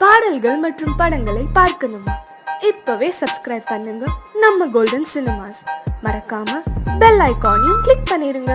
பாடல்கள் மற்றும் படங்களை பார்க்கணுமா? இப்பவே சப்ஸ்கிரைப் பண்ணுங்க நம்ம கோல்டன் சினிமாஸ். மறக்காம பெல் ஐகானையும் கிளிக் பண்ணிருங்க.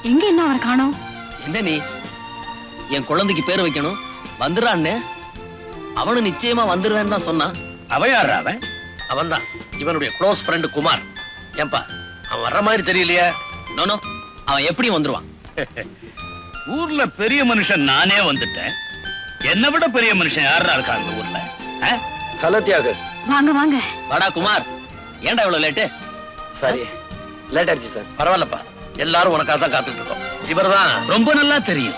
எங்க என்ன அவரை காணோம்? என்ன நீ என் குழந்தைக்கு பேர் வைக்கணும் வந்துடுறான்னு அவனு நிச்சயமா வந்துருவேன்னு தான் சொன்னான். அவன் யாரா? அவன் தான் இவனுடைய க்ளோஸ் ஃப்ரெண்ட் குமார். ஏன்பா அவன் வர்ற மாதிரி தெரியலையா? நோனோ அவன் எப்படி வந்துருவான்? ஊர்ல பெரிய மனுஷன் நானே வந்துட்டேன். என்னை விட பெரிய மனுஷன் யாரா இருக்கா அந்த ஊர்ல? ஹலோ தியாகர், வாங்க வாங்க. வாடா குமார். ஏன்டா இவ்வளவு லேட்டு? சாரி லேட் ஆயிடுச்சு சார். பரவாயில்லப்பா, எல்லாரும் உனக்காக தான் காத்துட்டு இருக்கோம். இவர்தான் ரொம்ப நல்லா தெரியும்.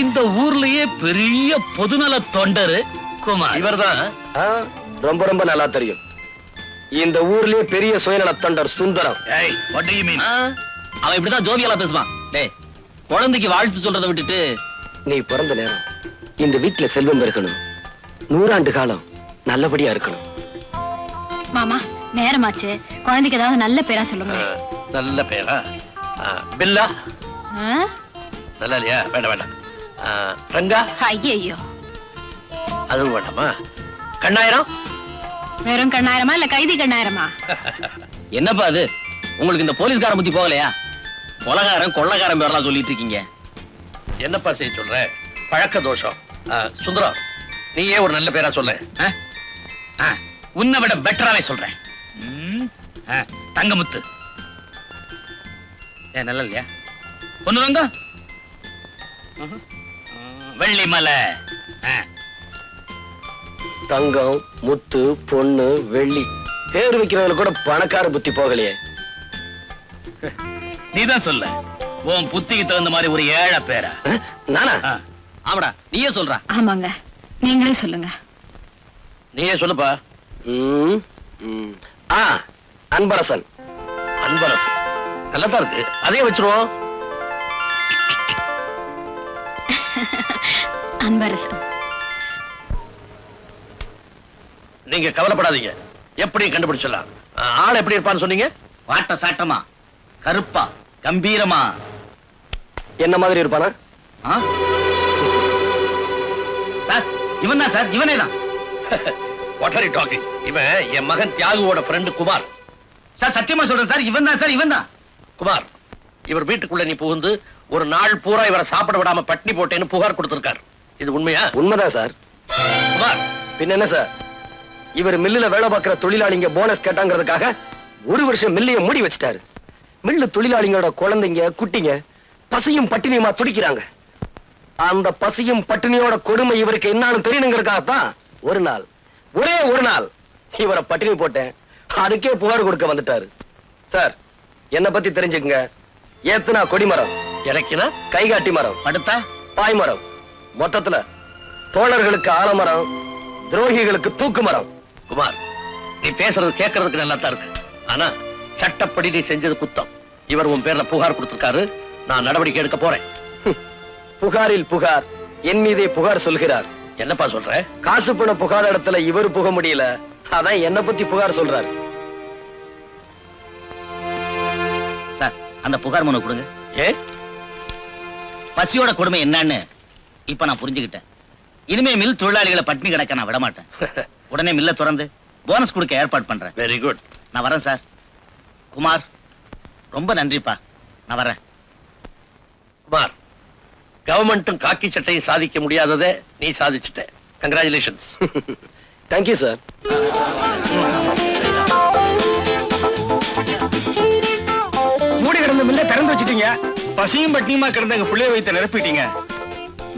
இந்த ஊர்லயே பெரிய பொதுநல தொண்டரு குமார். இவர்தான் ரொம்ப ரொம்ப நல்லா தெரியும். இந்த ஊர்லயே பெரிய சுயநல தொண்டர் சுந்தரம். ஏய், what do you mean? அவன் இப்படிதான் ஜோவியலா பேசுவான். டேய், குழந்தைக்கு வாழ்த்து சொல்றதை விட்டுட்டு நீ பிறந்த நேரம் இந்த வீட்டுல செல்வம் பெருக்கணும், 100 ஆண்டு காலம் நல்லபடியா இருக்கணும். மாமா நேரமாச்சு, குழந்தைக்கு ஏதாவது நல்ல பேரா சொல்லுங்க. நல்ல பேரா? பில்லா ஆ? நல்லா இல்லையா? வேண்டாம் வேண்டாம். ரங்கா ஐயையோ, அதுவும் வேண்டாமா? கண்ணாயிரம்? வெறும் கண்ணாயிரமா இல்ல கைதி கண்ணாயிரமா? என்னப்பா அது, உங்களுக்கு இந்த போலீஸ்காரன் பத்தி போகலையா? கொலகாரன் கொள்ளக்காரன் பேரெல்லாம் சொல்லிட்டு இருக்கீங்க. என்னப்பா செய்ய சொல்ற? பழக்க தோஷம். சுந்தரம், நீயே ஒரு நல்ல பேரா சொல்ல. உன்னை விட பெட்டராவே சொல்றேன். தங்கமுத்து. ஏன் நல்லா இல்லையா? பொண்ணுங்க வெள்ளிமலை. தங்கம், முத்து, பொண்ணு, வெள்ளி பேர் வைக்கிறவங்க கூட பணக்கார புத்தி போகலையே. நீதான் சொல்ல, உன் புத்திக்கு தகுந்த மாதிரி ஒரு ஏழை பேரா? நானா? ஆமாடா, நீயே சொல்ற. ஆமாங்க, நீங்களே சொல்லுங்க. நீயே சொல்லுப்பா. அன்பரசன். அன்பரசு நல்லதா இருக்கு, அதே வச்சிருவோம். அன்பரசன். நீங்க கவலைப்படாதீங்க, எப்படியும் கண்டுபிடிச்சிடலாம். ஆள் எப்படி இருப்பான்னு சொன்னீங்க? வாட்ட சாட்டமா, கருப்பா, கம்பீரமா. என்ன மாதிரி இருப்பானா? ஆ? சார், இவன் தான் சார், இவனே தான். What are you talking? இவன் என் மகன் தியாகுவோட ஃப்ரெண்ட் குமார். சார் சத்தியமா சொல்றேன் சார், இவன் தான் சார், இவன் தான். குமார், இவர் வீட்டுக்குள்ள நீ புகுந்து ஒரு நாள் பூரா இவரை சாப்பிட விடாம பட்டினி போட்டேன்னு புகார் கொடுத்திருக்கார். இது உண்மையா? உண்மைதான் சார். குமார், பின்ன என்ன சார், இவர் மில்லுல வேலை பார்க்கிற தொழிலாளிங்க போனஸ் கேட்டாங்கிறதுக்காக 1 வருஷம் மில்லைய மூடி வச்சிட்டாரு. மில்லு தொழிலாளிங்களோட குழந்தைங்க குட்டிங்க பசியும் பட்டினியுமா துடிக்கிறாங்க. அந்த பசியும் பட்டினியோட கொடுமை இவருக்கு என்னன்னு தெரியணுங்கிறதுக்காகத்தான் ஒரே ஒரு நாள் இவரை பட்டினி போட்டேன். அதுக்கே புகார் கொடுக்க வந்துட்டாரு. சார், என்ன பத்தி தெரிஞ்சுக்குங்க. ஏத்துனா கொடிமரம், இறக்கினா கைகாட்டி மரம், படுத்தா பாய்மரம், மொத்தத்துல தோழர்களுக்கு ஆலமரம், துரோகிகளுக்கு தூக்கு மரம். குமார், நீ பேசுறது கேட்கறதுக்கு நல்லா தான் இருக்கு. ஆனா சட்டப்படி நீ செஞ்சது குத்தம். இவர் உன் பேர்ல புகார் கொடுத்திருக்காரு. நான் நடவடிக்கை எடுக்க போறேன். புகாரில் புகார், என் மீதே புகார் சொல்கிறார். என்னப்பா சொல்ற? காசு பணம் புகாத இடத்துல இவர் புக முடியல, அதான் என்ன பத்தி புகார் சொல்றாரு. சார், அந்த புகார் மனு கொடுங்க. ஏ, பசியோட கொடுமை என்னன்னு இப்ப நான் புரிஞ்சுக்கிட்டேன். இனிமே மில் தொழிலாளிகளை பட்டினி கிடக்க நான் விட மாட்டேன். உடனே மில்ல திறந்து போனஸ் கொடுக்க ஏற்பாடு பண்றேன். Very good. நான் வரேன் சார். குமார், ரொம்ப நன்றிப்பா. நான் வரேன். குமார், கவர்மெண்ட்டும் காக்கி சட்டையும் சாதிக்க முடியாததை நீ சாதிச்சுட்ட. கங்க்ராச்சுலேஷன்ஸ். Thank you sir. மூடி கிடந்த மில்ல திறந்து வச்சிட்டீங்க. பசியும் பட்டினியுமா கிடந்த எங்க பிள்ளைய வைத்து நிரப்பிட்டீங்க.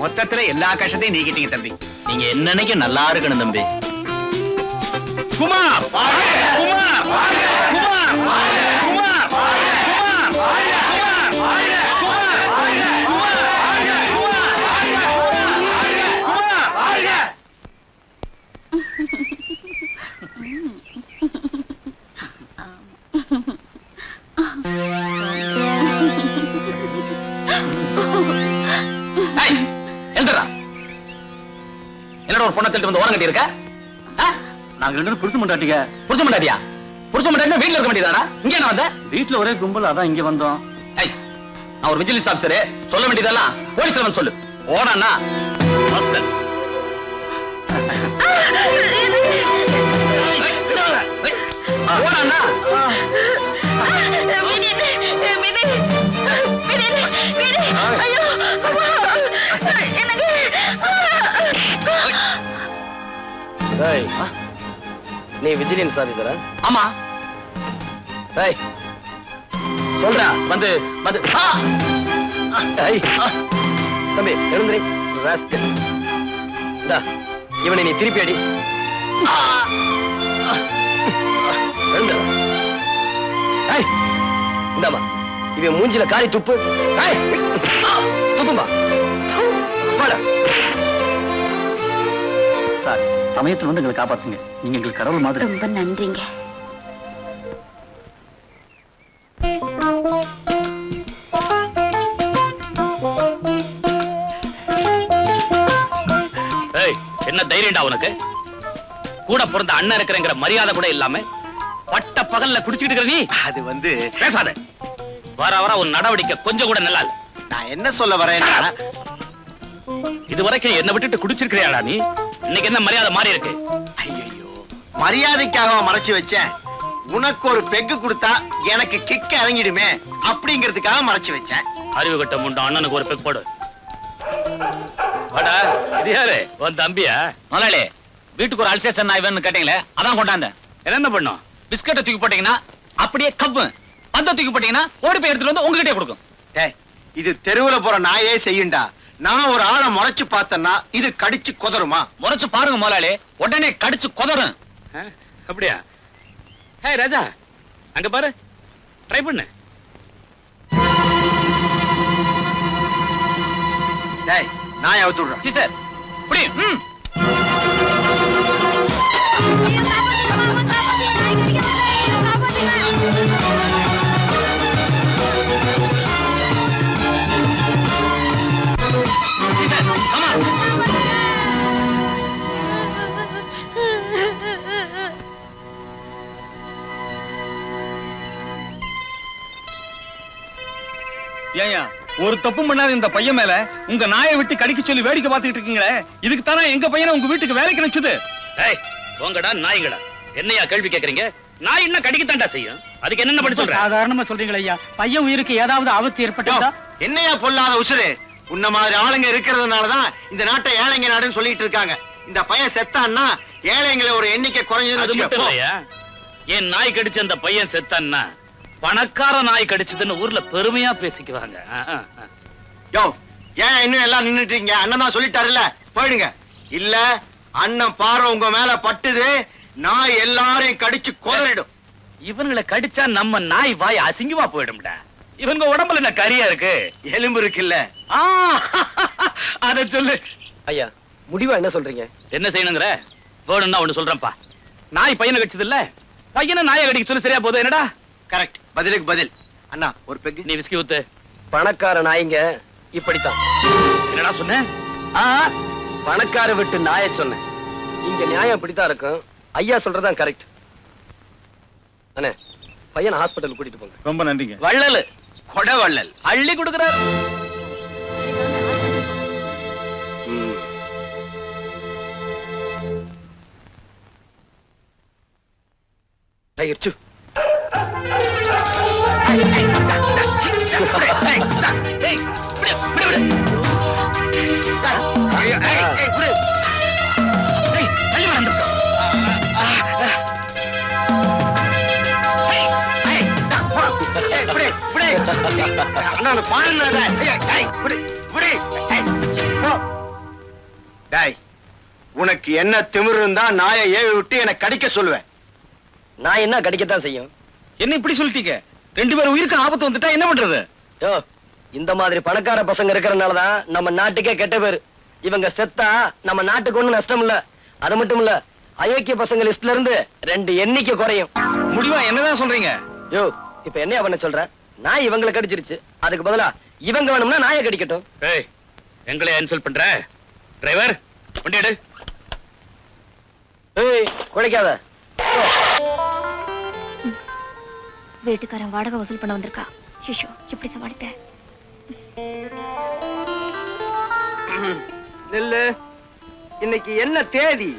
மொத்தத்துல எல்லா கஷ்டத்தையும் நீக்கிட்டீங்க தம்பி. நீங்க என்னன்னைக்கு நல்லா இருக்கணும் தம்பி. குமார், குமார், குமார், குமார், குமார், என்னோட ஒரு பொண்ணை தள்ளிட்டு வந்து ஓரம் கட்டி இருக்க? நாங்க 2 பேரும் புடிச்சு மாட்டாட்டிங்க. புரிச்ச மாட்டாடியா? புரிச்ச மாட்டாடினா வீட்டுல இருக்க வேண்டியதானா? இங்க என்ன வந்த? வீட்டுல ஒரே கும்பல், அதான் இங்க வந்தோம். ஏய், நான் ஒரு விஜிலன்ஸ் ஆபீசர். சொல்ல வேண்டியதெல்லாம் போலீஸ்ல வந்து சொல்லு. ஓடானா ஹாஸ்டல். ஓடானா ஏய், நீ விஜிலன்ஸ் ஆபீசரா? ஆமா. ஏய், சொல்றா. வந்து வந்து ஏய், தம்பி எழுந்திரி. ராஸ்கல். இந்தா, இவனை நீ திருப்பி அடி. எழுந்துடா. ஏய், இந்தாமா, இவன் மூஞ்சில காரி துப்பு. ஏய், துப்புமா. வாடா. சார், சமயத்துல வந்து எங்களை காப்பாத்துங்க. நீங்க எங்களுக்கு கடவுள் மாதிரி. ரொம்ப நன்றிங்க. ஏய், என்ன தைரியம்டா உனக்கு? கூட பிறந்த அண்ணன் இருக்கிறங்கிற மரியாதை கூட இல்லாம பட்ட பகல்ல குடிச்சிட்டு இருக்கிற நீ. அது வந்து பேசாத. வர வர ஒரு நடவடிக்கை கொஞ்சம் கூட நல்லா இல்ல. நான் என்ன சொல்ல வரேன்னா, இதுவரைக்கும் என்ன விட்டுட்டு குடிச்சிருக்கிறியாடா நீ? இன்னைக்கு என்ன மரியாதை மாறி இருக்கு? ஐயோ, மரியாதைக்காக மறைச்சு வச்சேன். உனக்கு ஒரு பெக்கு கொடுத்தா எனக்கு கிக்க இறங்கிடுமே அப்படிங்கிறதுக்காக மறைச்சு வச்சேன். அறிவு கட்ட முண்டம் அண்ணனுக்கு ஒரு பெக் போடு. வாடா, இது யாரு? உன் தம்பியா? முதலாளி, வீட்டுக்கு ஒரு அல்சேஷன் ஆய்வுன்னு கேட்டீங்களே, அதான் கொண்டாந்தேன். என்ன பண்ணும்? பிஸ்கட்டை தூக்கி போட்டீங்கன்னா அப்படியே கப்பு, பந்த தூக்கி போட்டீங்கன்னா ஓடி போய் எடுத்துட்டு வந்து உங்ககிட்டே கொடுக்கும். ஏய், இது தெருவுல போற நாயே செய்யுண்டா. நான் ஒரு ஆளை முறைச்சு பார்த்தேன்னா இது கடிச்சு குதறுமா? முறைச்சு பாருங்க முதலாளி, உடனே கடிச்சு குதறும். அப்படியா? ஹே ராஜா, அங்க பாரு, ட்ரை பண்ணு. டேய், நான் அவுத்து விடுறேன். சீசர், இப்படி. ஏயா ஒரு தப்பு பண்ணாத இந்த பையன் மேல உங்க நாயை விட்டு கடிக்க சொல்லி வேடிக்கை பார்த்துட்டு இருக்கீங்களே, இதுக்கு தானே எங்க பையனை உங்க வீட்டுக்கு வேலைக்கு நினைச்சது. ஏய் போங்கடா நாய்களா, என்னையா கேள்வி கேக்குறீங்க? நாய் என்ன கடிக்கத்தாண்டா செய்யும், அதுக்கு என்னென்ன பண்ண சொல்ற? சாதாரணமா சொல்றீங்களா ஐயா? பையன் உயிருக்கு ஏதாவது ஆபத்து ஏற்பட்டதா? என்னையா பொல்லாத உசுரு, உன்ன மாதிரி ஆளுங்க இருக்கிறதுனாலதான் இந்த நாட்டை ஏழைங்க நாடுன்னு சொல்லிட்டு இருக்காங்க. இந்த பையன் செத்தான்னா ஏழைங்களை ஒரு எண்ணிக்கை அது மட்டும் குறைஞ்சது. இல்லையா, என் நாய் கடிச்ச அந்த பையன் செத்தான்னா பணக்கார நாய் கடிச்சதுன்னு ஊர்ல பெருமையா பேசிக்குவாங்க. யோ ஏன் இன்னும் எல்லாம் நின்னுட்டீங்க? அண்ணன் தான் சொல்லிட்டாருல்ல, போயிடுங்க. இல்ல அண்ணன் பார்வை உங்க மேல பட்டுது, நாய் எல்லாரையும் கடிச்சு கொதறிடும். இவங்களை கடிச்சா நம்ம நாய் வாய் அசிங்கமா போயிடும்டா. இவங்க உடம்புல என்ன கரியா இருக்கு? எலும்பு இருக்குல்ல. ஆ, அத சொல்லு. ஐயா முடிவா என்ன சொல்றீங்க? என்ன செய்யணுங்கிற? வேணும்னா ஒண்ணு சொல்றேன்ப்பா. நாய் பையனை கடிச்சது இல்ல, பையனை நாயை கடிக்க சொல்லி சரியா போதும். என்னடா கரெக்ட், பதிலுக்கு பதில். அண்ணா ஒரு பெக்கு. நீ விஸ்கி ஊத்து. பணக்கார நாய்ங்க இப்படித்தான். என்னடா சொன்ன? பணக்கார விட்டு நாயை சொன்னேன். இங்க நியாயம் இப்படித்தான் இருக்கும். ஐயா சொல்றதான் கரெக்ட். அண்ணே பையனை ஹாஸ்பிட்டல் கூட்டிட்டு போங்க. ரொம்ப நன்றிங்க. வள்ளலு கொடவள்ளல் அள்ளி கொடுக்கிறாரு. ம். ஐயா, ச்சு. ஏய், விடு, விடு, விடு. விடு. ஏய், தள்ளி வா, அந்த பக்கம். ஏய், ஏய், டா, போ. ஏய், விடு, விடு. அண்ணா அந்த பாருங்க. விடு விடு. போ. டேய் உனக்கு என்ன திமிரு இருந்தா நாயை ஏவி விட்டு என்னை கடிக்க சொல்லுவேன். நான் என்ன கடிக்கத்தான் செய்யும். என்ன இப்படி சொல்லிட்டீங்க? 2 பேரும் உயிருக்கு ஆபத்து வந்துட்டா என்ன பண்றது? யோ இந்த மாதிரி பணக்கார பசங்க இருக்கறனாலதான் நம்ம நாட்டுக்கே கெட்ட பேரு. இவங்க செத்தா நம்ம நாட்டுக்கு ஒண்ணும் நஷ்டம் இல்ல. அது மட்டும் இல்ல, அயோக்கிய பசங்க லிஸ்ட்ல இருந்து 2 எண்ணிக்கை குறையும். முடிவா என்னதான் சொல்றீங்க? யோ இப்ப என்ன பண்ண சொல்ற? நாய் இவங்களை கடிச்சிருச்சு, அதுக்கு பதிலா இவங்க வேணும்னா நாயை கடிக்கட்டும். ஏய், எங்களை இன்சல்ட் பண்ற? டிரைவர் வண்டி எடு. ஏய் குழைக்காத. வீட்டுக்காரன் வாடகை வசூல் பண்ண வந்திருக்கா. ஐயோ, எப்படி சமாளிப்ப? நெல்லு இன்னைக்கு என்ன தேதி?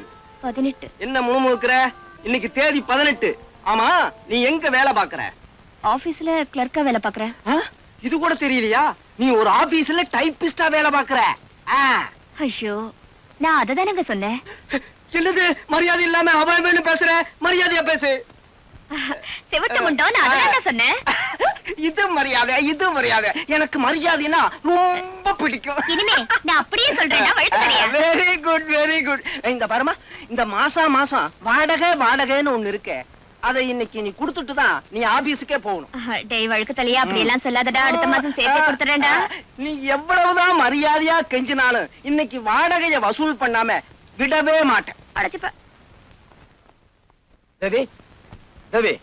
18. என்ன முணுமுணுக்கிற? இன்னைக்கு தேதி 18. ஆமா நீ எங்க வேலை பாக்குற? ஆபீஸ்ல கிளர்க்கா வேலை பாக்குறேன். இது கூட தெரியலையா? நீ ஒரு ஆபீஸ்ல டைப்பிஸ்டா வேலை பாக்குற. ஐயோ, நான் அததானங்க சொன்னேன். என்னது மரியாதை இல்லாம அவன் பேசுற? மரியாதையா பேசு. செவட்ட முண்டோ, நான் அததானே சொன்னேன். இது மரியாதை, இது மரியாதை. எனக்கு மரியாதைனா ரொம்ப பிடிக்கும். இனிமே நான் அப்படியே சொல்றேன்னா வழுக்க தெரியா? Very good very good. இந்த பாருமா, இந்த மாசம் வாடகைன்னு ஒண்ணு இருக்கு. அதை இன்னைக்கு நீ குடுத்துட்டு தான் நீ ஆபீஸுக்கே போகணும். டேய் வழுக்க தலையா, அப்படி எல்லாம் சொல்லாதடா. அடுத்த மாசம் சேர்த்து கொடுத்துறேன்டா. நீ எவ்வளவுதான் மரியாதையா கெஞ்சினாலும் இன்னைக்கு வாடகைய வசூல் பண்ணாம விடவே மாட்டேன். அடைச்சுப்ப. தேவி தேவி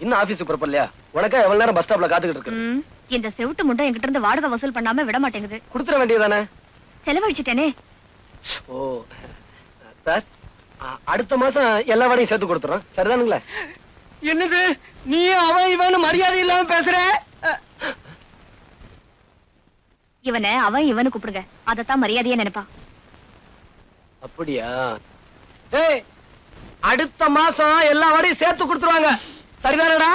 இன்னும் ஆபீஸுக்கு புறப்படலையா? உனக்கா எவ்வளவு நேரம் பஸ் ஸ்டாப்ல காத்துக்கிட்டு இருக்கு? இந்த செவிட்டு முண்டை என்கிட்ட இருந்து வாடகை வசூல் பண்ணாம விட மாட்டேங்குது. கொடுத்துட வேண்டியதானே? செலவழிச்சிட்டேனே. ஓ சார், அடுத்த மாசம் எல்லா வாடையும் சேர்த்து கொடுத்துறோம், சரிதானுங்களா? என்னது நீ அவன் இவனு மரியாதை இல்லாம பேசுற? இவனை அவன் இவனு கூப்பிடுங்க, அதத்தான் மரியாதையா நினைப்பா. அப்படியா? ஏய், அடுத்த மாசம் எல்லா வாடையும் சேர்த்து கொடுத்துருவாங்க, சரிதானடா?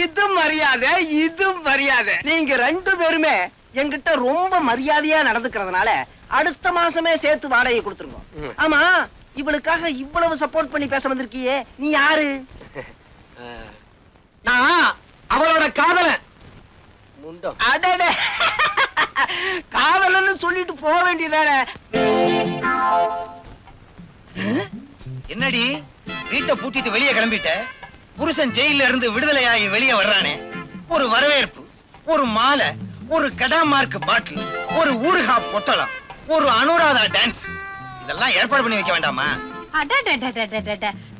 இது மரியாதை, இது மரியாதை. நீங்க 2 பேருமே என்கிட்ட ரொம்ப மரியாதையா நடந்துக்கிறதுனால அடுத்த மாசமே சேர்த்து வாடகை கொடுத்துருங்க. ஆமா, இவளுக்காக இவ்வளவு சப்போர்ட் பண்ணி பேச வந்திருக்கியே, நீ யாரு? நான் அவளோட காதலன். முண்டம். அடடே, காதலன்னு சொல்லிட்டு போக வேண்டியதானே. என்னடி வீட்டை பூட்டிட்டு வெளியே கிளம்பிட்ட? புருஷன் ஜெயில இருந்து விடுதலையாகி வெளியே வர்றானே, ஒரு வரவேற்பு, ஒரு மாலை, ஒரு கடாமார்க் பாட்டில், ஒரு ஊறுகா பொட்டலம், ஒரு அனுராதா டான்ஸ், இதெல்லாம் ஏற்பாடு பண்ணி வைக்க வேண்டாமா?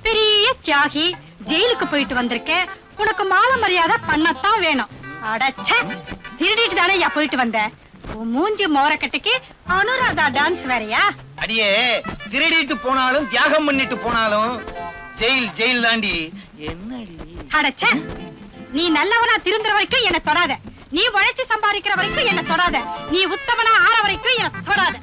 பெரிய தியாகி, ஜெயிலுக்கு போயிட்டு வந்திருக்கேன், உனக்கு மாலை மரியாதை பண்ணத்தான் வேணும். அடச்ச, திருடிட்டு தானே போயிட்டு வந்த? உன் மூஞ்சி மோரக்கட்டைக்கு அனுராதா டான்ஸ் வேறையா? அடியே, திருடிட்டு போனாலும் தியாகம் பண்ணிட்டு போனாலும் ஜெயில் ஜெயில் தாண்டி. என்னடி அடச்ச, நீ நல்லவனா திருந்துற வரைக்கும் என்ன தொடாத. நீ உழைச்சு சம்பாதிக்கிற வரைக்கும் என்ன தொடாத, நீ உத்தமனா ஆற வரைக்கும் என்ன தொடாத.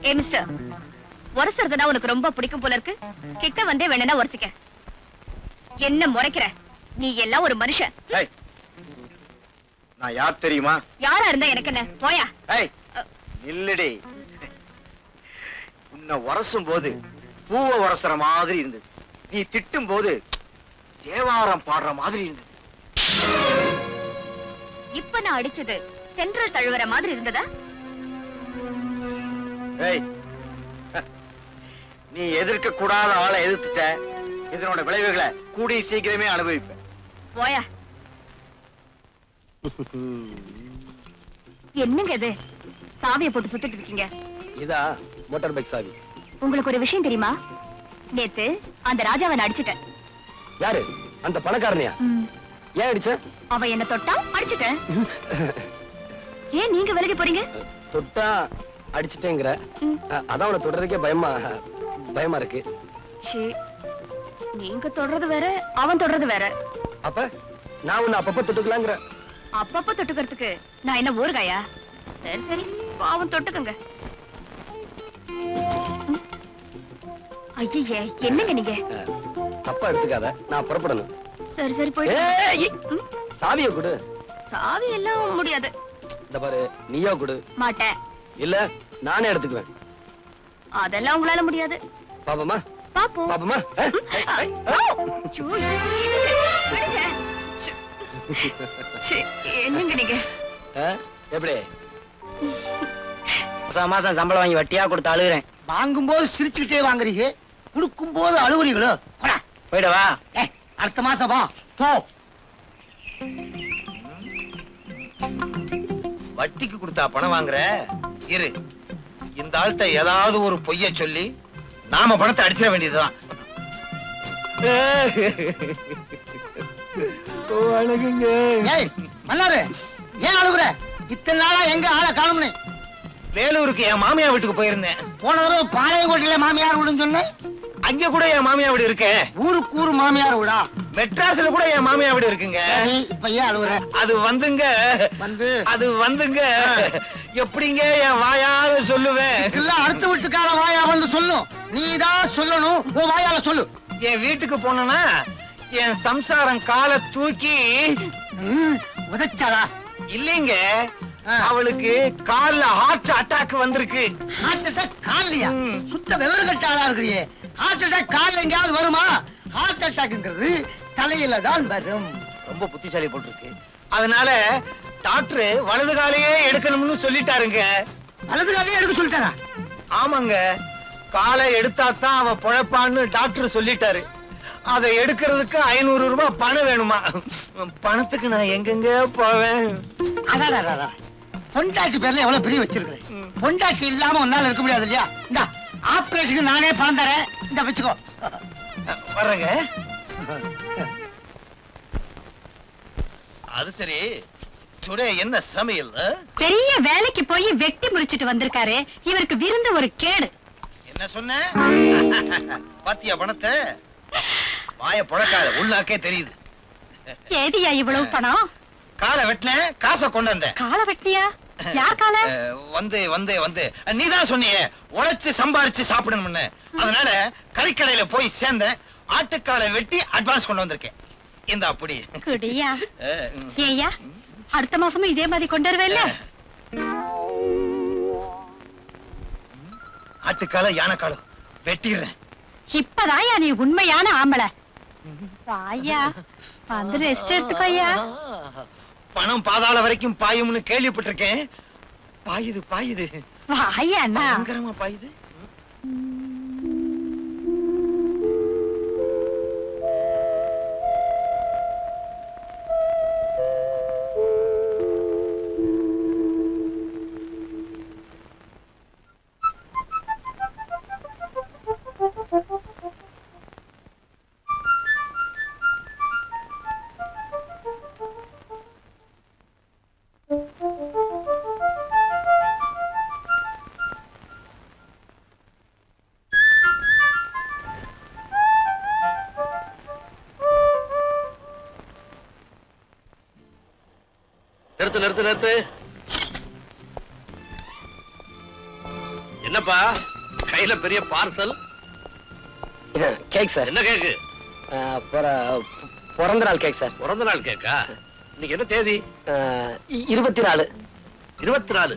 ஏ மிஸ்டர், உரசுறதுனா உனக்கு ரொம்ப பிடிக்கும் போல இருக்கு. கிட்ட வந்தே வேணும்னா உரைச்சிக்க. என்ன முறைக்கிற? நீ எல்லாம் ஒரு மனுஷன். நான் யார் தெரியுமா? யாரா இருந்தா எனக்கு என்ன? போயா. இல்லடி, உன்னை உரசும் போது பூவை உரசுற மாதிரி இருந்தது. நீ திட்டும் போது தேவாரம் பாடுற மாதிரி இருந்தது. இப்ப நான் அடிச்சது சென்ட்ரல் தழுவற மாதிரி இருந்ததா? நீ எதிர்க்க கூடாத ஆளை எதிர்த்துட்ட. இதனோட விளைவுகளை கூடி சீக்கிரமே அனுபவிப்ப. போயா. என்னங்க இது? சாவியை போட்டு சுத்திட்டு இருக்கீங்க. இதா மோட்டார் பைக் சாவி. உங்களுக்கு ஒரு விஷயம் தெரியுமா? நேத்து அந்த ராஜாவை நான் அடிச்சிட்டேன். யாரு? அந்த பணக்காரனையா? ஏன் அடிச்ச? அவ என்ன தொட்டா அடிச்சிட்டேன். ஏன் நீங்க விலகி போறீங்க? தொட்டா அடிச்சிட்டேங்கிற, அதான் அவனை தொடர்றதுக்கே பயமா இருக்கு. நீங்க தொடறது வேற, அவன் தொடறது வேற. அப்ப நான் உன்னை அப்பப்ப தொட்டுக்கலாங்கிற. அப்பப்ப தொட்டுக்கிறதுக்கு நான் என்ன ஊறுகாயா? சரி சரி, அவன் தொட்டுக்குங்க. ஐயே, என்னங்க நீங்க? தப்பா எடுத்துக்காத, நான் புறப்படணும். சரி சரி, போய். சாவிய கொடு. சாவி எல்லாம் முடியாது. இந்த பாரு, நீயா கொடு. மாட்டேன். இல்ல நானே எடுத்துக்குவேன். அதெல்லாம் உங்களால முடியாது. பாப்பமா பாப்போம். பாப்பமா. என்னங்க நீங்க? எப்படி மாசம் சம்பளம் வாங்கி வட்டியா கொடுத்து அழுகுறேன். வாங்கும் போது சிரிச்சுக்கிட்டே வாங்குறீங்க, கொடுக்கும் போது அழுகுறீங்களோ? போயிடவா, அடுத்த மாசம் வா போ. வட்டிக்கு கொடுத்தா பணம் வாங்குற? இரு, இந்த ஆள்கிட்ட ஏதாவது ஒரு பொய்ய சொல்லி நாம பணத்தை அடிச்சிட வேண்டியதுதான். மன்னாரு, ஏன் அழுகுற? இத்தனை நாளா எங்க ஆளை காணும்னு? வேலூருக்கு என் மாமியா வீட்டுக்கு போயிருந்தேன். போன தடவை பாளையங்கோட்டையில மாமியார் வீடுன்னு சொன்னேன். அங்க கூட என் மாமியா வீடு இருக்கு. ஊருக்கு ஊரு மாமியார் வீடா? மெட்ராஸ்ல கூட என் மாமியா வீடு இருக்குங்க. இப்ப ஏன் அழுகுற? அது வந்துங்க எப்படிங்க என் வாயால சொல்லுவேன்? அடுத்த வீட்டுக்கார வாயா வந்து சொல்லும், நீதான் சொல்லணும். உன் வாயால சொல்லு. என் வீட்டுக்கு போனா என் சம்சாரம் காலை தூக்கி உதைச்சாளா? இல்லைங்க, அவளுக்கு கால்ல ஹார்ட் அட்டாக் வந்திருக்கு. ஹார்ட் அட்டாக் கால்லையா? சுத்த விவரம் கட்ட ஆளா இருக்கிறியே. ஹார்ட் அட்டாக் கால்ல எங்கேயாவது வருமா? ஹார்ட் அட்டாக்ங்கிறது தலையில தான் வரும். ரொம்ப புத்திசாலி போட்டிருக்கு. அதனால டாக்டர் வலது காலையே எடுக்கணும்னு சொல்லிட்டாருங்க. வலது காலையே எடுக்க சொல்லிட்டாரா? ஆமாங்க, காலை எடுத்தாதான் அவ பொழப்பான்னு டாக்டர் சொல்லிட்டாரு. அதை எடுக்கிறதுக்கு 500 ரூபாய் பணம் வேணுமா? பணத்துக்கு நான் எங்கெங்க போவேன்? பொண்டாட்டி பேர்ல எவ்வளவு பெரிய வச்சிருக்கேன். பொண்டாட்டி இல்லாம ஒன்னால இருக்க முடியாது இல்லையா? இந்த ஆபரேஷனுக்கு நானே பணம் தரேன், இந்த வச்சுக்கோ. வர்றேங்க. அது சரி, டுடே என்ன சமையல்? பெரிய வேலைக்கு போய் வெட்டி முடிச்சிட்டு வந்திருக்காரு. இவருக்கு விருந்து ஒரு கேடு. என்ன சொன்ன? பாத்தியா பணத்தை? வாய புழக்காத, உள்ளாக்கே தெரியுது. ஏதியா இவ்வளவு பணம்? காலை வெட்டின, காசை கொண்டு வந்த. காலை வெட்டியா? யார் காலை? வந்து நீதான் சொன்னியே உழைச்சு சம்பாரிச்சு சாப்பிடணும்னு. அதனால கறிக்கடையில போய் சேர்ந்தேன். ஆட்டுக்காலை வெட்டி அட்வான்ஸ் கொண்டு வந்திருக்கேன். இந்த அப்படி குடியா? ஏய்யா, அடுத்த மாசமும் இதே மாதிரி கொண்டு வருவேல்ல? ஆட்டுக்கால யானைக்காலம் வெட்டிடுறேன். இப்பதாயா நீ உண்மையான ஆம்பளை. வாயா, வந்து ரெஸ்ட் எடுத்துக்கோயா. பணம் பாதாள வரைக்கும் பாயும்னு கேள்விப்பட்டிருக்கேன். பாயுது. வாயா அண்ணா. பயங்கரமா பாயுது. நிறுத்து நிறுத்து நிறுத்து. என்னப்பா கையில பெரிய பார்சல்? Cake sir. என்ன கேக்கு? பிறந்த நாள் கேக் சார். பிறந்த நாள் கேக்கா? இன்னைக்கு என்ன தேதி? 24. 24.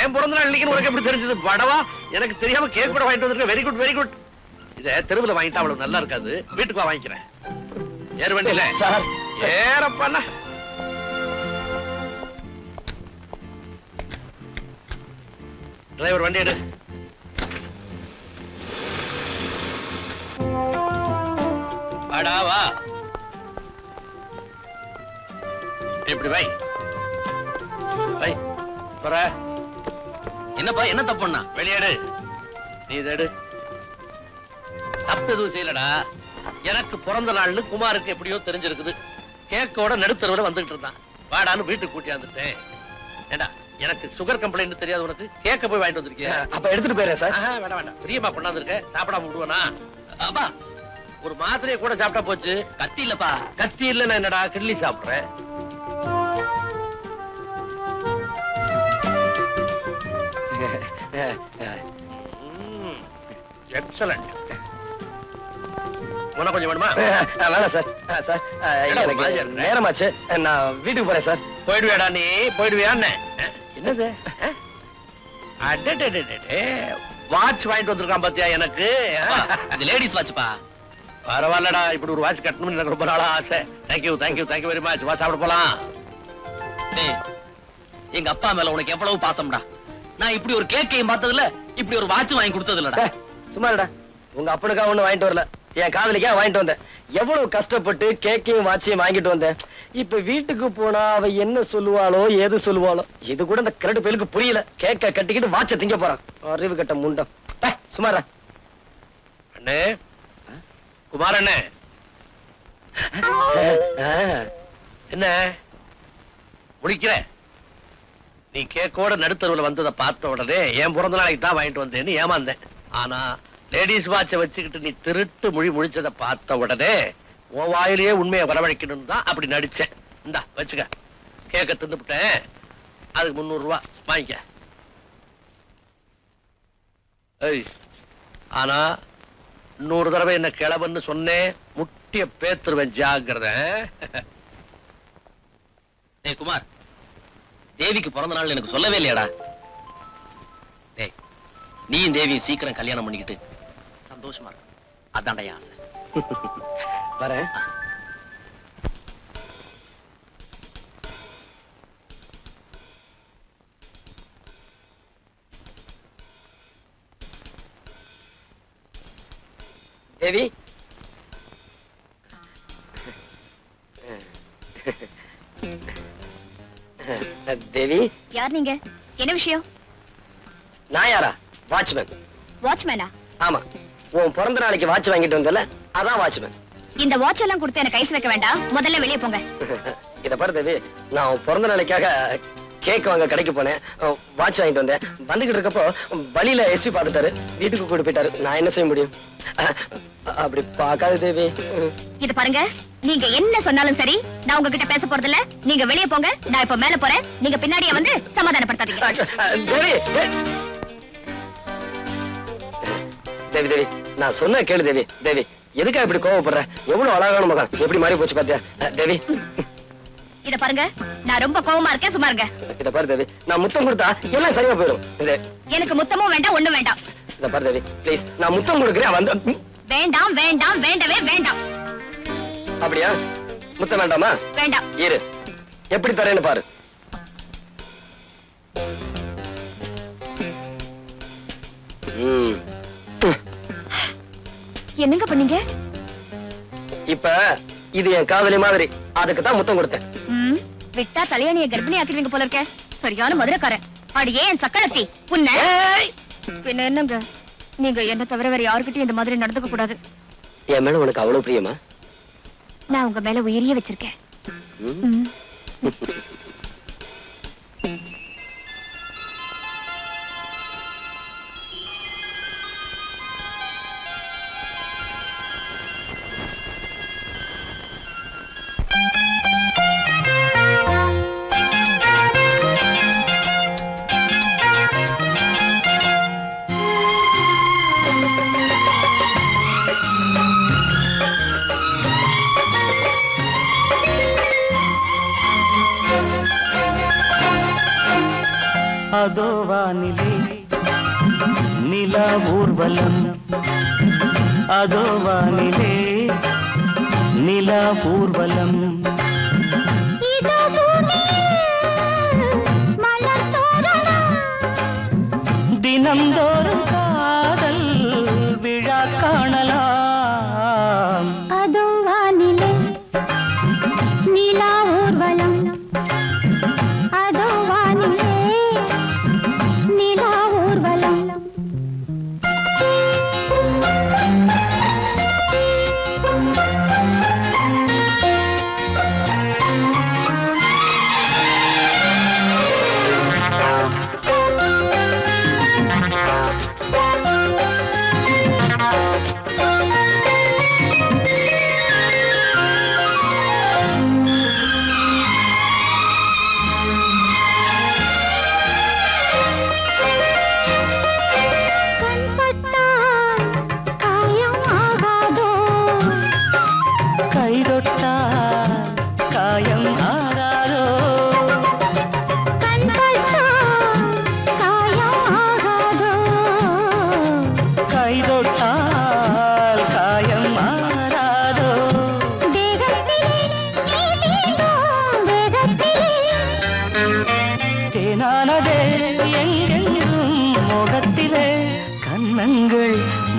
ஏன் பிறந்த நாள் இன்னைக்கு உனக்கு எப்படி தெரிஞ்சது? படவா, எனக்கு தெரியாம கேக் கூட வாங்கிட்டு வந்திருக்க. Very good very good. இத தெருவுல வாங்கிட்டா அவ்வளவு நல்லா இருக்காது. வீட்டுக்கு வா வாங்கிக்கிறேன். ஏறு வண்டியில சார். ஏறப்பா. டிரைவர் வண்டி எடு. வாடா வா. இப்படி வை வை. போற. என்னப்பா என்ன தப்புண்ணா? வெளியேடு. நீ இதை எடு. தப்பு எதுவும் செய்யலடா. எனக்கு பிறந்த நாள்னு குமாருக்கு எப்படியோ தெரிஞ்சிருக்குது. கேக்கோட நடுத்தரவுல வந்துகிட்டு இருந்தான். வாடான்னு வீட்டுக்கு கூட்டியாந்துட்டேன். ஏண்டா எனக்கு சுகர் கம்ப்ளைண்ட் தெரியாது உனக்கு? கேக்க போய் வாங்கிட்டு வந்திருக்கியா? அப்ப எடுத்துட்டு போயிடுறேன் சார். வேண்டாம் வேண்டாம். பிரியமா கொண்டாந்துருக்க. சாப்பிடாம விடுவனா? அப்பா ஒரு மாத்திரையை கூட சாப்பிட்டா போச்சு. கத்தி இல்லப்பா. கத்தி இல்ல நான் என்னடா கிள்ளி சாப்பிடுறேன். எக்ஸலண்ட். உனக்கு கொஞ்சம் வேணுமா? வேணாம் சார். சார் எனக்கு நேரமாச்சு. நான் வீட்டுக்கு போறேன் சார். போயிடுவியாடா நீ? போயிடுவியான்னு என்னது? வாட்ச் வாங்கிட்டு வந்திருக்கான் பாத்தியா எனக்கு? இது லேடிஸ் வாட்ச்ப்பா. பரவாயில்லடா, இப்படி ஒரு வாட்ச் கட்டணும்னு எனக்கு ரொம்ப நாளா ஆசை. Thank you thank you thank you very much. வா சாப்பிட போலாம். டேய், எங்க அப்பா மேல உனக்கு எவ்வளவு பாசம்டா. நான் இப்படி ஒரு கேக்கையும் பார்த்ததுல இப்படி ஒரு வாட்ச் வாங்கி கொடுத்தது இல்லடா. சும்மா இல்லடா. உங்க அப்பனுக்காக ஒண்ணு வாங்கிட்டு வரல, என் காதலிக்கா வாங்கிட்டு வந்தேன். எவ்வளவு கஷ்டப்பட்டு கேக்கையும் வாட்சையும் வாங்கிட்டு வந்தேன். இப்ப வீட்டுக்கு போனா அவ என்ன சொல்லுவாளோ ஏது சொல்லுவாளோ இது கூட இந்த கிரட்டு பேருக்கு புரியல. கேக்க கட்டிக்கிட்டு வாட்ச திங்க போறான். அறிவு கட்ட முண்டம். சுமாரா. அண்ணே குமார் அண்ணே. என்ன முடிக்கிற? நீ கேக்கோட நடுத்தருவுல வந்ததை பார்த்த உடனே என் பிறந்த நாளைக்கு தான் வாங்கிட்டு வந்தேன்னு ஏமாந்தேன். ஆனா லேடிஸ் வாட்ச வச்சுக்கிட்டு நீ திருட்டு மொழி முடிச்சதை பார்த்த உடனே உன் வாயிலேயே உண்மையை வரவழைக்கணும்னு தான் அப்படி நடிச்சேன். இந்தா வச்சுக்க. கேக்க தின்னுபிட்டேன். அதுக்கு 300 ரூபாய் வாங்கிக்க. ஏய், ஆனா 100 தடவை என்ன கிளவன்னு சொன்னேன், முட்டிய பேத்துருவேன். ஜாக்கிரதை. டேய் குமார், தேவிக்கு பிறந்த நாள் எனக்கு சொல்லவே இல்லையாடா? டேய், நீயும் தேவியும் சீக்கிரம் கல்யாணம் பண்ணிக்கிட்டு சந்தோஷமா இருக்கு. அதான்டா என் ஆசை. வரேன். தேவி, தேவி. யார் நீங்க? என்ன விஷயம்? நான் யாரா? வாட்ச்மேன். வாட்ச்மேனா? ஆமா, உன் பிறந்த நாளைக்கு வாட்ச் வாங்கிட்டு வந்தல, அதான் வாட்ச்மேன். இந்த வாட்ச் எல்லாம் கொடுத்து எனக்கு ஐஸ் வைக்க வேண்டாம். முதல்ல வெளியே போங்க. இத பாரு தேவி, நான் உன் பிறந்த நாளைக்காக கேக் வாங்க கடைக்கு போனேன். வாட்ச் வாங்கிட்டு வந்தேன். வந்துகிட்டு இருக்கப்போ வழியில எஸ்பி பாத்துட்டாரு. வீட்டுக்கு கூட்டு போயிட்டாரு. நான் என்ன செய்ய முடியும்? அப்படி பாக்காது தேவி. இது பாருங்க, நீங்க என்ன சொன்னாலும் சரி, நான் உங்ககிட்ட பேச போறது இல்ல. நீங்க வெளியே போங்க. நான் இப்ப மேல போறேன். நீங்க பின்னாடியே வந்து சமாதானப்படுத்தாதீங்க. தேவி தேவி தேவி, நான் சொன்ன கேளு தேவி. தேவி, எதுக்கா இப்படி கோவப்படுற? எவ்வளவு அழகான மகன், எப்படி மாறி போச்சு பாத்தியா? தேவி, இத பாருங்க, நான் ரொம்ப கோவமா இருக்கேன். சும்மா இருங்க. இத பாரு தேவி, நான் முத்தம் கொடுத்தா எல்லாம் சரியா போயிடும். எனக்கு முத்தமும் வேண்டாம், ஒண்ணும் வேண்டாம். இத பாரு தேவி, ப்ளீஸ், நான் முத்தம் கொடுக்கிறேன். வந்து வேண்டாம் வேண்டாம், வேண்டவே வேண்டாம். அப்படியா? முத்தம் வேண்டாமா? வேண்டாம். இரு, எப்படி தரேன்னு பாரு. என்னங்க பண்ணீங்க? இப்ப இது என் காதலி மாதிரி, அதுக்கு தான் முத்தம் கொடுத்தேன். விட்டா தலையணிய கர்ப்பிணி ஆக்கிடுவீங்க போல இருக்க. சரியான மதுரக்காரன். அடியே என் சக்களத்தி உன்ன. பின்ன என்னங்க, நீங்க என்ன தவிர வேற யாருக்கிட்டையும் இந்த மாதிரி நடந்துக்க கூடாது. என் மேல உனக்கு அவ்வளவு பிரியமா? நான் உங்க மேல உயிரியே வச்சிருக்கேன். அதோ வானிலே நிலா ஊர்வலம், அதோ வானிலே நிலா ஊர்வலம். தினந்தோறும் காதல் விழா காணலாம். அதோ வானிலே நிலா ஊர்வலம், அதோ வானிலே நிலா ஊர்வலம்.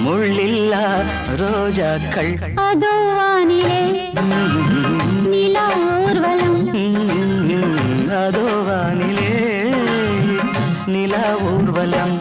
முள்ளில்லா ரோஜாக்கள். அதோ வானிலே நிலா ஊர்வலம், அதோ வானிலே நிலா ஊர்வலம்.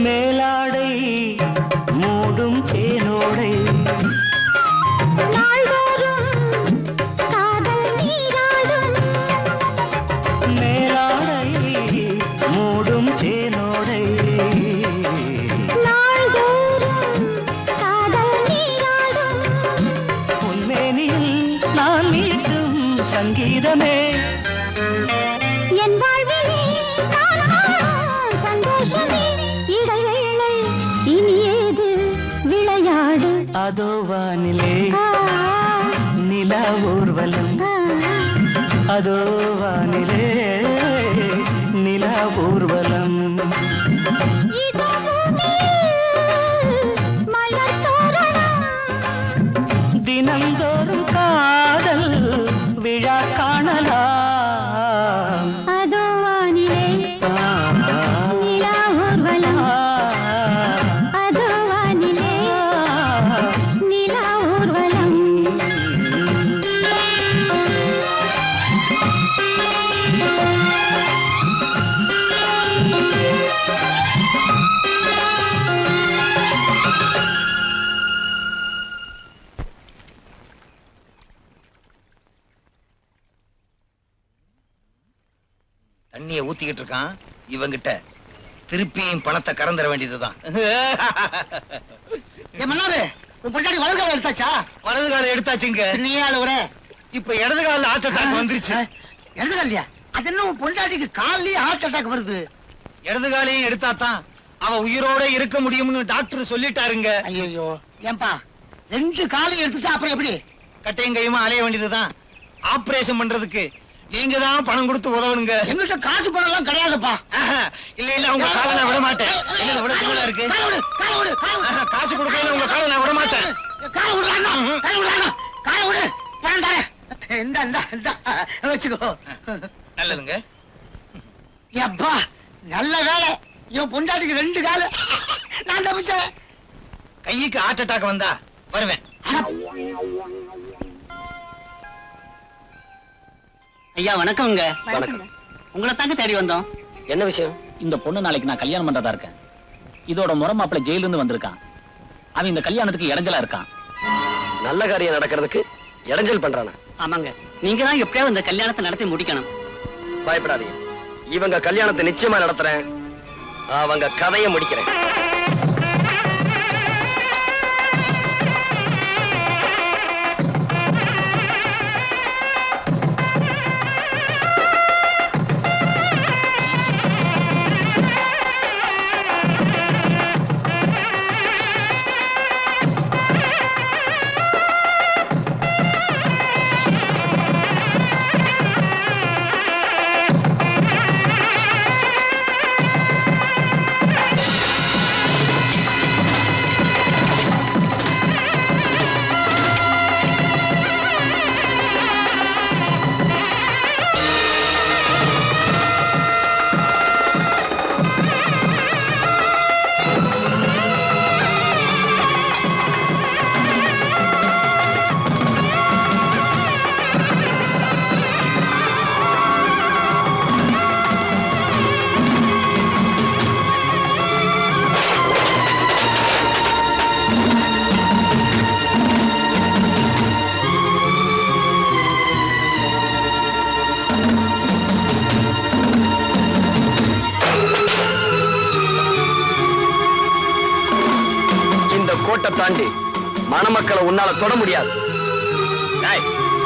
மேலாடை மூடும் தேனோடை, நாள்தோறும் காதல் நீராடும். மேலாடை மூடும் தேனோடை, நாள்தோறும் காதல் நீராடும். உன்மேனில் நான் மீட்டும் சங்கீதமே, என் வாழ்விலே நான் காணும் சந்தோஷமே. இடைவேளை இனி ஏது விளையாடு. அதோ வானிலே நிலா ஊர்வலம், அதோ வானிலே நிலா ஊர்வலம். இதோ பூமியில் மலர் தோரணம், தினந்தோறும் காதல் விழா காணலாம். அதோ வானிலே நிலா ஊர்வலம், அதோ வானிலே நிலா ஊர்வலம். தண்ணிய ஊத்திக்கிட்டு இருக்கான் இவங்கிட்ட, திருப்பியும் பணத்தை கறந்துட வேண்டியதுதான். பொண்டாடி வலது கால எடுத்தாச்சா? வலது கால எடுத்தாச்சுங்க. இப்ப இடது கால ஹார்ட் அட்டாக் வந்துருச்சு. இடது காலியா? அது என்ன பொண்டாட்டிக்கு கால்லயே ஹார்ட் அட்டாக் வருது? இடது காலையும் எடுத்தாதான் அவ உயிரோட இருக்க முடியும்னு டாக்டர் சொல்லிட்டாருங்க. ஐயோ ஏன்பா, ரெண்டு காலையும் எடுத்துட்டா அப்புறம் எப்படி? கட்டையும் கையுமா அலைய வேண்டியதுதான். ஆபரேஷன் பண்றதுக்கு நீங்க தான் பணம் கொடுத்து உதவணுங்க. எங்கிட்ட காசு பணம் எல்லாம் கிடையாதுப்பா. இல்ல இல்ல, உங்க காலை நான் விட மாட்டேன். என்னது விட தூளா இருக்கு? காசு கொடுக்கல, உங்க காலை நான் விட மாட்டேன். காலை விடு, பணம் தரேன். இந்த வச்சுக்கோ. நல்லதுங்க. எப்பா நல்ல வேலை, இவன் பொண்டாட்டிக்கு ரெண்டு காலு, நான் தப்பிச்சேன். கைக்கு ஹார்ட் அட்டாக் வந்தா வருவேன். ஐயா வணக்கம்ங்க. வணக்கம். உங்களை தாங்க தேடி வந்தோம். என்ன விஷயம்? இந்த பொண்ணு நாளைக்கு நான் கல்யாணம் பண்றதா இருக்கேன். இதோட முறை மாப்பிள்ளை ஜெயில இருந்து வந்திருக்கான். அவன் இந்த கல்யாணத்துக்கு இடைஞ்சலா இருக்கான். நல்ல காரியம் நடக்கிறதுக்கு இடைஞ்சல் பண்றானா? ஆமாங்க, நீங்க தான் எப்படியாவது இந்த கல்யாணத்தை நடத்தி முடிக்கணும். பயப்படாதீங்க, இவங்க கல்யாணத்தை நிச்சயமா நடத்துறேன். அவங்க கதையை முடிக்கிறேன். கோட்டை தாண்டி மணமக்களை உன்னால தொட முடியாது.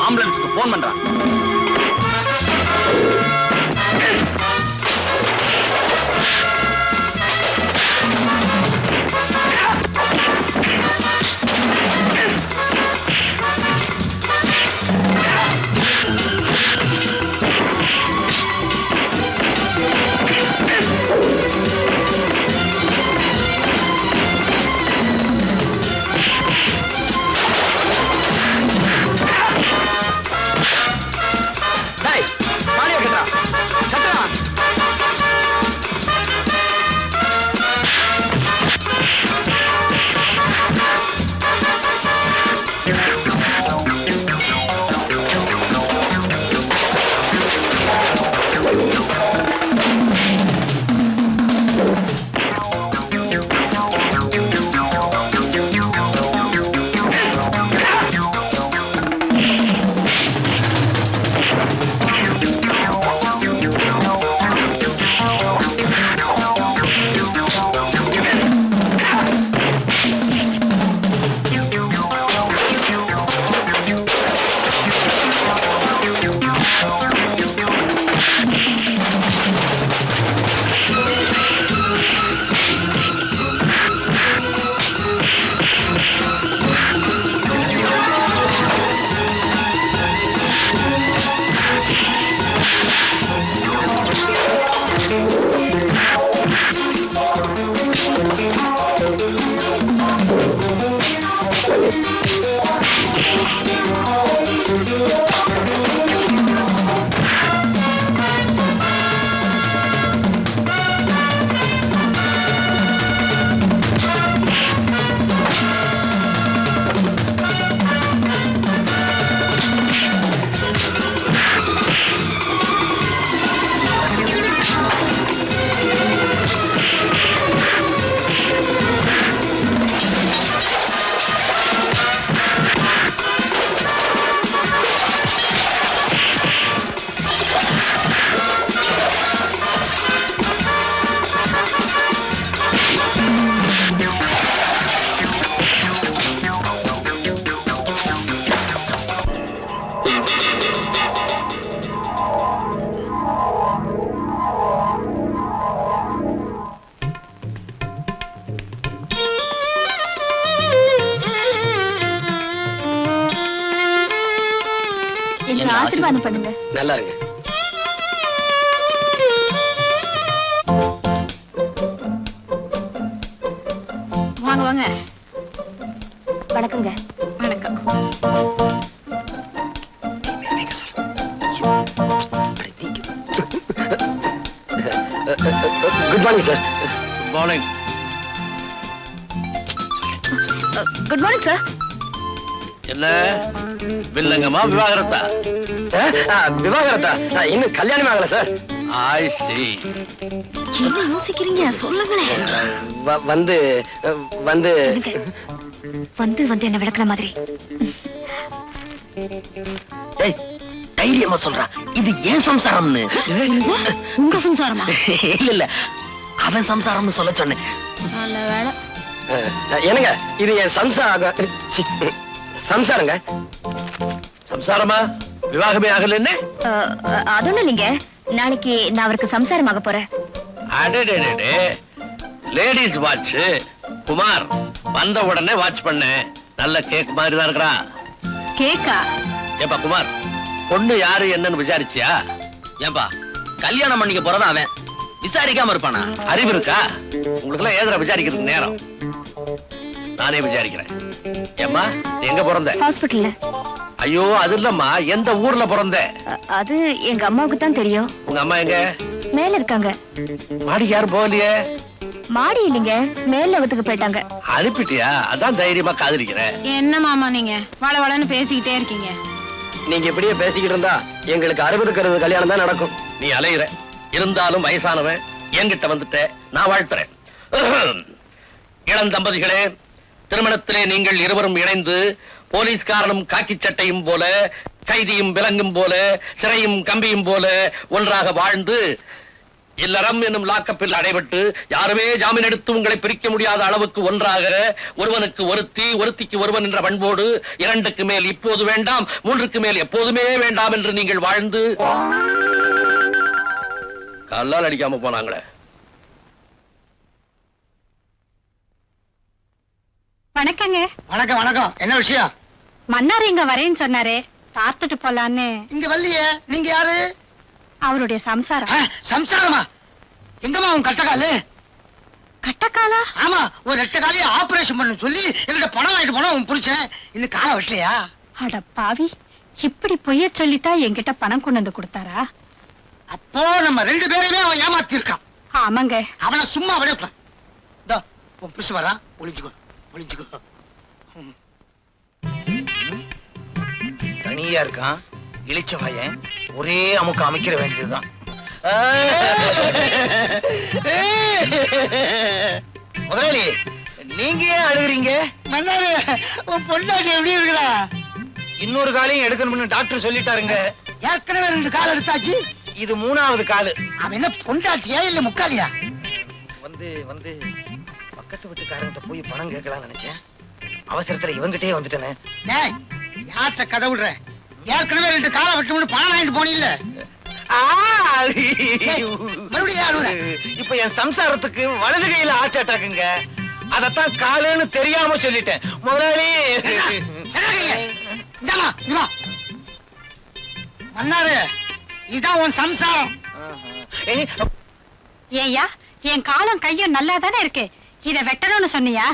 ஆம்புலன்ஸ்க்கு போன் பண்றான். ஆசீர்வாதம் பண்ணுங்க. நல்லா இருங்க. வாங்க வாங்க. வணக்கங்க. வணக்கம். Good morning sir. Good morning. Good morning sir. என்ன வில்லங்கமா விவாகரத்தா? விவாகரத்தா? இன்னும் கல்யாணமே ஆகல சார். ஐ see. என்ன யோசிக்கிறீங்க? சொல்லுங்களேன். வந்து வந்து வந்து வந்து என்ன விளக்குற மாதிரி. ஏய், தைரியமா சொல்றா, இது ஏன் சம்சாரம்னு. உங்க சம்சாரமா? இல்ல இல்ல, அவன் சம்சாரம்னு சொல்ல சொன்னேன். நல்ல வேலை. என்னங்க இது என் சம்சாரங்க. சம்சாரமா? விவாகமே ஆகல என்ன? அது ஒண்ணு இல்லைங்க, நாளைக்கு நான் அவருக்கு சம்சாரமாக போறேன். அடடே, லேடிஸ் வாட்ச். குமார் வந்த உடனே வாட்ச் பண்ண. நல்ல கேக் மாதிரி தான் இருக்கிறா. கேக்கா? ஏப்பா குமார், பொண்ணு யாரு என்னன்னு விசாரிச்சியா? ஏன்பா கல்யாணம் பண்ணிக்க போறதா அவன், விசாரிக்காம இருப்பானா? அறிவு இருக்கா உங்களுக்கு எல்லாம்? ஏதா விசாரிக்கிறதுக்கு நேரம்? நானே விசாரிக்கிறேன். ஏம்மா நீ எங்க பிறந்த? ஹாஸ்பிடல்ல. ஐயோ அது இல்லம்மா, எந்த ஊர்ல பிறந்த? அது எங்க அம்மாவுக்கு தான் தெரியும். உங்க அம்மா எங்க? மேல இருக்காங்க. மாடிக்கு யாரும் போகலையே? மாடி இல்லைங்க, மேல லவத்துக்கு போயிட்டாங்க. அனுப்பிட்டியா? அதான் தைரியமா காதலிக்கிறேன். என்ன மாமா நீங்க வள வளன்னு பேசிக்கிட்டே இருக்கீங்க? நீங்க இப்படியே பேசிக்கிட்டு இருந்தா எங்களுக்கு 60 கல்யாணம் தான் நடக்கும். நீ அலையிற, இருந்தாலும் வயசானவன் என்கிட்ட வந்துட்ட, நான் வாழ்த்துறேன். இளம் தம்பதிகளே, திருமணத்திலே நீங்கள் இருவரும் இணைந்து போலீஸ்காரனும் காக்கி சட்டையும் போல, கைதியும் விலங்கும் போல, சிறையும் கம்பியும் போல ஒன்றாக வாழ்ந்து இல்லறம் என்னும் லாக்கப்பில் அடைபட்டு யாருமே ஜாமீன் எடுத்து உங்களை பிரிக்க முடியாத அளவுக்கு ஒன்றாக, ஒருவனுக்கு ஒருத்தி, ஒருத்திக்கு ஒருவன் என்ற பண்போடு 2க்கு மேல் இப்போது வேண்டாம், 3க்கு மேல் எப்போதுமே வேண்டாம் என்று நீங்கள் வாழ்ந்து கல்லால் அடிக்காம போனாங்களே. வணக்கங்க. வணக்கம் வணக்கம். என்ன விஷயம்? மன்னார் இங்க வரேன்னு சொன்னாரே, பார்த்துட்டு போலான்னு. இங்க வரலையே. நீங்க யாரு? அவருடைய சம்சாரம். சம்சாரமா? எங்கம்மா உன் கட்டக்காலு? கட்டக்காலா? ஆமா, ஒரு 2 காலையை ஆபரேஷன் பண்ண சொல்லி எங்கிட்ட பணம் வாங்கிட்டு போனா உன் புருஷன் இன்னும் காலை வெட்டலையா? அட பாவி, இப்படி பொய்ய சொல்லித்தான் என்கிட்ட பணம் கொண்டு வந்து கொடுத்தாரா? அப்போ நம்ம 2 பேரையுமே அவன் ஏமாத்தி இருக்கான். ஆமாங்க. அவனை சும்மா விடப்படாது. இதோ உன் புருஷன் வரா, ஒளிஞ்சுக்கோ ஒளிஞ்சுக்கோ. தனியா இருக்கான், இளிச்ச வாயன், ஒரே அமுக்கு அமைக்கிற வேண்டியதுதான். முதலாளி, நீங்க ஏன் அழுகுறீங்க? மன்னாரு, உன் பொண்டாட்டி எப்படி இருக்கிறா? இன்னொரு காலையும் எடுக்கணும்னு டாக்டர் சொல்லிட்டாருங்க. ஏற்கனவே 2 கால் எடுத்தாச்சு, இது 3வது காலு. அவன் என்ன பொண்டாட்டியா இல்ல முக்காலியா? வந்து வந்து பக்கத்து வீட்டுக்காரங்கிட்ட போய் பணம் கேட்கலாம்னு நினைச்சேன். அவசரத்துல இவங்கிட்டே வந்துட்டேனே. யார்கிட்ட கதை விடுற? ஏற்கனவே 2 காலை வெட்டணும்னு பணம் வாங்கிட்டு போனீல்ல. மறுபடியும் இப்ப என் சம்சாரத்துக்கு வலது கையில ஆச்சாட்டாக்குங்க. அதத்தான் காலுன்னு தெரியாம சொல்லிட்டேன். முதலாளி மன்னாரு, இதான் உன் சம்சாரம். ஏய்யா, என் காலம் கையும் நல்லா தானே இருக்கு, இத வெட்டணும்னு சொன்னியா?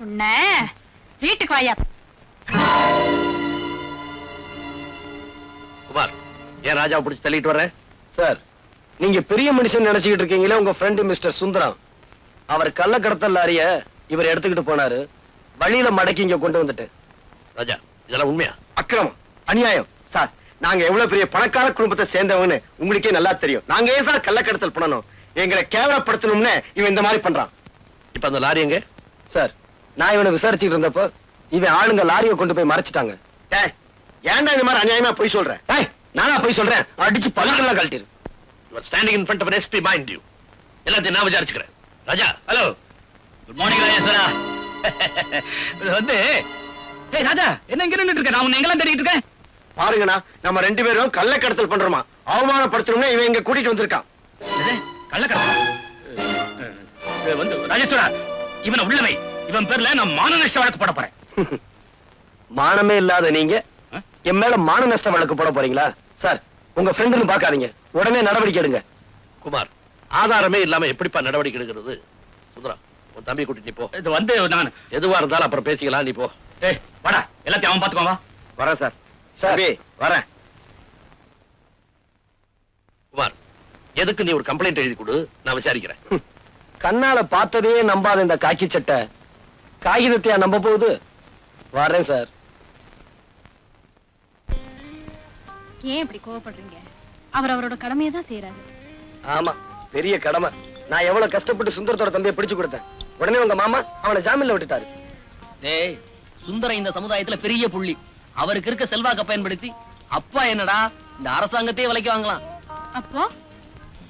உன்ன வீட்டுக்கு வாயா. குமார், ஏன் ராஜா பிடிச்சு தள்ளிட்டு வர்ற? சார், நீங்க பெரிய மனுஷன் நினைச்சுக்கிட்டு இருக்கீங்களே, உங்க ஃப்ரெண்ட் மிஸ்டர் சுந்தரம், அவர் கள்ள கடத்தல் லாரிய இவர் எடுத்துக்கிட்டு போனாரு. வழியில மடக்கி இங்க கொண்டு வந்துட்டு. ராஜா, இதெல்லாம் உண்மையா? அக்கிரமம், அநியாயம். சார், நாங்க எவ்வளவு பெரிய பணக்கார குடும்பத்தை சேர்ந்தவன்னு உங்களுக்கே நல்லா தெரியும். நாங்க ஏன் சார் கள்ள கடத்தல் பண்ணணும்? எங்களை கேவலப்படுத்தணும்னு இவன் இந்த மாதிரி பண்றான். இப்ப அந்த லாரி எங்க? சார், நான் இவனை விசாரிச்சுட்டு இருந்தப்போ இவன் ஆளுங்க லாரியை கொண்டு போய் மறைச்சிட்டாங்க. ஏன்டா இந்த மாதிரி அநியாயமா போய் சொல்றேன்? நானா போய் சொல்றேன்? அடிச்சு பல்லுக்கெல்லாம் கழட்டிரு. You are standing in front of an SP, mind you. எல்லாத்தையும் நான் விசாரிச்சுக்கிறேன். ராஜா, ஹலோ. குட் மார்னிங் ராஜேஸ்வரா. வந்து ஏய் ராஜா, என்ன இங்க நின்னுட்டு இருக்க? நான் உன்னை எங்கெல்லாம் தேடிட்டு இருக்கேன். பாருங்கண்ணா, நம்ம 2 பேரும் கள்ள கடத்தல் பண்றோமா, அவமானப்படுத்தணும்னு இவன் இங்க கூட்டிட்டு வந்திருக்கான். கள்ளக்கடத்தல் வந்து ராஜேஸ்வரா, இவனை உள்ளவை. இவன் பேர்ல நான் மான நஷ்ட வழக்கு போட போறேன். மானமே இல்லாத நீங்க என் மேல மான நஷ்ட வழக்கு போட போறீங்களா? சார், உங்க ஃப்ரெண்டுன்னு பாக்காதீங்க, உடனே நடவடிக்கை எடுங்க. குமார், ஆதாரமே இல்லாம எப்படிப்பா நடவடிக்கை எடுக்கிறது? சுந்தரா, உன் தம்பி கூட்டிட்டு நீ போ. இது வந்து நான் எதுவா இருந்தாலும் அப்புறம் பேசிக்கலாம், நீ போ. ஏய் வாடா, எல்லாத்தையும் அவன் பாத்துக்கோ. வா வரேன் சார். சார் வரேன். குமார், எதுக்கு நீ ஒரு கம்ப்ளைண்ட் எழுதி கொடு, நான் விசாரிக்கிறேன். கண்ணால பார்த்ததையே நம்பாத இந்த காக்கி சட்டை காகிதத்தையா நம்ப போகுது? வரேன் சார். ஏன் இப்படி கோவப்படுறீங்க? அவர் அவரோட கடமையை தான் செய்யறாரு. ஆமா, பெரிய கடமை. நான் எவ்வளவு கஷ்டப்பட்டு சுந்தரத்தோட தம்பியை பிடிச்சு கொடுத்தேன். உடனே உங்க மாமா அவனை ஜாமீன்ல விட்டுட்டாரு. டேய், சுந்தரம் இந்த சமுதாயத்துல பெரிய புள்ளி. அவருக்கு இருக்க செல்வாக்க பயன்படுத்தி அப்பா என்னடா இந்த அரசாங்கத்தையே விலைக்கு வாங்கலாம். அப்போ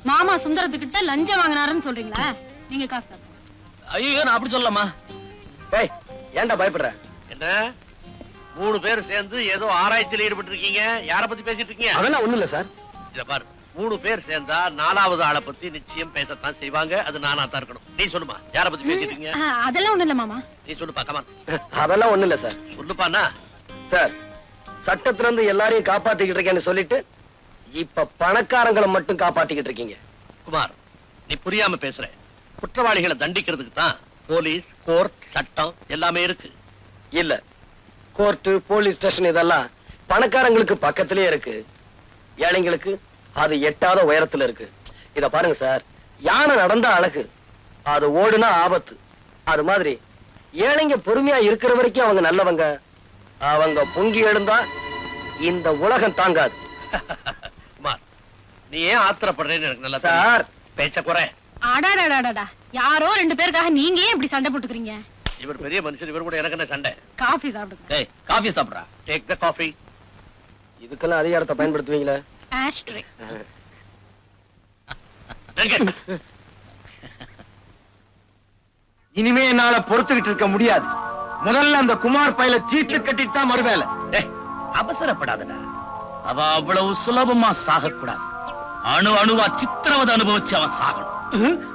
மாமா சுந்தரத்துக்கிட்ட லஞ்சம் வாங்கினாருன்னு சொல்றீங்களா? நீங்க காசு தாங்க. ஐயோ நான் அப்படி சொல்லலாமா? டேய் ஏன்டா பயப்படுற? என்ன 3 பேர் சேர்ந்து ஏதோ ஆராய்ச்சியில் ஈடுபட்டு இருக்கீங்க? யார பத்தி பேசிட்டு இருக்கீங்க? அதெல்லாம் ஒண்ணும் இல்ல சார். இத பாரு, 3 பேர் சேர்ந்தா 4வது ஆளை பத்தி நிச்சயம் பேசத்தான் செய்வாங்க. அது நானா தான் இருக்கணும். நீ சொல்லுமா, யார பத்தி பேசிட்டு இருக்கீங்க? அதெல்லாம் ஒண்ணு இல்ல மாமா. நீ சொல்லுப்பா, கமான். அதெல்லாம் ஒண்ணும் இல்ல சார். சொல்லுப்பாண்ணா. சார், சட்டத்துல இருந்து எல்லாரையும் காப்பாத்திக்கிட்டு இருக்கேன்னு சொல்லிட்டு இப்ப பணக்காரங்களை மட்டும் காப்பாத்திக்கிட்டு இருக்கீங்க. குமார், நீ புரியாம பேசுற. குற்றவாளிகளை தண்டிக்கிறதுக்கு தான் போலீஸ், கோர்ட், சட்டம் எல்லாமே இருக்கு. இல்ல, கோர்ட்டு, போலீஸ் ஸ்டேஷன் இதெல்லாம் பணக்காரங்களுக்கு பக்கத்திலே இருக்கு. ஏழைங்களுக்கு அது எட்டாத உயரத்துல இருக்கு. இத பாருங்க சார், யானை நடந்தா அழகு, அது ஓடுனா ஆபத்து. அது மாதிரி ஏழைங்க பொறுமையா இருக்கிற வரைக்கும் அவங்க நல்லவங்க. அவங்க பொங்கி எழுந்தா இந்த உலகம் தாங்காது. குமார், நீ ஏன் ஆத்திரப்படுறேன்னு எனக்கு நல்லா சார், பேச்ச குறை. அடாடாடாடா, யாரோ 2 பேருக்காக நீங்க ஏன் இப்படி சண்டை போட்டுக்கிறீங்க? இவர் பெரிய மனுஷன், இவர் கூட எனக்கு என்ன சண்டை? காஃபி சாப்பிடுங்க. டேய் காபி சாப்பிடுறா. Take the coffee. இதுக்கெல்லாம் அதிகாரத்தை பயன்படுத்துவீங்களா? ஆஸ்ட்ரே. இனிமே என்னால பொறுத்துக்கிட்டு இருக்க முடியாது. முதல்ல அந்த குமார் பையில தீர்த்து கட்டிட்டு தான் மறுவேலை. அவசரப்படாதடா. அவ அவ்வளவு சுலபமா சாகக்கூடாது. அணு அணுவா சித்திரவதை அனுபவிச்சு அவன் சாகணும்.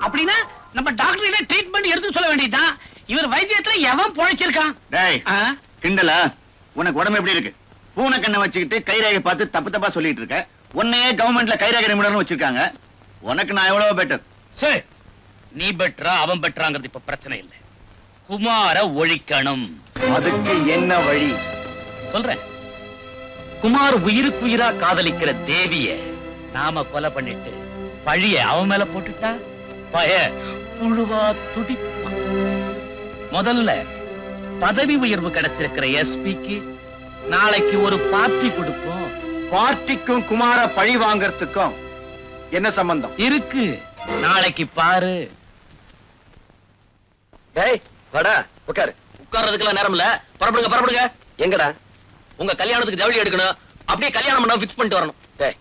அப்படின்னா நம்ம டாக்டர் ட்ரீட்மெண்ட் எடுத்து சொல்ல வேண்டியதுதான். இவர் வைத்தியத்துல எவன் பொழைச்சிருக்கான்? டேய் கிண்டலா, உனக்கு உடம்பு எப்படி இருக்கு? பூனை கண்ணை வச்சுக்கிட்டு கைரேகை பார்த்து தப்பு தப்பா சொல்லிட்டு இருக்க. உன்னையே கவர்மெண்ட்ல கைரேகை நிபுணர்னு வச்சிருக்காங்க. உனக்கு நான் எவ்வளவு பெட்டர். சரி, நீ பெட்டரா அவன் பெட்டராங்கிறது இப்ப பிரச்சனை இல்லை. குமார ஒழிக்கணும். அதுக்கு என்ன வழி? சொல்றேன். குமார் உயிருக்கு உயிரா காதலிக்கிற தேவிய நாம கொலை பண்ணிட்டு பழிய அவன் மேல போட்டுட்டா பய புழுவா துடிப்பான். முதல்ல பதவி உயர்வு கிடைச்சிருக்கிற எஸ்பிக்கு நாளைக்கு ஒரு பார்ட்டி கொடுப்போம். பார்ட்டிக்கும் குமார பழி வாங்கறதுக்கும் என்ன சம்பந்தம் இருக்கு? நாளைக்கு பாரு. டேய் வாடா, உட்காரு. உட்கார்றதுக்கெல்லாம் நேரம் இல்ல. புறப்படுங்க புறப்படுங்க. எங்கடா? உங்க கல்யாணத்துக்கு ஜவுளி எடுக்கணும். அப்படியே கல்யாணம் பண்ண ஃபிக்ஸ் பண்ணிட்டு வரணும். டேய்,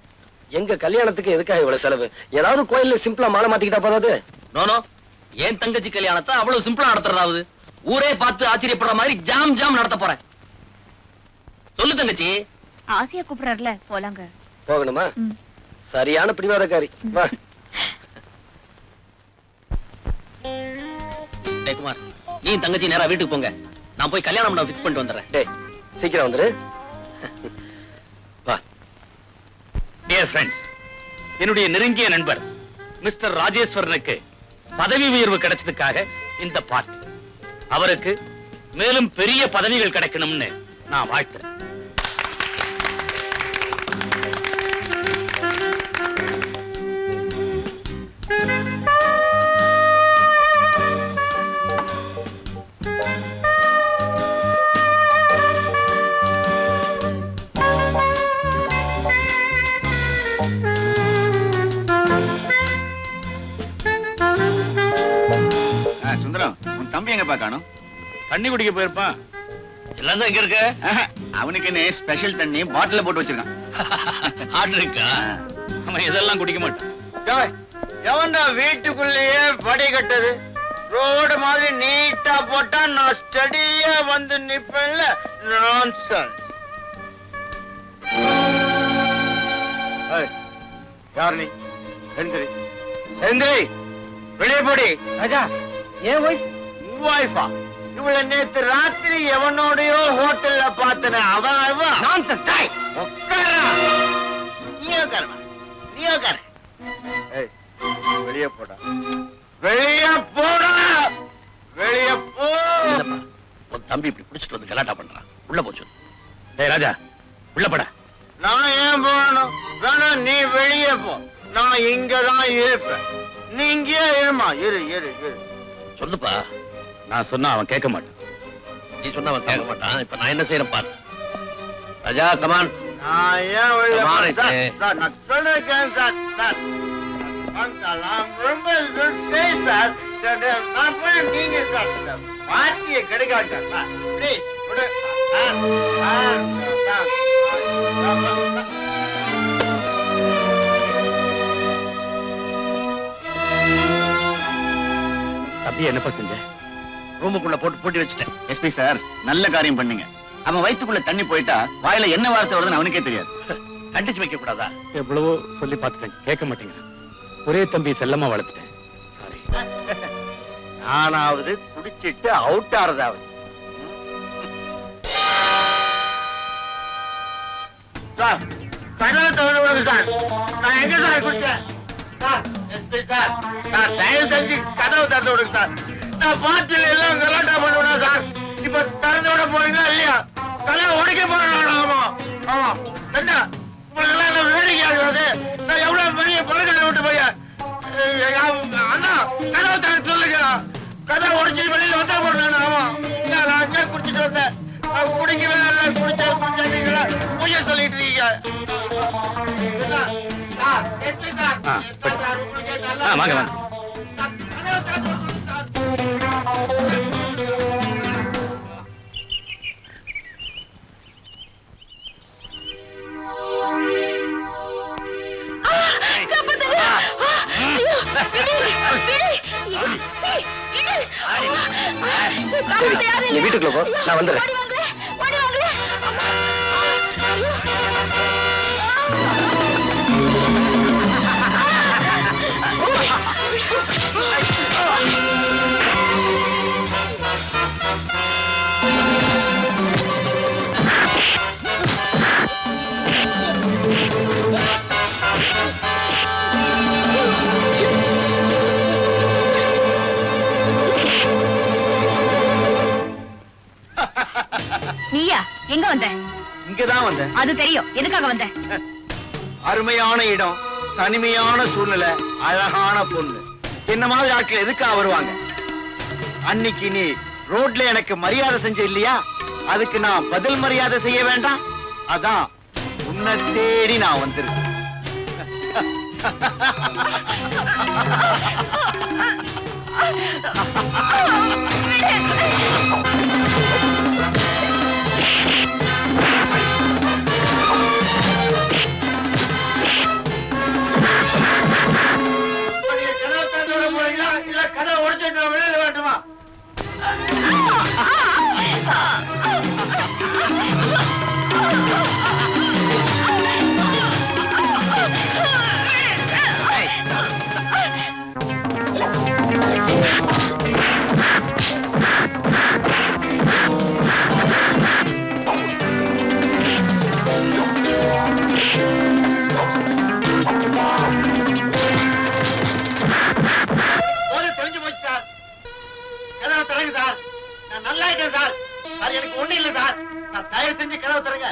எங்க கல்யாணத்துக்கு எதுக்காக இவ்வளவு செலவு? ஏதாவது கோயில்ல சிம்பிளா மாலை மாத்திக்கிட்டா போதாது? நோனோ, என் தங்கச்சி கல்யாணத்தை அவ்வளவு சிம்பிளா நடத்துறதாவது ஊரே பார்த்து ஆச்சரியப்படுற மாதிரி ஜாம் ஜாம் நடத்த போறேன். சொல்லு தங்கச்சி. ஆசையா கூப்பிடுறாருல, போலாங்க. போகணுமா? சரியான பிடிவாதக்காரி. வா. டேய் குமார், நீ தங்கச்சி நேரா வீட்டுக்கு போங்க. நான் போய் கல்யாணம் பண்ண ஃபிக்ஸ் பண்ணிட்டு வந்துடுறேன். டேய் சீக்கிரம் வந்துரு. வா. டியர் ஃப்ரெண்ட்ஸ், என்னுடைய நெருங்கிய நண்பர் மிஸ்டர் ராஜேஸ்வரனுக்கு பதவி உயர்வு கிடைச்சதுக்காக இந்த பார்ட்டி. அவருக்கு மேலும் பெரிய பதவிகள் கிடைக்கணும்னு நான் வாழ்த்துறேன். சுந்தரம், உன் தம்பி எங்க பாக்கானோ? தண்ணி குடிக்க போயிருப்பான். எல்லாம் தான் இங்க இருக்கு. அவனுக்கு ஸ்பெஷல் தண்ணி பாட்டில போட்டு வச்சிருக்கான். ஆர்டர் இருக்கா? அவன் இதெல்லாம் குடிக்க மாட்டான். எவன்டா வீட்டுக்குள்ளேயே படி கட்டது? ரோடு மாதிரி நீட்டா போட்டா நான் ஸ்டடியா வந்து நிப்பேன்ல. நான்சென்ஸ். யார் நீ? எந்திரி எந்திரி, வெளியே போடி. ராஜா, ஏன் வைஃபா? இவள நேத்து ராத்திரி எவனோடயோ ஹோட்டல்ல பார்த்தன. அவன் நான் தாய். நீ உட்கார. வெளியே போடா, வெளியே போடா, வெளியே போ. இல்லப்பா, உன் தம்பி இப்படி பிடிச்சிட்டு வந்து கலாட்டா பண்றான். உள்ள போச்சு. டேய் ராஜா, உள்ள போடா. நான் ஏன் போகணும்? வேணா நீ வெளியே போ. நான் இங்கதான் இருப்பேன். நீ இங்கேயே இருமா. இரு இரு இரு. சொல்லுப்பா. நான் சொன்னா அவன் கேட்க மாட்டான். நீ சொன்னா அவன் கேட்க மாட்டான். இப்ப நான் என்ன செய்யறேன் பாரு. ராஜா, கமான். நான் ஏன் வெளியே Come on, போறேன்? Sir, Ike. சார், நான் சொல்லிருக்கேன் சார். சார், அங்கிள், I'm ரொம்ப good say, சார். நான் போய் நீங்க சார் பார்ட்டியை கிடைக்காது சார். ப்ளீஸ் விடு. பெரிய என்னப்பா செஞ்ச? ரூமுக்குள்ள போட்டு பூட்டி வச்சுட்டேன். எஸ்பி சார், நல்ல காரியம் பண்ணீங்க. அவன் வயித்துக்குள்ள தண்ணி போயிட்டா வாயில என்ன வார்த்தை வருதுன்னு அவனுக்கே தெரியாது. கண்டிச்சு வைக்க கூடாதா? எவ்வளவோ சொல்லி பார்த்துட்டேன், கேட்க மாட்டேங்கிறான். ஒரே தம்பி செல்லமா வளர்த்துட்டேன். சாரி. நானாவது குடிச்சிட்டு அவுட் ஆறதாவது. சார், கதவை திறந்து விடுங்க சார். நான் எங்க சார் குடிச்சேன்? சார், எஸ்பி சார், சார் தயவு செஞ்சு கதவை திறந்து விடுங்க சார். நான் பாட்டில் எல்லாம் கலாட்டா பண்ணுவேன் சார். இப்ப திறந்து விட போறீங்களா இல்லையா? கதவை உடைக்க போறேன். ஆமா ஆமா. என்ன உங்களுக்கு எல்லாம் வேடிக்கை ஆகுது? நான் எவ்வளவு பெரிய பணக்கார விட்டு பையன். அண்ணா கதவை திறந்து சொல்லுங்க. கதவை உடைச்சு வெளியில வந்தா போறேன். ஆமா, நான் அங்கே குடிச்சிட்டு வந்தேன். குடிக்கவே இல்லை. குடிச்சீங்களா பொய்ய சொல்லிட்டு இருக்கீங்க. வாங்க வாங்க. சரி, நீ வீட்டுக்குள்ள போ, நான் வந்துடுறேன். நீயா எங்க வந்த? இங்கதான் வந்தேன். அது தெரியும். எதுக்காக வந்த? அருமையான இடம், தனிமையான சூழ்நிலை, அழகான பொண்ணு. என்ன மாதிரி ஆட்கள் எதுக்காக வருவாங்க? அன்னைக்கு நீ ரோட்ல எனக்கு மரியாதை செஞ்ச இல்லையா? அதுக்கு நான் பதில் மரியாதை செய்ய வேண்டாம்? அதான் உன்னை தேடி நான் வந்திருக்கேன். இல்ல கதை உடைச்சிட்டு வெளியில வேண்டுமா? தெரிஞ்சு போச்சு சார். கதவை திறங்க சார். நான் நல்லா இருக்கேன் சார். சார் எனக்கு ஒண்ணு இல்லை சார். நான் தயவு செஞ்சு கதவை திறங்க.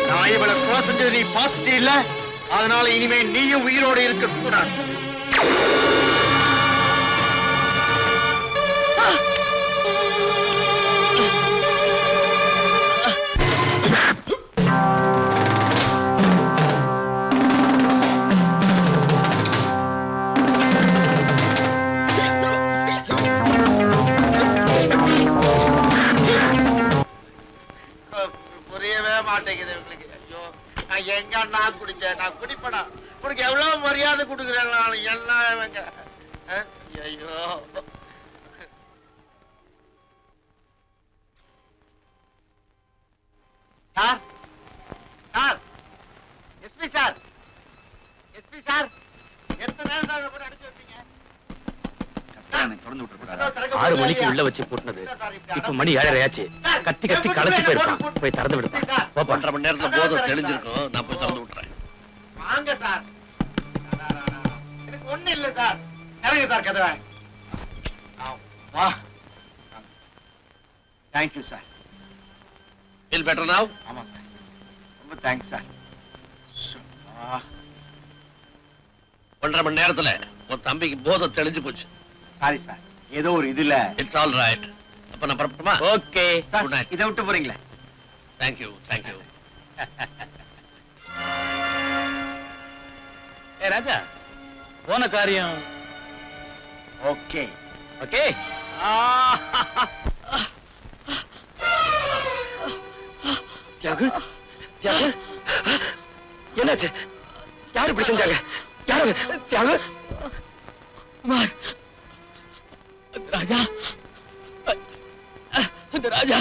நான் இவளை கொலை செஞ்சது நீ பார்த்துட்டு இல்ல, அதனால இனிமே நீயும் உயிரோடு இருக்க கூடாது. புரியவே மாட்டேங்குது இவங்களுக்கு. ஐயோ, நான் எங்க நான் குடிச்சேன்? நான் குடிப்படா. உனக்கு எவ்வளவு மரியாதை கொடுக்குறேன் நான் எல்லாம் இவங்க. ஐயோ sir sir SP sir SP sir எத்தனை நேரம் சார் போட்டு அடிச்சு வச்சீங்க? திறந்து விட்டுருக்கூடாது. 6 மணிக்கு உள்ள வச்சு பூட்டினது இப்ப மணி 7:30 ஆச்சு. கத்தி கத்தி களைச்சு போயிருப்பான். போய் திறந்து விடுப்பா. 1.5 மணி நேரத்துல போதும் தெளிஞ்சிருக்கும். நான் போய் திறந்து விட்டுறேன். வாங்க சார். எனக்கு ஒண்ணு இல்ல சார். இறங்க சார் கதவை. வா. Thank you sir. ஃபீல் பெட்டர் நவ? ஆமா சார். ரொம்ப தேங்க்ஸ் சார். 1.5 மணி நேரத்துல உன் தம்பிக்கு போதை தெளிஞ்சு போச்சு. Sorry sir. ஏதோ ஒரு இதுல. It's all right. அப்ப நான் புறப்பட்டுமா? Okay sir Good night. இதை விட்டு போறீங்களா? Thank you thank you. ஏ ராஜா, போன காரியம் ஓகே. ஓகே. தியாகு தியாகு என்னாச்சு? யாரு இப்படி செஞ்சாங்க? யாரு தியாகு? குமார், ராஜா, அந்த ராஜா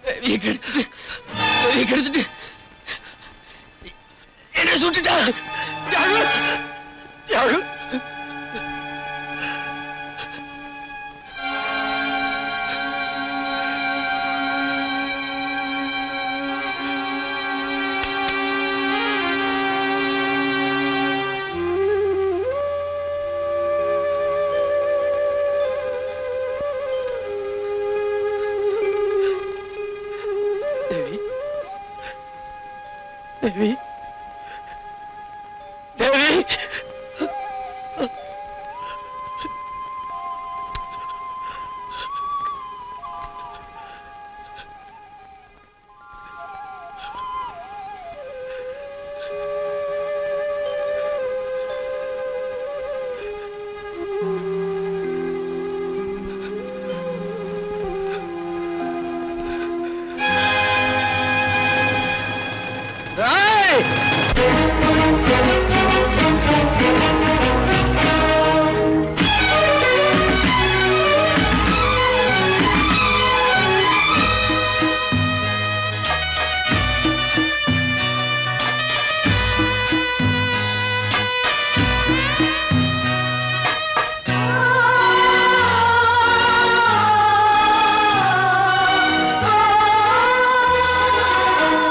தேவியை கெடுத்துட்டு என்ன சுட்டுட்டா. தியாகு தியாகு தேவி தேவி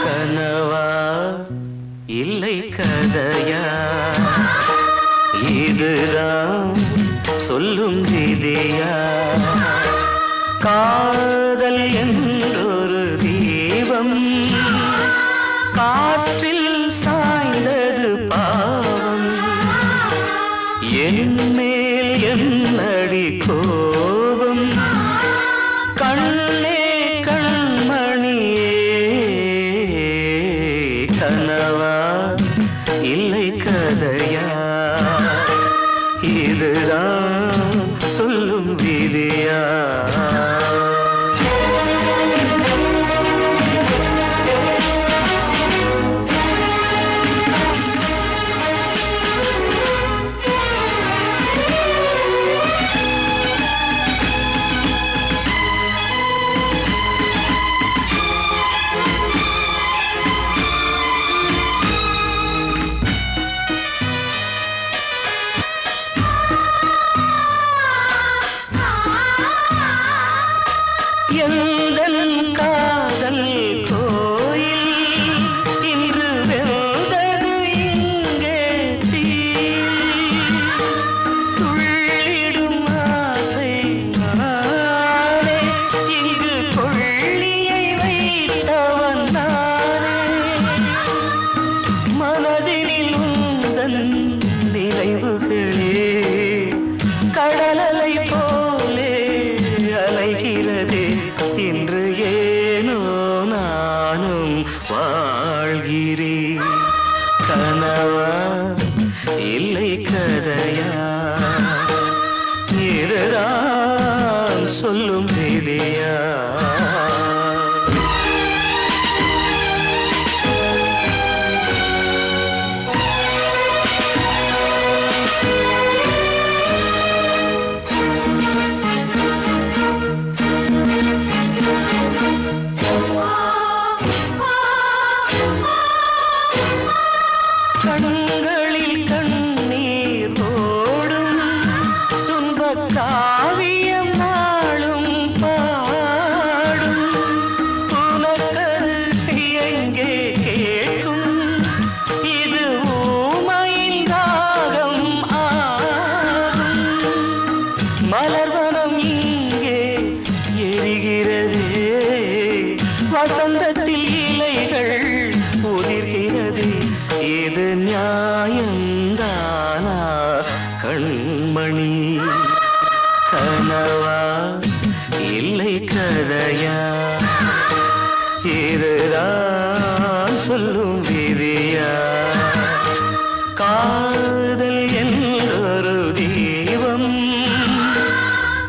கனவா இல்லை கதையா, இதுதான் சொல்லும் விதியா? காதல் என்றொரு தீபம் காற்றில் சாய்ந்தது பாவம். என் மேல் என்னடி கோபம்? கண்ணே கண்மணியே, கனவா இல்லை கதையா? இதுதான் சொல்லும் விதியா? எந்தன் காதல் கோயில் இன்று வெந்தது இங்கே தீ. துள்ளிடும் ஆசை நானே, இங்கு கொள்ளியை வைத்தவன் நானே. மனதினில் உந்தன் நினைவுகளே கடலலை போலே அலைகிறதே. இன்று ஏனோ நானும் வாழ்கிறேன். கனவா இல்லை கதையா? இதுதான் சொல்லும் விதியா? பொழிகிறதே வசந்தத்தில் இலைகள் உதிர்கிறது இது நியாயந்தானா கண்மணி கனவா இல்லை கதையா இதுதான் சொல்லும் விதியா காதல் என்றொரு தீபம்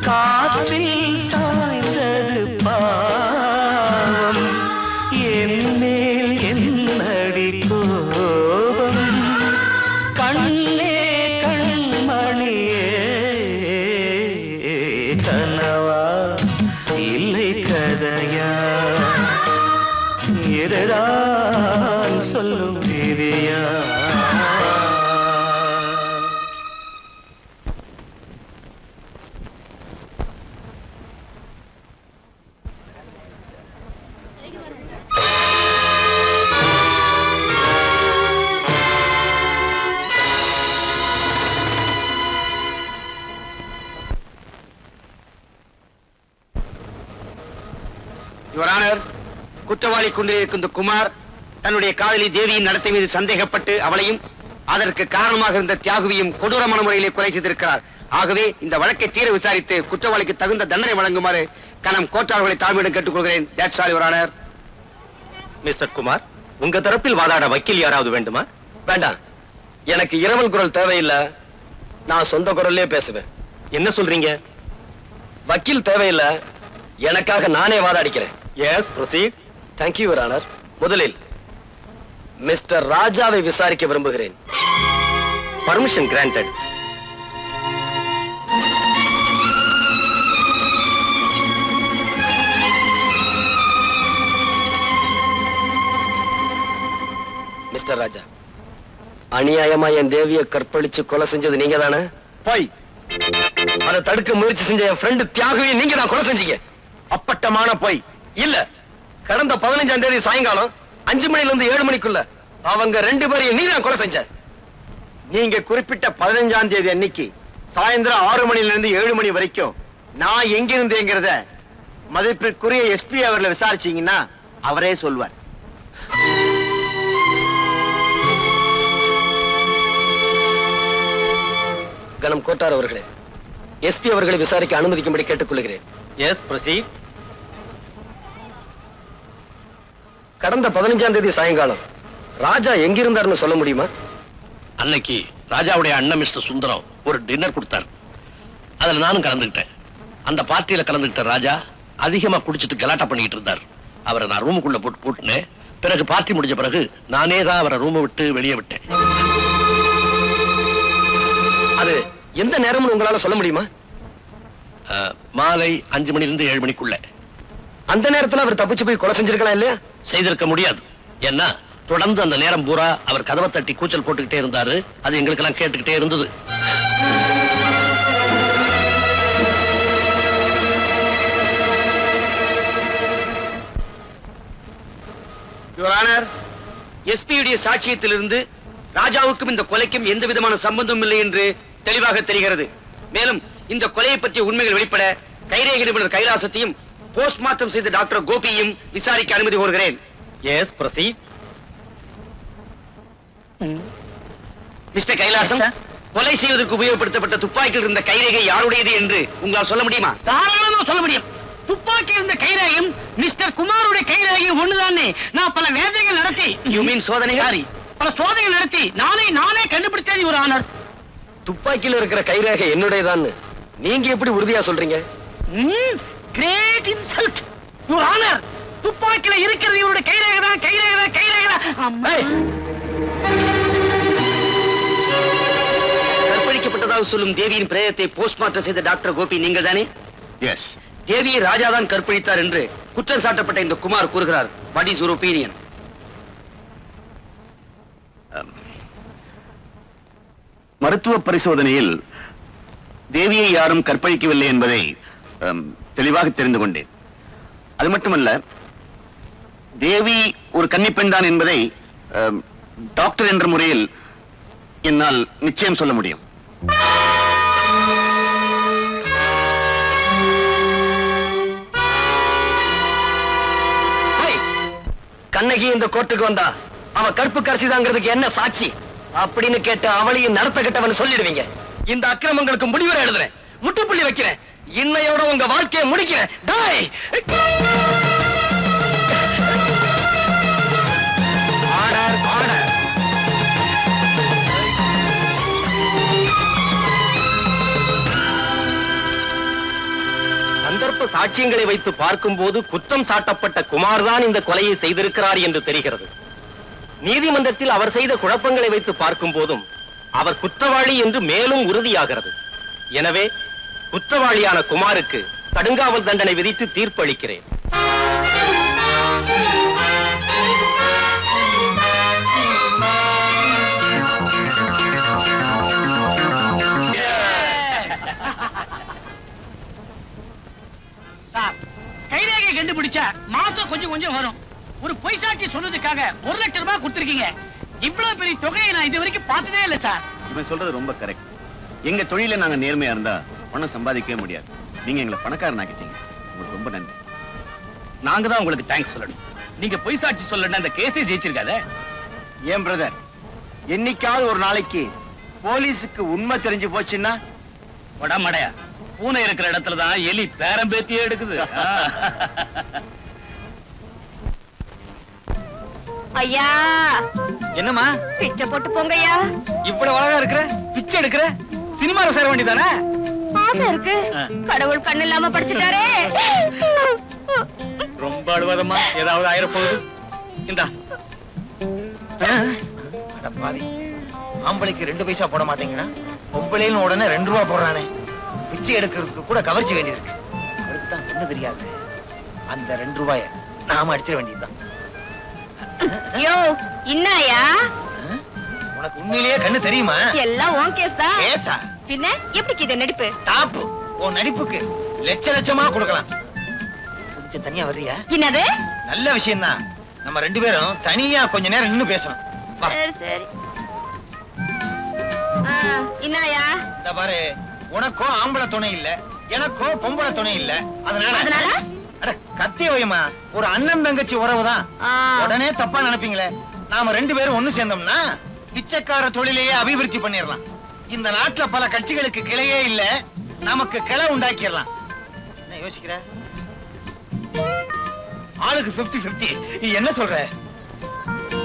காற்றில் சாய்ந்தது பாவம் என் மேல் என்னடி கோபம் கண்ணே கண்மணியே கனவா இல்லை கதையா இதுதான் சொல்லும் விதியா யுவர் ஆனர், குற்றவாளி கொண்டிருக்கும் குமார் தன்னுடைய காதலி தேவியின் நடத்தை மீது சந்தேகப்பட்டு அவளையும் அதற்கு காரணமாக இருந்த தியாகுவையும் கொடூரமான முறையிலே கொலை செய்திருக்கிறார். ஆகவே இந்த வழக்கை தீர விசாரித்து குற்றவாளிக்கு தகுந்த தண்டனை வழங்குமாறு கனம் கோட்டார்களை தாழ்மையிடம் கேட்டுக்கொள்கிறேன். That's all your honour. Mister Kumar, உங்க தரப்பில் வாதாட வக்கீல் யாராவது வேண்டுமா? வேண்டாம், எனக்கு இரவல் குரல் தேவையில்லை. நான் சொந்த குரல்லே பேசுவேன். என்ன சொல்றீங்க? வக்கீல் தேவையில்லை, எனக்காக நானே வாதாடிக்கிறேன். Yes, proceed. Thank you your honour. முதலில் மிஸ்டர் ராஜாவை விசாரிக்க விரும்புகிறேன். Permission granted. மிஸ்டர் ராஜா, அநியாயமா என் தேவியை கற்பழிச்சு கொலை செஞ்சது நீங்க தானே? போய் அதை தடுக்க முயற்சி செஞ்ச என் ஃப்ரெண்டு தியாகுவை நீங்க தான் கொலை செஞ்சீங்க. அப்பட்டமான போய். இல்ல, கடந்த 15ஆம் தேதி சாயங்காலம் 5 மணில இருந்து 7 மணிக்குள்ள அவங்க 2 பேரையும் நீ தான் கொலை செஞ்ச. நீங்க குறிப்பிட்ட 15ஆம் தேதி அன்னைக்கு சாயந்தரம் 6 மணில இருந்து 7 மணி வரைக்கும் நான் எங்க இருந்தேங்கிறத மதிப்பிற்குரிய எஸ்பி அவர்களை விசாரிச்சீங்கன்னா அவரே சொல்வார். கனம் கோட்டார் அவர்களே, எஸ்பி அவர்களை விசாரிக்க அனுமதிக்கும்படி கேட்டுக்கொள்கிறேன். Yes, proceed. கடந்த 15ஆம் தேதி சாயங்காலம் ராஜா எங்கிருந்தார்னு சொல்ல முடியுமா? அன்னைக்கு ராஜாவுடைய அண்ணன் மிஸ்டர் சுந்தரம் ஒரு டின்னர் கொடுத்தார். அதுல நானும் கலந்துக்கிட்டேன். அந்த பார்ட்டியில கலந்துக்கிட்ட ராஜா அதிகமா குடிச்சிட்டு கலாட்டா பண்ணிட்டு இருந்தார். அவரை நான் ரூமுக்குள்ள போட்டு பூட்டினேன். பிறகு பார்ட்டி முடிஞ்ச பிறகு நானே தான் அவரை ரூமை விட்டு வெளியே விட்டேன். அது எந்த நேரம்னு உங்களால சொல்ல முடியுமா? மாலை 5 மணிலிருந்து 7 மணிக்குள்ள. அந்த நேரத்துல அவர் தப்பிச்சு போய் கொலை செஞ்சிருக்கலாம் இல்லையா? செய்திருக்க முடியாது. ஏன்னா தொடர்ந்து அந்த நேரம் பூரா அவர் கதவை தட்டி கூச்சல் போட்டுக்கிட்டே இருந்தாரு. அது எங்களுக்கு எல்லாம் கேட்டுக்கிட்டே இருந்தது. யுவர் ஆனர், எஸ்பியுடைய சாட்சியத்திலிருந்து ராஜாவுக்கும் இந்த கொலைக்கும் எந்த விதமான சம்பந்தமும் இல்லை என்று தெளிவாக தெரிகிறது. மேலும் இந்த கொலையை பற்றிய உண்மைகள் வெளிப்பட கைரேகை நிபுணர் கைலாசத்தையும் போஸ்ட்மார்ட்டம் செய்த டாக்டர் கோபியையும் விசாரிக்க அனுமதி கோருகிறேன். S, proceed. மிஸ்டர் கைலாசம், கொலை செய்வதற்கு உபயோகப்படுத்தப்பட்ட துப்பாக்கியில் இருந்த கைரேகை யாருடையது என்று உங்களால் சொல்ல முடியுமா? தாராளமா சொல்ல முடியும். துப்பாக்கி இருந்த கைரேகையும் மிஸ்டர் குமாருடைய கைரேகையும் ஒண்ணுதானே. நான் பல வேதைகள் நடத்தி, யூ மீன் சோதனைகள்? பல சோதனைகள் நடத்தி நானே கண்டுபிடித்தேன் யுவர் ஆனர். துப்பாக்கியில் இருக்கிற கைரேகை என்னுடையதான் நீங்க எப்படி உறுதியா சொல்றீங்க? Great insult your honour. துப்பாக்கில இருக்கிறது இவருடைய கைரேகை தான். கற்பழிக்கப்பட்டதாக சொல்லும் தேவியின் பிரேதத்தை போஸ்ட்மார்ட்டம் செய்த டாக்டர் கோபி நீங்கள் தானே? எஸ். தேவியை ராஜாதான் கற்பழித்தார் என்று குற்றம் சாட்டப்பட்ட இந்த குமார் கூறுகிறார். What is your opinion? மருத்துவ பரிசோதனையில் தேவியை யாரும் கற்பழிக்கவில்லை என்பதை தெளிவாக தெரிந்து கொண்டேன். அது மட்டுமல்ல, தேவி ஒரு கன்னிப்பெண் தான் என்பதை டாக்டர் என்ற முறையில் என்னால் நிச்சயம் சொல்ல முடியும். கண்ணகி இந்த கோர்ட்டுக்கு வந்தா அவ கற்பு கரசிதாங்கிறதுக்கு என்ன சாட்சி அப்படின்னு கேட்டு அவளையும் நடத்த கட்டவன் சொல்லிடுவீங்க. இந்த அக்கிரமங்களுக்கு முடிவுரை எழுதுறேன், முட்டுப்புள்ளி வைக்கிறேன், இன்னையோட உங்க வாழ்க்கையை முடிக்கிறேன். டாய்! Order, order. சந்தர்ப்ப சாட்சியங்களை வைத்து பார்க்கும்போது குற்றம் சாட்டப்பட்ட குமார் தான் இந்த கொலையை செய்திருக்கிறார் என்று தெரிகிறது. நீதிமன்றத்தில் அவர் செய்த குழப்பங்களை வைத்து பார்க்கும் போதும் அவர் குற்றவாளி என்று மேலும் உறுதியாகிறது. எனவே குற்றவாளியான குமாருக்கு கடுங்காவல் தண்டனை விதித்து தீர்ப்பளிக்கிறேன். சார், கைரேகை கண்டுபிடிச்சா மாசம் கொஞ்சம் கொஞ்சம் வரும். ஒரு பொய் சாட்சி சொன்னதுக்காக 1 லட்சம் ரூபாய் கொடுத்திருக்கீங்க. இவ்வளவு பெரிய தொகையை நான் இது வரைக்கும் பார்த்ததே இல்ல சார். இவன் சொல்றது ரொம்ப கரெக்ட். எங்க தொழில நாங்க நேர்மையா இருந்தா பணம் சம்பாதிக்கவே முடியாது. நீங்க எங்களை பணக்காரனாக்கிட்டீங்க. உங்களுக்கு ரொம்ப நன்றி. நாங்க தான் உங்களுக்கு தேங்க்ஸ் சொல்லணும். நீங்க பொய் சாட்சி சொல்லணும் அந்த கேஸே ஜெயிச்சிருக்காதே. ஏன் பிரதர், என்னைக்காவது ஒரு நாளைக்கு போலீஸுக்கு உண்மை தெரிஞ்சு போச்சுன்னா உடம்படையா பூனை இருக்கிற இடத்துல தான் எலி பேரம்பேத்தியே எடுக்குது. ஐயா, என்னம்மா பிச்சை போட்டு போங்கய்யா. இவ்வளவு அழகா இருக்கிற, பிச்சை எடுக்கிற, சினிமாவில் சேர வேண்டியதானே? ஆசை இருக்கு, கடவுள் கண்ணு இல்லாம படிச்சுட்டாரே. ரொம்ப அழுவாதம்மா, ஏதாவது ஆயிரப்போகுது. இந்தா. அட பாவி, ஆம்பளைக்கு 2 பைசா போட மாட்டேங்கிறா, பொம்பளைன்னு உடனே 2 ரூபா போடுறானே. பிச்சை எடுக்கிறதுக்கு கூட கவர்ச்சி வேண்டியிருக்கு. அவருக்குதான் ஒண்ணு தெரியாது. அந்த 2 ரூபாய நாம அடிச்சிட வேண்டியதுதான். யோ, இன்னாயா? உனக்கு உண்மையிலேயே கண்ணு தெரியுமா? எல்லாம் உன் கேஸ் தான். கேஸா? பின்ன எப்படி இது நடிப்பு? டாப்பு. உன் நடிப்புக்கு லட்சமா கொடுக்கலாம். கொஞ்சம் தனியா வர்றியா? என்னது? நல்ல விஷயம் தான். நம்ம 2 பேரும் தனியா கொஞ்ச நேரம் நின்னு பேசணும். வா. சரி சரி. இன்னாயா? இந்த பாரு, உனக்கோ ஆம்பளை துணை இல்ல, எனக்கோ பொம்பளை துணை இல்ல. அதனால அட கத்திய வைமா, ஒரு அண்ணன் தங்கச்சி உறவுதான். உடனே தப்பா நினைப்பீங்களே. நாம 2 பேரும் ஒண்ணு சேர்ந்தோம்னா பிச்சைக்கார தொழிலையே அபிவிருத்தி பண்ணிடலாம். இந்த நாட்டுல பல கட்சிகளுக்கு கிளையே இல்ல, நமக்கு கிளை உண்டாக்கிடலாம். என்ன யோசிக்கிற? ஆளுக்கு 50-50. என்ன சொல்ற?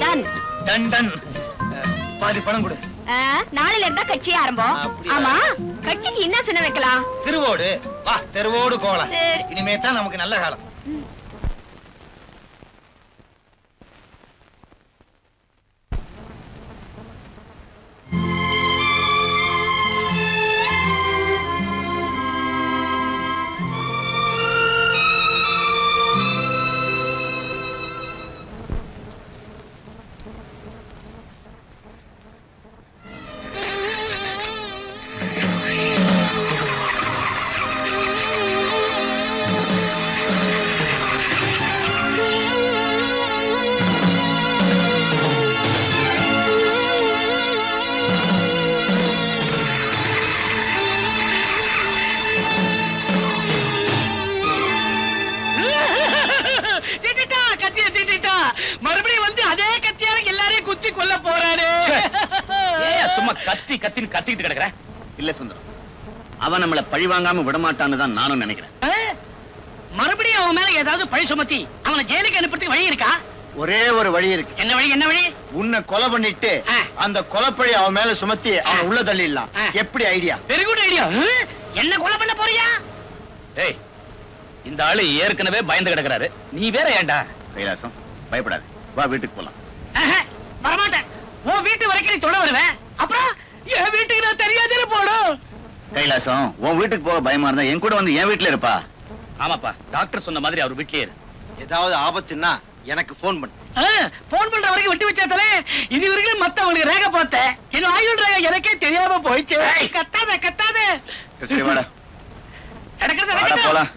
Done done done. பாதி பணம் கொடு. நாளையில இருந்தா கட்சி ஆரம்பம். ஆமா, கட்சிக்கு என்ன சின்ன வைக்கலாம்? திருவோடு. வா, தெருவோடு போகலாம். சரி. இனிமே தான் நமக்கு நல்ல காலம். மறுபடியும் வந்து அதே கத்தியால எல்லாரையும் குத்தி கொல்ல போறாரு. சும்மா கத்தி கத்தின்னு கத்திட்டு கிடக்குற. இல்ல சுந்தரம், அவன் நம்மள பழி வாங்காம விடமாட்டான்னு தான் நானும் நினைக்கிறேன். மறுபடியும் அவன் மேல ஏதாவது பழி சுமத்தி அவனை ஜெயிலுக்கு அனுப்புறதுக்கு வழி இருக்கா? ஒரே ஒரு வழி இருக்கு. என்ன வழி? என்ன வழி? உன்னை கொலை பண்ணிட்டு அந்த கொலைப்பழி அவன் மேல சுமத்தி அவன் உள்ள தள்ளிடலாம். எப்படி ஐடியா? Very good idea. என்ன கொலை பண்ண போறியா? ஏய், இந்த ஆளு ஏற்கனவே பயந்து கிடக்குறாரு, நீ வேற ஏன்டா? கைலாசம், பயப்படாது, வா வீட்டுக்கு போலாம். வரமாட்டேன். உன் வீட்டு வரைக்கும் நீ தொட வருவேன், அப்புறம் என் வீட்டுக்கு நான் தெரியாதே போடும். கைலாசம், உன் வீட்டுக்கு போக பயமா இருந்தா என் கூட வந்து என் வீட்டுல இருப்பா. ஆமாப்பா, டாக்டர் சொன்ன மாதிரி அவர் வீட்லயே இரு. ஏதாவது ஆபத்துன்னா எனக்கு போன் பண்ணு. போன் பண்ற வரைக்கும் விட்டு வச்சாத்தலே. இது வரைக்கும் மத்தவங்களுக்கு ரேகை பார்த்தேன், இது ஆயுள் ரேகை எனக்கே தெரியாம போயிடுச்சு. கத்தாத கத்தாத. சரி வாடா, வாடா போலாம்.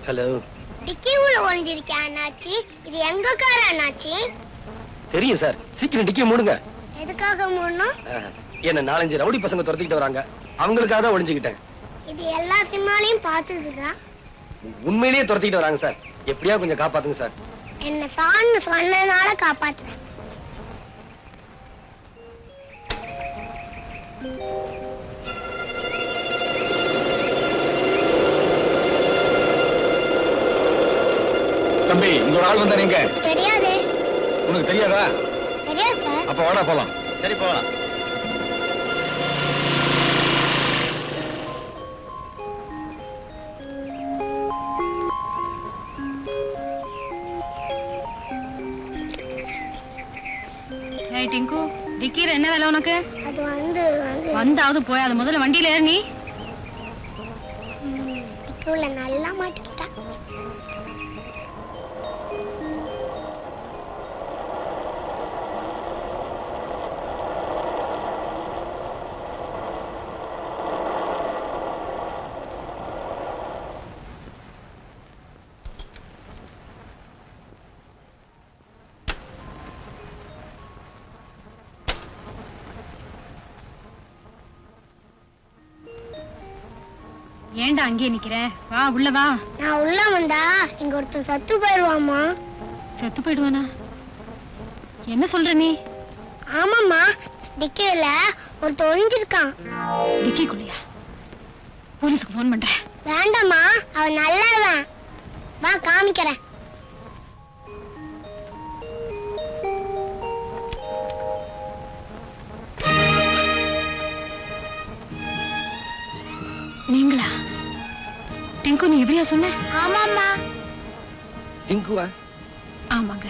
ஹலோ. டிக்கி உள்ள ஒளிஞ்சிருக்கேன் அண்ணாச்சி. இது எங்க கார் அண்ணாச்சி? தெரியும் சார். சீக்கிரம் டிக்கிய மூடுங்க. எதுக்காக மூடணும்? என்ன 4-5 ரவுடி பசங்க துரத்திக்கிட்டு வராங்க. அவங்களுக்காக தான் ஒளிஞ்சுக்கிட்டேன். இது எல்லா சினிமாலையும் பார்த்ததுதான். உண்மையிலேயே துரத்திக்கிட்டு வராங்க சார். எப்படியா கொஞ்சம் காப்பாத்துங்க சார். என்ன சான்னு சொன்னனால காப்பாத்துறேன். தம்பி, இங்க ஒரு ஆள் வந்தா நீங்க தெரியாதே. உனக்கு தெரியாதா? தெரியாது சார். அப்ப வாடா போலாம். சரி போலாம். ஏய் டிங்கு, டிக்கில என்ன வேலை உனக்கு? அது வந்து வந்தாவது போய் அது முதல்ல வண்டியில ஏறு நீ. டிக்கி உள்ள நல்லா மாட்டிக்கிட்டா. ஏன்டா அங்கேயே நிக்கிற? வா உள்ள வா. நான் உள்ள வந்தா இங்க ஒருத்தன் சத்து போயிடுவாமா. செத்து போயிடுவானா? என்ன சொல்ற நீ? ஆமாம்மா, டிக்கில ஒருத்தன் ஒளிஞ்சிருக்கான். டிக்கி குள்ளியா? போலீஸ்க்கு போன் பண்றேன். வேண்டாம்மா, அவன் நல்லவன். வா காமிக்கிறேன். நீங்களா? டிங்கு, நீ எப்படியா சொன்ன? ஆமாம்மா. டிங்குவா? ஆமாங்க.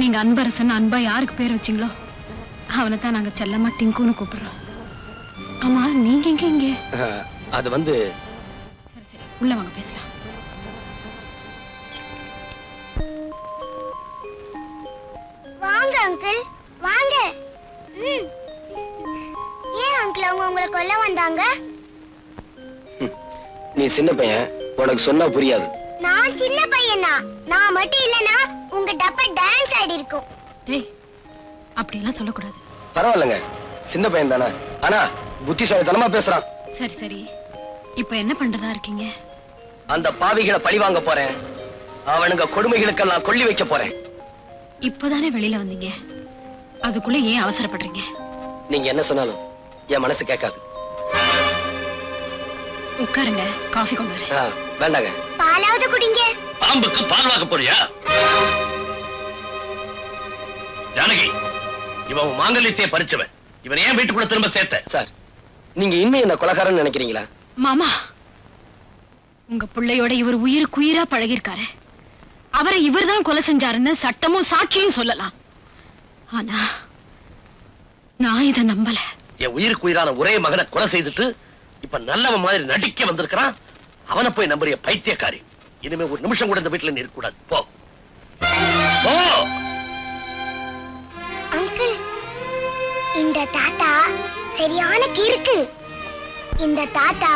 நீங்க அன்பரசன் அன்பா யாருக்கு பேர் வச்சீங்களோ அவனை தான் நாங்க செல்லமா டிங்குன்னு கூப்பிடுறோம். ஆமா, நீங்க எங்க இங்க? அது வந்து உள்ள வாங்க பேசலாம். வாங்க அங்கிள், வாங்க. ஏன் அங்கிள் அவங்க உங்களை கொல்ல வந்தாங்க? நீ சின்ன பையன், உனக்கு சொன்னா புரியாது. நான் சின்ன பையனா? நான் மட்டும் இல்லனா உங்க டப்பா டான்ஸ் ஆடி இருக்கும். டேய், அப்படி எல்லாம் சொல்லக்கூடாது. பரவாயில்லைங்க, சின்ன பையன் தானே. ஆனா புத்திசாலித்தனமா பேசுறான். சரி சரி, இப்ப என்ன பண்றதா இருக்கீங்க? அந்த பாவிகளை பழி வாங்க போறேன். அவனுங்க கொடுமைகளுக்கெல்லாம் கொள்ளி வைக்க போறேன். இப்பதானே வெளியில வந்தீங்க, அதுக்குள்ள ஏன் அவசரப்படுறீங்க? நீங்க என்ன சொன்னாலும் என் மனசு கேட்காது. உட்காருங்க, காஃபி கொண்டு வரேன். வேண்டாங்க. பாலாவது குடிங்க. பாம்புக்கு பால் வாக்க போறியா? ஜானகி, இவன் மாங்கல்யத்தையே பறிச்சவன். இவன் ஏன் வீட்டுக்குள்ள திரும்ப சேர்த்த? சார், நீங்க இன்னும் என்ன கொலைகாரன்னு நினைக்கிறீங்களா? மாமா, உங்க பிள்ளையோட இவர் உயிருக்கு உயிரா பழகிருக்காரு. அவரை இவர்தான் கொலை செஞ்சாருன்னு சட்டமும் சாட்சியும் சொல்லலாம். ஆனா நான் இத நம்பல. என் உயிருக்கு உயிரான ஒரே மகனை கொலை செய்துட்டு இப்ப நல்லவன் மாதிரி நடிக்க வந்திருக்கிறான். அவனை போய் நம்புறிய பைத்தியக்காரி. இனிமே ஒரு நிமிஷம் கூட இந்த வீட்டுல நீ இருக்க கூடாது. போ போ. அங்கிள், இந்த தாத்தா சரியான கிறுக்கு. இந்த தாத்தா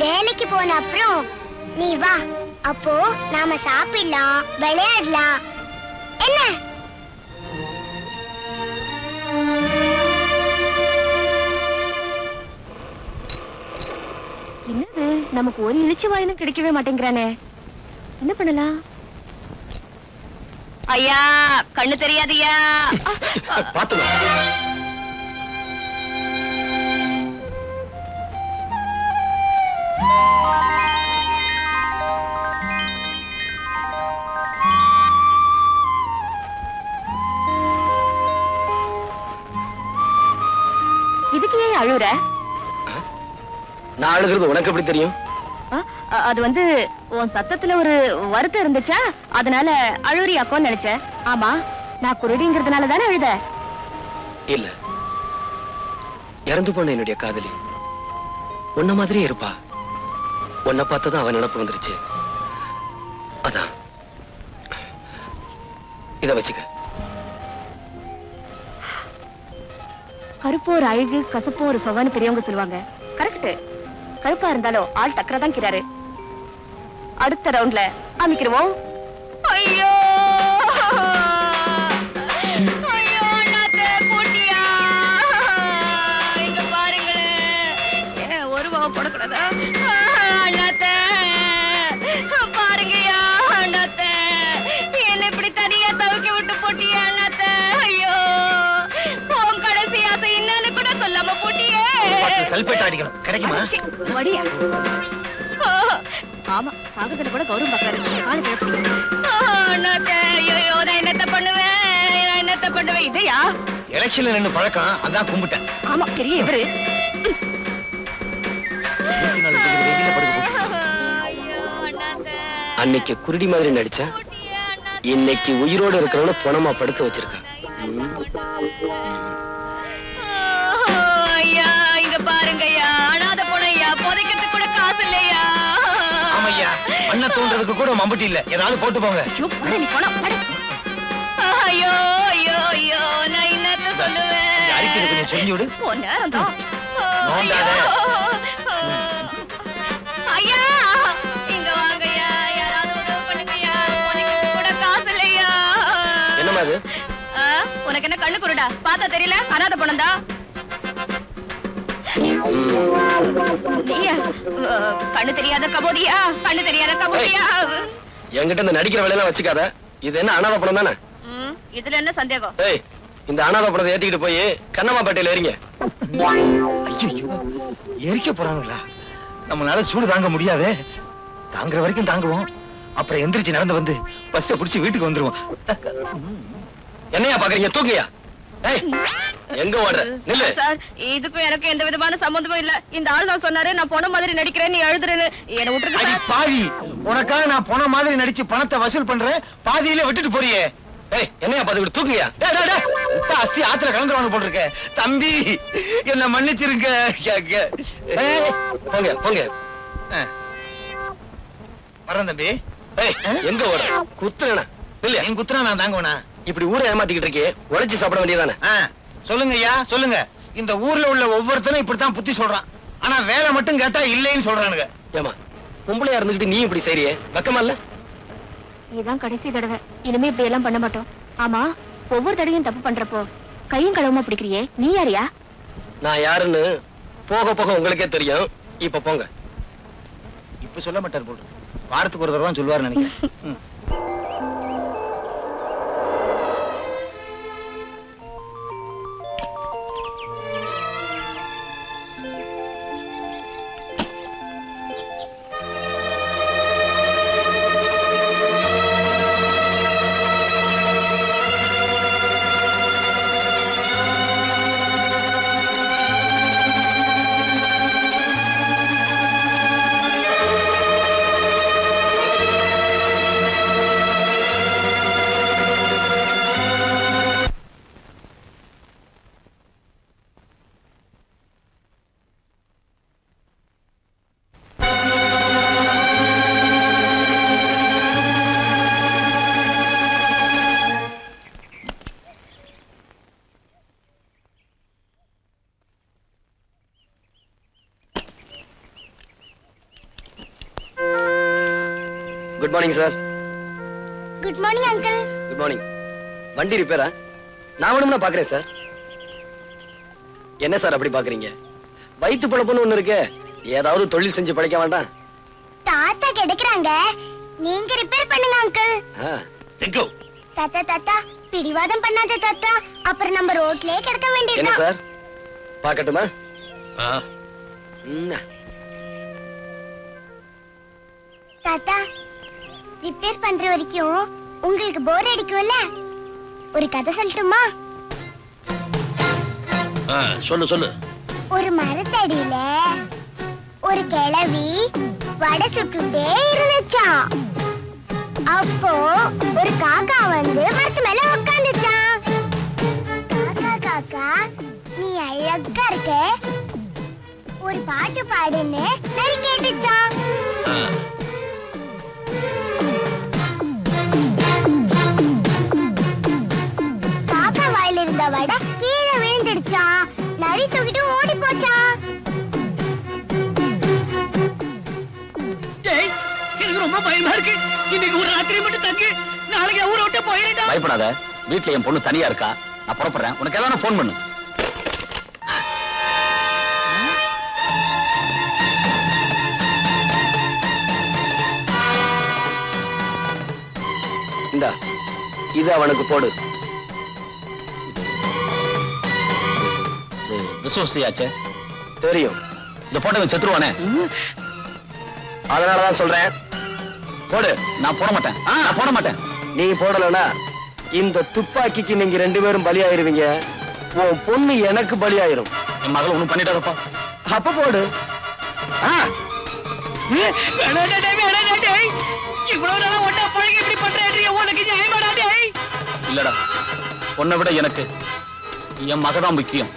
வேலைக்கு போன அப்புறம் நீ வா, அப்போ நாம சாப்பிடலாம், விளையாடலாம். என்ன? என்னது, நமக்கு ஒரு இழிச்சு வாயினும் கிடைக்கவே மாட்டேங்கிறானே. என்ன பண்ணலாம்? ஐயா, கண்ணு தெரியாதியா? பாத்துமா. இதுக்கு ஏன் அழுற? நான் அழுகிறது உனக்கு எப்படி தெரியும்? அது வந்து உன் சத்தத்துல ஒரு வருத்தம் இருந்துச்சா, அதனால அழுறியாக்கோன்னு நினைச்சேன். ஆமா, நான் குருடிங்கிறதுனால தானே அழுத? இல்ல, இறந்து போன என்னுடைய காதலி உன்ன மாதிரியே இருப்பா. உன்னை பார்த்ததும் அவன் நினைப்பு வந்துருச்சு. அதான். இத வச்சுக்க. கருப்பு ஒரு அழகு, கசப்பு ஒரு சொவன்னு பெரியவங்க சொல்லுவாங்க. கரெக்ட். கருப்பா இருந்தாலும் ஆள் டக்கரா தான் கிறாரு. அடுத்த ரவுண்ட்ல அமைக்கிறோம். ஐயோ ஐயோ அண்ணாத்தே போட்டியா, இங்க பாருங்களேன். ஏன் ஒரு பாவ போடக்கூடாதா? அண்ணாத்தே பாருங்கய்யா, அண்ணாத்தே என்ன இப்படி தனியா தவிக்க விட்டு போட்டியா அண்ணாத்தே. ஐயோ உன் கடைசி ஆசை என்னன்னு கூட சொல்லாம போட்டியே. கல்பேட்டை அடிக்கணும், கிடைக்குமா? சி, வடியா. ஆமா, பாகத்துல கூட கௌரவம் பாக்குறாரு. ஆளு கிளப்பிடுங்க. அண்ணாத்தே, ஐயோ நான் என்னத்த பண்ணுவேன், நான் என்னத்த பண்ணுவேன். இதையா எலெக்ஷன்ல நின்னு பழக்கம், அதான் கும்பிட்டேன். ஆமா பெரிய இவரு. ஐயோ அண்ணாத்தே, அன்னைக்கு குருடி மாதிரி நடிச்சா போட்டியா அண்ணாத்தே. இன்னைக்கு உயிரோடு இருக்கிறவன பணமா படுக்க வச்சிருக்கா. ஐயா இங்க பாருங்கய்யா, அனாதை பொண்ணையா, புதைக்கிறதுக்கு கூட காசு இல்லையா. ஆமையா, மண்ணை தோன்றதுக்கு கூட மம்பட்டி இல்ல, ஏதாவது போட்டு போங்க. ஐயோ, போடா நீ போடா, போடா. ஐயோ ஐயோ ஐயோ நான் என்னத்த சொல்லுவேன். அரிக்கிறது கொஞ்சம் சொல்லி விடு. உன் நேரம்தான். நோண்டாத. ஐயா இங்க வாங்கய்யா, யாராவது உதவி பண்ணுங்கய்யா, புதைக்கிறதுக்கு கூட காசு இல்லையா. என்னமா அது? உனக்கு என்ன கண்ணு குருடா, பார்த்தா தெரியல அனாதை பொண்ணந்தா. கண்ணு தெரியாத கபோதியா, கண்ணு தெரியாத கபோதியா. என்கிட்ட இந்த நடிக்கிற வேலையெல்லாம் வச்சுக்காத. இது என்ன அனாதை படம் தானே? இதுல என்ன சந்தேகம்? ஏய், இந்த அனாதை படத்தை ஏத்திக்கிட்டு போய் கண்ணம்மாப்பேட்டையில ஏறிங்க. ஐயோ, எரிக்க போறாங்களா? நம்மளால சூடு தாங்க முடியாதே. தாங்குற வரைக்கும் தாங்குவோம், அப்புறம் எந்திரிச்சு நடந்து வந்து பஸ்ஸை புடிச்சு வீட்டுக்கு வந்துருவோம். என்னையா பாக்குறீங்க? தூக்கியா? ஏய், எங்க ஓடுற? நில்லு. சார், இதுக்கும் எனக்கு எந்த விதமான சம்பந்தமும் இல்ல. இந்த ஆள் தான் சொன்னாரு நான் பொண்ணு மாதிரி நடிக்கிறேன், நீ எழுதுறேன்னு. என்ன விட்டுருக்க அடி சார். பாவி, உனக்காக நான் போன மாதிரி நடிச்சு பணத்தை வசூல் பண்றேன், பாதியில விட்டுட்டு போறியே. ஏய், என்னையா பாத்துக்கிட்டு தூக்கியா? டேய், டேய், டேய், உத்தா அஸ்தி ஆத்துல கலந்துருவாங்க போல் இருக்க. தம்பி என்ன மன்னிச்சிருங்க. ஏய், போங்க போங்க. வரேன் தம்பி. ஏய், எங்க ஓடுற? குத்துறேனா? இல்ல, நீ குத்துறா நான் தாங்குவனா? இப்படி ஊரை ஏமாத்திக்கிட்டு இருக்கே, உழைச்சு சாப்பிட வேண்டியதானே? சொல்லுங்க ஐயா, சொல்லுங்க. இந்த ஊர்ல உள்ள ஒவ்வொருத்தரும் இப்படித்தான் புத்தி சொல்றான். ஆனா வேலை மட்டும் கேட்டா இல்லைன்னு சொல்றானுங்க. ஏமா, பொம்பளையா இருந்துகிட்டு நீ இப்படி செய்றியே, வெக்கமா இல்ல? இதுதான் கடைசி தடவை, இனிமே இப்படி எல்லாம் பண்ண மாட்டோம். ஆமா, ஒவ்வொரு தடவையும் தப்பு பண்றப்போ கையும் களவுமா பிடிக்கிறியே, நீ யாரியா? நான் யாருன்னு போக போக உங்களுக்கே தெரியும். இப்ப போங்க. இப்ப சொல்ல மாட்டார் போல், வாரத்துக்கு ஒரு தடவை தான் சொல்லுவாரு நினைக்கிறேன். Good morning sir. Good morning uncle. Good morning. வண்டி ரிப்பேரா? நான் வேணும்னா பாக்குறேன் சார். என்ன சார் அப்படி பாக்குறீங்க? வயிற்று பழப்புன்னு ஒண்ணு இருக்கு, ஏதாவது தொழில் செஞ்சு பழைக்க வேண்டாம்? தாத்தா கிடைக்கிறாங்க, நீங்க ரிப்பேர் பண்ணுங்க அங்கிள். தாத்தா தாத்தா பிடிவாதம் பண்ணாத தாத்தா, அப்புறம் நம்ம ரோட்லயே கிடக்க என்ன வேண்டியதுதான். சார், பாக்கட்டுமா? தாத்தா ரிப்பேர் பண்ற வரைக்கும் உங்களுக்கு போர் அடிக்கும்ல, ஒரு கதை சொல்லட்டுமா? சொல்லு சொல்லு. ஒரு மரத்தடியில ஒரு கிழவி வடை சுட்டுட்டே இருந்துச்சாம். அப்போ ஒரு காக்கா வந்து மரத்து மேல உட்கார்ந்துச்சான். காக்கா காக்கா நீ அழகா இருக்க, ஒரு பாட்டு பாடுன்னு நரி கேட்டுச்சான். காக்கா வாயில இருந்த வடை கீழே விழுந்துடுச்சான். நரி தூக்கிட்டு ஓடி போச்சான். எனக்கு ரொம்ப பயமா இருக்கு. இன்னைக்கு ஒரு ராத்திரி மட்டும் தங்கு, நாளைக்கு ஊரை விட்டு போயிடா. பயப்படாத, வீட்டுல என் பொண்ணு தனியா இருக்கா, நான் புறப்படுறேன். உனக்கு ஏதாவது போன் பண்ணு. இந்தா, இது அவனுக்கு போடு. விசுவசியாச்சே தெரியும். இந்த போட்டோ செத்துருவானே, அதனாலதான் சொல்றேன், போடு. நான் போட மாட்டேன், நான் போட மாட்டேன். நீ போடலனா இந்த துப்பாக்கிக்கு நீங்க 2 பேரும் பலியாயிருவீங்க. உன் பொண்ணு எனக்கு பலியாயிரும். என் மகள் ஒண்ணும் பண்ணிட்டாரப்பா. அப்ப போடு. இவ்வளவு நாளா ஒன்னா பழகி இப்படி பண்றேன், உனக்கு நியாயமாடா? இல்லடா, உன்னை விட எனக்கு என் மகதான் முக்கியம்.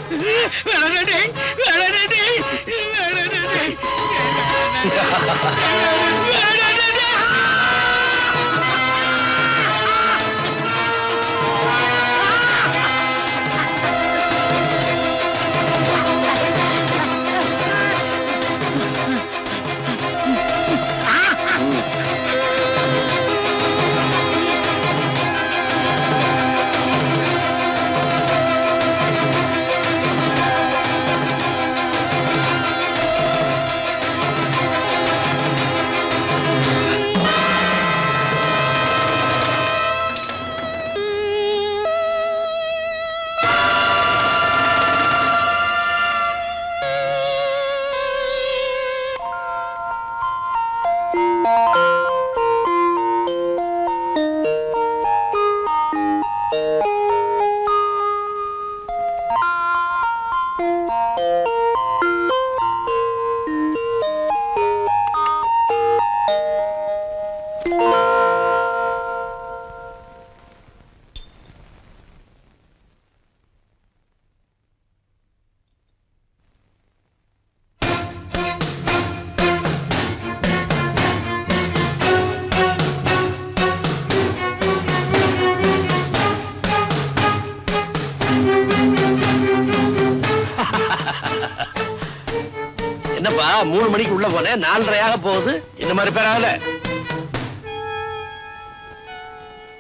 என்னப்பா 3 மணிக்கு உள்ள போனேன், 4:30 போகுது. இந்த மாதிரி பேர் ஆகல.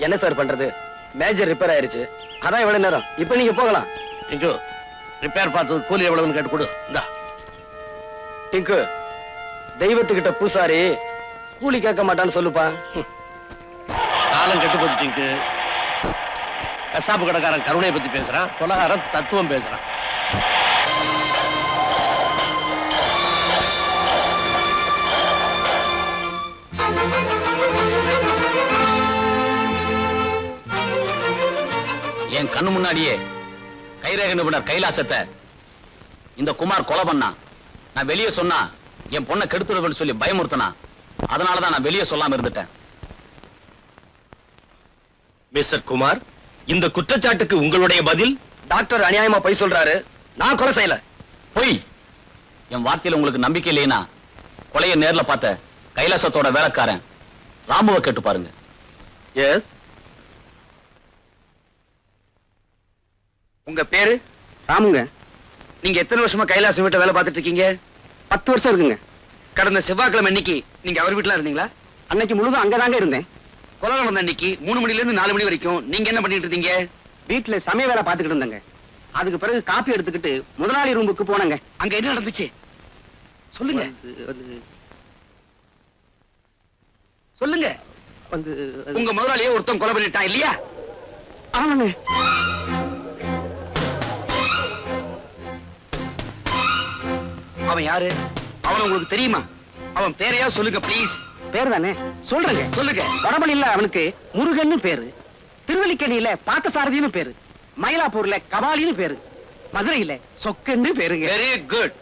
என்ன சார் பண்றது, மேஜர் ரிப்பேர் ஆயிருச்சு, அதான் எவ்வளவு நேரம். இப்ப நீங்க போகலாம். டிங்கு, ரிப்பேர் பார்த்தது கூலி எவ்வளவுன்னு கேட்டு கொடு. இந்தா. டிங்கு, தெய்வத்துக்கிட்ட பூசாரி கூலி கேட்க மாட்டான்னு சொல்லுப்பா. காலம் கெட்டு போச்சு டிங்கு. கசாப்பு கடைக்காரன் கருணையை பத்தி பேசுறான், கொலகாரன் தத்துவம் பேசுறான். என் கண்ணு முன்னாடியே கைரேக நிபுணர் கைலாசத்தை இந்த குமார் கொலை பண்ணா. நான் வெளியே சொன்னா என் பொண்ணை கெடுத்துடுவேன்னு சொல்லி பயமுறுத்தனா. அதனாலதான் நான் வெளியே சொல்லாம இருந்துட்டேன். மிஸ்டர் குமார், இந்த குற்றச்சாட்டுக்கு உங்களுடைய பதில்? டாக்டர் அநியாயமா பொய் சொல்றாரு, நான் கொலை செய்யல. பொய். என் வார்த்தையில உங்களுக்கு நம்பிக்கை இல்லைன்னா கொலையை நேர்ல பார்த்த கைலாசத்தோட வேலைக்காரன் ராமுவை கேட்டு பாருங்க. எஸ். உங்க பேரு? ராமுங்க. நீங்க எத்தனை வருஷமா கைலாசம் வீட்டை வேலை பார்த்துட்டு இருக்கீங்க? 10 வருஷம் இருக்குங்க. கடந்த செவ்வாய்க்கிழமை அன்னைக்கு நீங்க அவர் வீட்டுல இருந்தீங்களா? அன்னைக்கு முழுதும் அங்கதாங்க இருந்தேன். கொலை நடந்த அன்னைக்கு 3 மணில இருந்து 4 மணி வரைக்கும் நீங்க என்ன பண்ணிட்டு இருந்தீங்க? வீட்டுல சமய வேலை பார்த்துக்கிட்டு இருந்தேங்க. அதுக்கு பிறகு காப்பி எடுத்துக்கிட்டு முதலாளி ரூமுக்கு போனங்க. அங்க என்ன நடந்துச்சு சொல்லுங்க. சொல்லுங்க. உங்க முதலாளியே ஒருத்தன் கொலை பண்ணிட்டான் இல்லையா? ஆமாங்க. அவன் யாரு? அவன் உங்களுக்கு தெரியுமா? அவன் பேரையா சொல்லுங்க ப்ளீஸ். பேர் தானே சொல்றேங்க. சொல்லுங்க. வடபழியில அவனுக்கு முருகன்னு பேரு, திருவல்லிக்கேணியில பார்த்தசாரதின்னு பேரு, மயிலாப்பூர்ல கபாலின்னு பேரு, மதுரையில சொக்கன்னு பேருங்க. Very good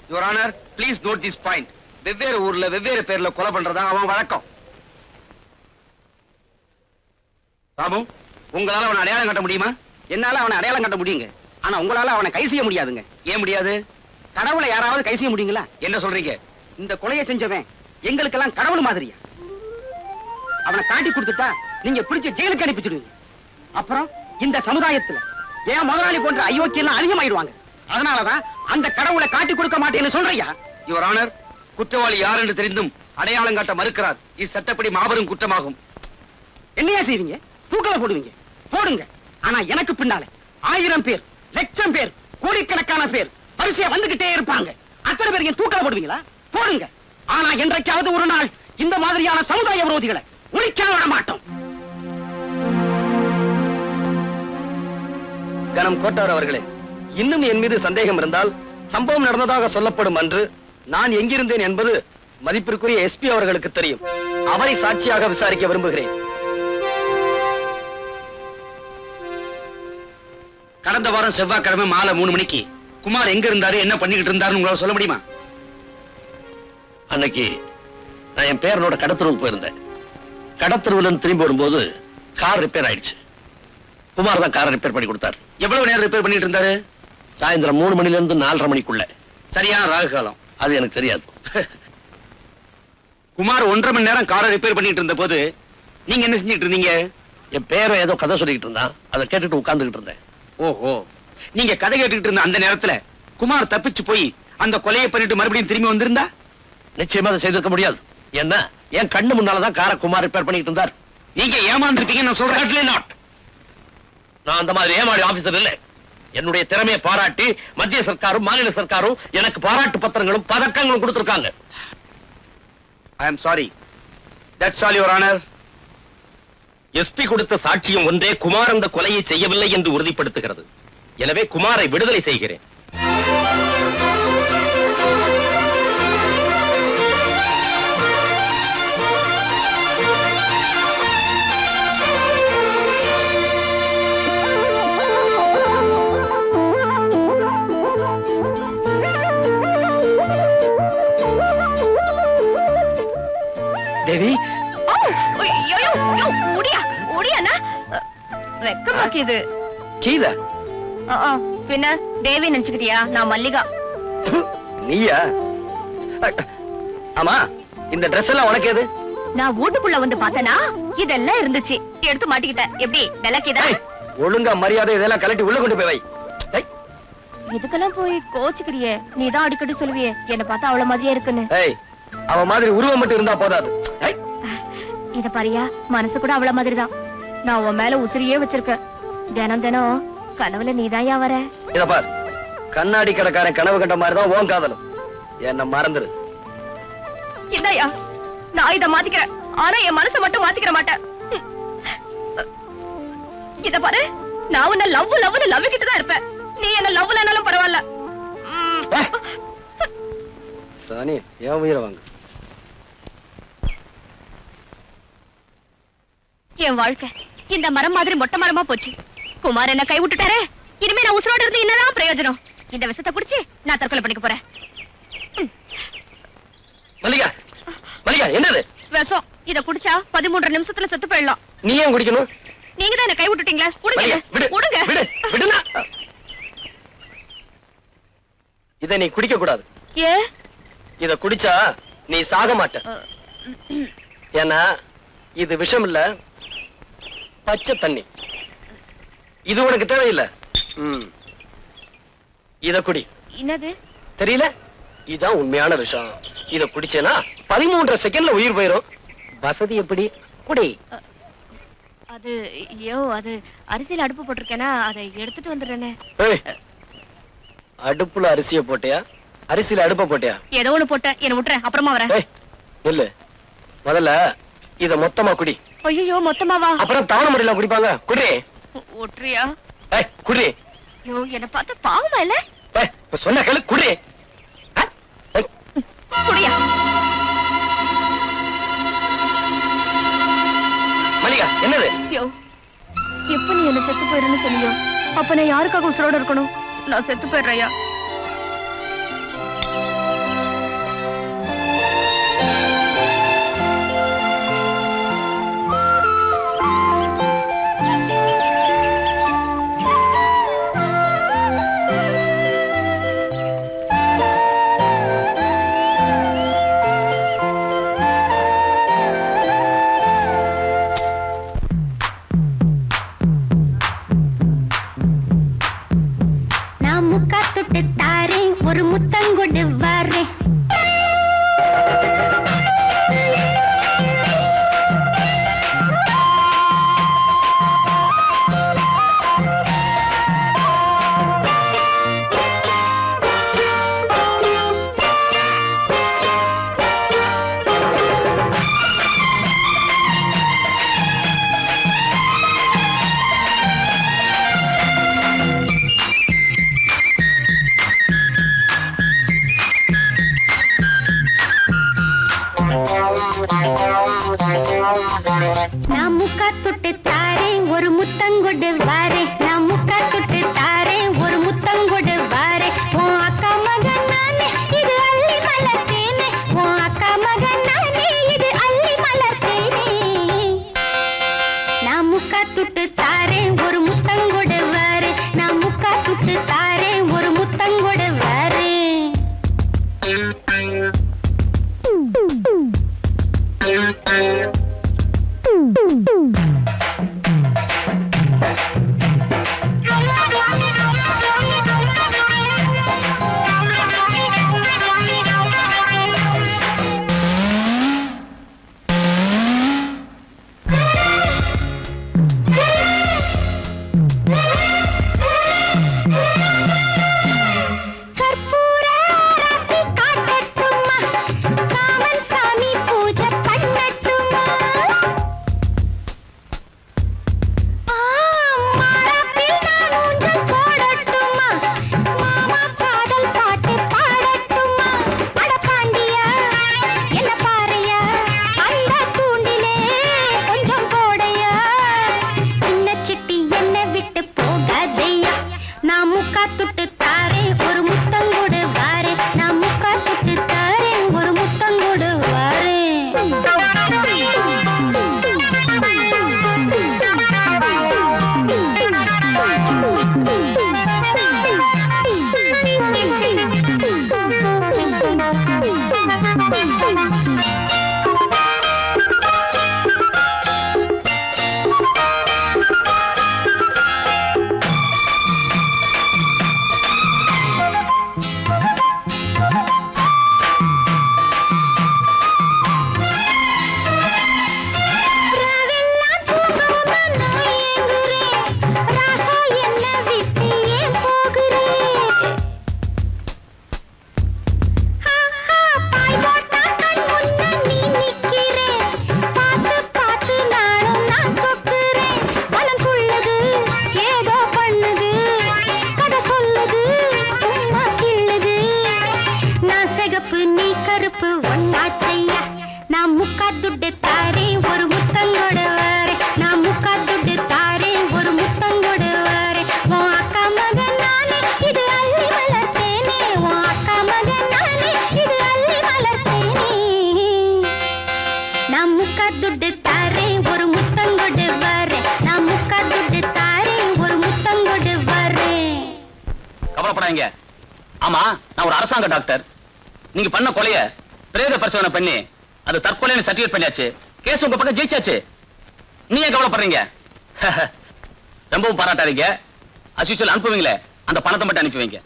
your honour, please note this point. வெவ்வேறு ஊர்ல வெவ்வேறு பேர்ல கொலை பண்றதா அவன் வழக்கம். ராமு, உங்களால அவனை அடையாளம் காட்ட முடியுமா? என்னால அவனை அடையாளம் காட்ட முடியுங்க. ஆனா உங்களால அவனை கை செய்ய முடியாதுங்க. ஏன் முடியாது? கடவுளை யாராவது கை செய்ய முடியுங்களா? என்ன சொல்றீங்க? இந்த கொலையை செஞ்சவன் எங்களுக்கெல்லாம் கடவுள் மாதிரியா? அவனை காட்டி கொடுத்துட்டா நீங்க பிடிச்ச ஜெயிலுக்கு அனுப்பிச்சிடுவீங்க. அப்புறம் இந்த சமுதாயத்துல ஏன் முதலாளி போன்ற அயோக்கியம் அதிகமாயிடுவாங்க. அதனாலதான் அந்த கடவுளை காட்டி கொடுக்க மாட்டேன்னு சொல்றியா? யுவர் ஆனர், குற்றவாளி யார் என்று தெரிந்தும் அடையாளம் காட்ட மறுக்கிறார். இது சட்டப்படி மாபெரும் குற்றமாகும். என்னையா செய்வீங்க? தூக்கல போடுவீங்க, போடுங்க. ஆனா எனக்கு பின்னால 1000 பேர், லட்சம் பேர், கோடிக்கணக்கான பேர் வரிசையா வந்துகிட்டே இருப்பாங்க. அத்தனை பேர் தூக்கல போடுவீங்களா? போடுங்க. ஆனா என்றைக்காவது ஒரு நாள் இந்த மாதிரியான சமுதாய விரோதிகளை ஒழிக்க விட மாட்டோம். கணம் கோட்டார் அவர்களே, இன்னும் என் மீது சந்தேகம் இருந்தால் சம்பவம் நடந்ததாக சொல்லப்படும் அன்று நான் எங்கிருந்தேன் என்பது மதிப்பிற்குரிய எஸ்பி அவர்களுக்கு தெரியும். அவரை சாட்சியாக விசாரிக்க விரும்புகிறேன். கடந்த வாரம் செவ்வாய்க்கிழமை மாலை 3 மணிக்கு குமார் எங்க இருந்தாரு, என்ன பண்ணிக்கிட்டு இருந்தாருன்னு உங்களால சொல்ல முடியுமா? அன்னைக்கு நான் என் பேரனோட கடத்தருவுக்கு போயிருந்தேன். கடத்தருவுல இருந்து திரும்பி வரும்போது கார் ரிப்பேர் ஆயிடுச்சு. குமார் தான் காரை ரிப்பேர் பண்ணி கொடுத்தார். எவ்வளவு நேரம் ரிப்பேர் பண்ணிட்டு இருந்தாரு? சாயந்தரம் 3 மணில இருந்து 4:30 மணிக்குள்ள. சரியான ராகு காலம். அது எனக்கு தெரியாது. குமார் 1.5 மணி நேரம் காரை ரிப்பேர் பண்ணிட்டு இருந்த போது நீங்க என்ன செஞ்சிட்டு இருந்தீங்க? என் பேரை ஏதோ கதை சொல்லிக்கிட்டு இருந்தான். அதை கேட்டுட்டு உட்கார்ந்துகிட்டு இருந்தேன். ஓஹோ, நீங்க கதை கேட்டுக்கிட்டு இருந்த அந்த நேரத்துல குமார் தப்பிச்சு போய் அந்த கொலையை பண்ணிட்டு மறுபடியும் திரும்பி வந்திருந்தா? நிச்சயமா அதை செய்திருக்க முடியாது. என்ன, என் கண்ணு முன்னாலதான் காரை குமார் ரிப்பேர் பண்ணிட்டு இருந்தார். நீங்க ஏமாந்துருப்பீங்க நான் சொல்றேன். நான் அந்த மாதிரி ஏமாடி ஆபீசர் இல்ல. என்னுடைய திறமையை பாராட்டி மத்திய சர்க்காரும் மாநில சர்க்காரும் எனக்கு பாராட்டு பத்திரங்களும் பதக்கங்களும் கொடுத்திருக்காங்க. I am sorry. That's all your honour. SP கொடுத்த சாட்சியம் ஒன்றே குமார் அந்த கொலையை செய்யவில்லை என்று உறுதிப்படுத்துகிறது. எனவே குமாரை விடுதலை செய்கிறேன். தேவி, வெக்கமாக்கிது. கீதா பின்ன தேவி நினைச்சுக்கிட்டியா? நான் மல்லிகா. நீயா? ஆமா, இந்த ட்ரெஸ் எல்லாம் உனக்கு எது? நான் வீட்டுக்குள்ள வந்து பார்த்தனா இதெல்லாம் இருந்துச்சு, எடுத்து மாட்டிக்கிட்டேன். எப்படி விளக்கிதா? ஒழுங்கா மரியாதை இதெல்லாம் கலட்டி உள்ள கொண்டு போய் வை. இதுக்கெல்லாம் போய் கோச்சுக்கிறியே. நீதான் அடிக்கடி சொல்லுவியே என்ன பார்த்தா அவ்வளவு மாதிரியா இருக்குன்னு. அவ மாதிரி உருவம் மட்டும் இருந்தா போதாது. இத பாரியா, மனசு கூட அவ்வளவு மாதிரிதான். நான் உன் மேல உசிரியே வச்சிருக்கேன். தினம் தினம் கனவுல நீதாயா வர. இத பார், கண்ணாடி கடைக்காரன் கனவு கண்ட மாதிரிதான் உன் காதலும். என்ன மறந்துரு. இதாயா, நான் இத மாத்திக்கிறேன். ஆனா என் மனசை மட்டும் மாத்திக்கிற மாட்டேன். இத பாரு, நான் உன்ன லவ் கிட்ட தான் இருப்பேன். நீ என்ன லவ்லனாலும் பரவாயில்ல. சானி, ஏன் உயிரை வாங்க. என் வாழ்க்கை இந்த மரம் மாதிரி மொட்டை மரமா போச்சு. குமார் என்ன கை விட்டுட்டாரு. இனிமே நான் உசுரோடு இருந்து என்னதான் பிரயோஜனம்? இந்த விஷத்தை குடிச்சு நான் தற்கொலை பண்ணிக்க போறேன். மல்லிகா, மல்லிகா, என்னது விஷம்? இத குடிச்சா 13 நிமிஷத்துல செத்து போயிடலாம். நீ ஏன் குடிக்கணும்? நீங்க தான் என்ன கை விட்டுட்டீங்களா? குடுங்க. இத நீ குடிக்க கூடாது. ஏ? இத குடிச்சா நீ சாக மாட்ட. ஏன்னா இது விஷம் இல்ல, பச்சை தண்ணி. இது உனக்கு தேவையில்லை. இத குடி. என்னது தெரியல? இதான் உண்மையான விஷம். இத குடிச்சேனா 13 செகண்ட்ல உயிர் போயிரும். வசதி எப்படி? குடி. அது அது அரிசியில அடுப்பு போட்டிருக்கேனா, அதை எடுத்துட்டு வந்துடுறேனே. அடுப்புல அரிசிய போட்டியா, அரிசியில அடுப்ப போட்டியா? ஏதோ ஒண்ணு போட்ட, என்ன விட்டுறேன், அப்புறமா வரேன். இல்ல, முதல்ல இத மொத்தமா குடி. ஐயோ, மொத்தமாவா? அப்புறம் தவணை முறையில குடிப்பாங்க. குடி. ஒற்றியா? குடி. ஐயோ, என்ன பார்த்து பாவமா இல்ல? சொன்ன கேளு, குடி. குடியா? மல்லிகா, என்னது? ஐயோ, எப்ப நீ என்ன செத்து போயிருன்னு சொன்னியோ, அப்ப நான் யாருக்காக உசுரோட இருக்கணும்? நான் செத்து போயிடுறையா? ஒரு முத்தங்கொடு வாரே. முத்தங்கொடு வாரே நான் முக்கா தொட்டு தாரே ஒரு முத்தங்கொடு வாரே உன் அக்கா மகன் நானே இது அள்ளி மலர்த்தேனே உன் அக்கா மகன் நானே இது அள்ளி மலர்த்தேனே நான் முக்கா தொட்டு தாரே ஒரு முத்தங்கொடு வாரே நான் முக்கா தொட்டு தாரே ஒரு முத்தங்கொடு வாரே ஆமா, நான் ஒரு அரசாங்க டாக்டர். நீங்க பண்ண கொலைய பிரேத பரிசோதனை பண்ணி அது தற்கொலைன்னு சர்டிஃபிகேட் பண்ணியாச்சு. கேஸ் உங்க பக்கம் ஜெயிச்சாச்சு. நீ ஏன் கவலைப்படுறீங்க? ரொம்பவும் பாராட்டாதீங்க. as usual அனுப்புவீங்களே அந்த பணத்தை மட்டும் அனுப்பி வைங்க.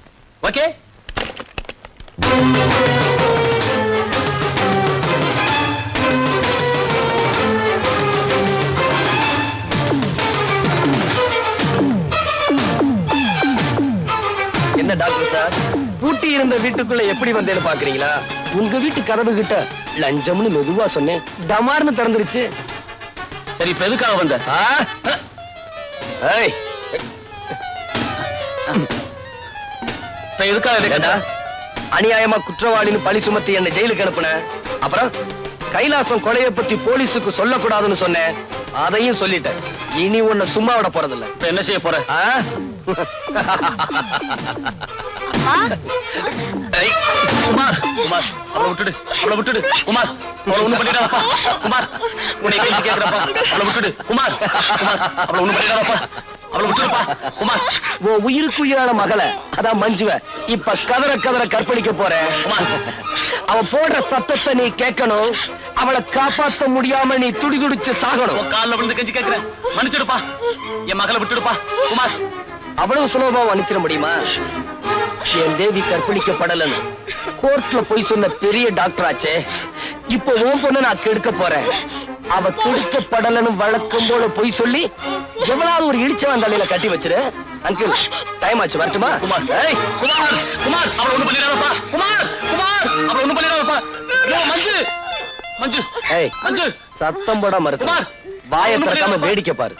ஓகே? என்ன டாக்டர் சார், பூட்டி இருந்த வீட்டுக்குள்ள எப்படி வந்தேன்னு பாக்குறீங்களா? உங்க வீட்டு கதவு கிட்ட லஞ்சம்னு மெதுவா சொன்னேன், டமார்னு திறந்துருச்சு. சரி, இப்ப எதுக்காக வந்த? எதுக்காக? அநியாயமா குற்றவாளின்னு பழி சுமத்தி என்ன ஜெயிலுக்கு அனுப்புன. அப்புறம் கைலாசம் கொலையை பத்தி போலீஸுக்கு சொல்லக்கூடாதுன்னு சொன்னேன், அதையும் சொல்லிட்டேன். இனி உன்னை சும்மா விட போறதில்ல. என்ன செய்ய போற? குமார், குமார், அவளை விட்டுடு, அவளை விட்டுடு. குமார், அவளை ஒண்ணும் பண்ணிடாதப்பா. குமார், உன்னை கேள்வி கேட்கிறப்பா. அவளை விட்டுடு. குமார், குமார், அவளை ஒண்ணும் பண்ணிடாதப்பா. அவளை விட்டுடுப்பா. குமார், உன் உயிருக்கு உயிரான மகளை, அதான் மஞ்சுவ, இப்ப கதற கதற கற்பழிக்க போறேன். குமார், அவ போடுற சத்தத்தை நீ கேட்கணும். அவளை காப்பாத்த முடியாம நீ துடிதுடிச்சு சாகணும். காலில் விழுந்து கெஞ்சி கேட்கிறேன், மன்னிச்சிடுப்பா. என் மகளை விட்டுடுப்பா. குமார், அவ்வளவு சுலபமா மன்னிச்சிட முடியுமா? என் தேவி கற்பழிக்கப்படலன்னு கோர்ட்ல போய் சொன்ன பெரிய டாக்டர் ஆச்சே. இப்போ உன் பொண்ணு நான் கெடுக்க போறேன். அவ கெடுக்கப்படலன்னு வழக்கம் போல போய் சொல்லி எவ்வளவு ஒரு இடிச்சவன் தலையில கட்டி வச்சிரு. அங்கிள், டைம் ஆச்சு, வரட்டுமா? குமார், குமார், குமார், அவளை ஒண்ணும் பண்ணிடாதப்பா. குமார், குமார், அவளை ஒண்ணும் பண்ணிடாதப்பா. மஞ்சு, மஞ்சு, மஞ்சு, சத்தம் போட மறுத்து வாயை திறக்காம வேடிக்கை பாரு.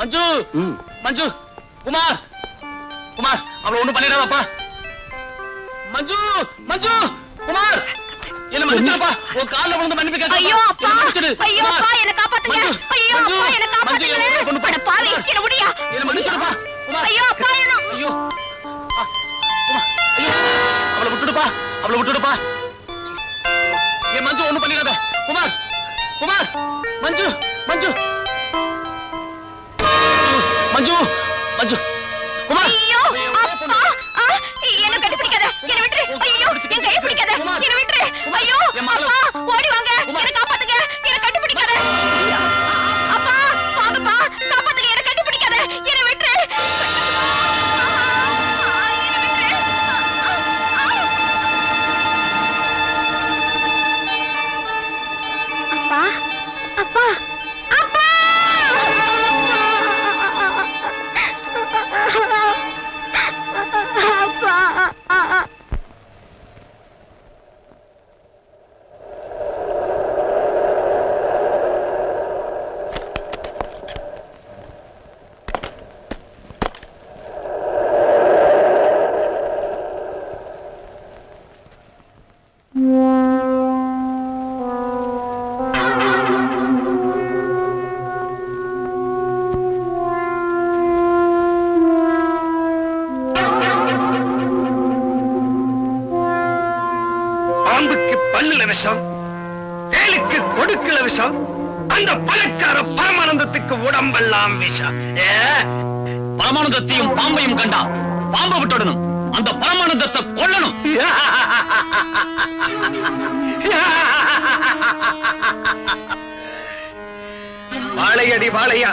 மஞ்சு, மஞ்சு, குமார், குமார், அவளை ஒண்ணும் பண்ணிடாதப்பா. மஞ்சு, மஞ்சு, குமார், என்ன மன்னிச்சிடுப்பா. உன் கால்ல விழுந்து மன்னிப்பு கேட்க. ஐயோ அப்பா, ஐயோ அப்பா, என்ன காப்பாத்துங்க. ஐயோ அப்பா, என்ன காப்பாத்துங்க. குமார் குமார் மஞ்சு மஞ்சு மஞ்சு மஞ்சு குமார் ஐயோ அப்பா என்ன கட்டி பிடிக்காத என்ன விட்டுரு ஐயோ என் கையை பிடிக்காத என்ன விட்டுரு ஐயோ அப்பா ஓடி வாங்க என்ன காப்பாத்துங்க என்ன கட்டி பிடிக்காத அப்பா வாங்கப்பா காப்பாத்துங்க என்ன கட்டி பிடிக்காத என்ன விட்டுரு அப்பா அப்பா அப்பா பாம்புக்கு பல்லுல விஷம், தேளுக்கு கொடுக்கல விஷம், அந்த பணக்கார பரமானந்தத்துக்கு உடம்பெல்லாம் விஷம். பரமானந்தத்தையும் பாம்பையும் கண்டா பாம்பை விட்டுடணும், அந்த பரமானந்தத்தை கொல்லணும். வாழையடி வாழையா,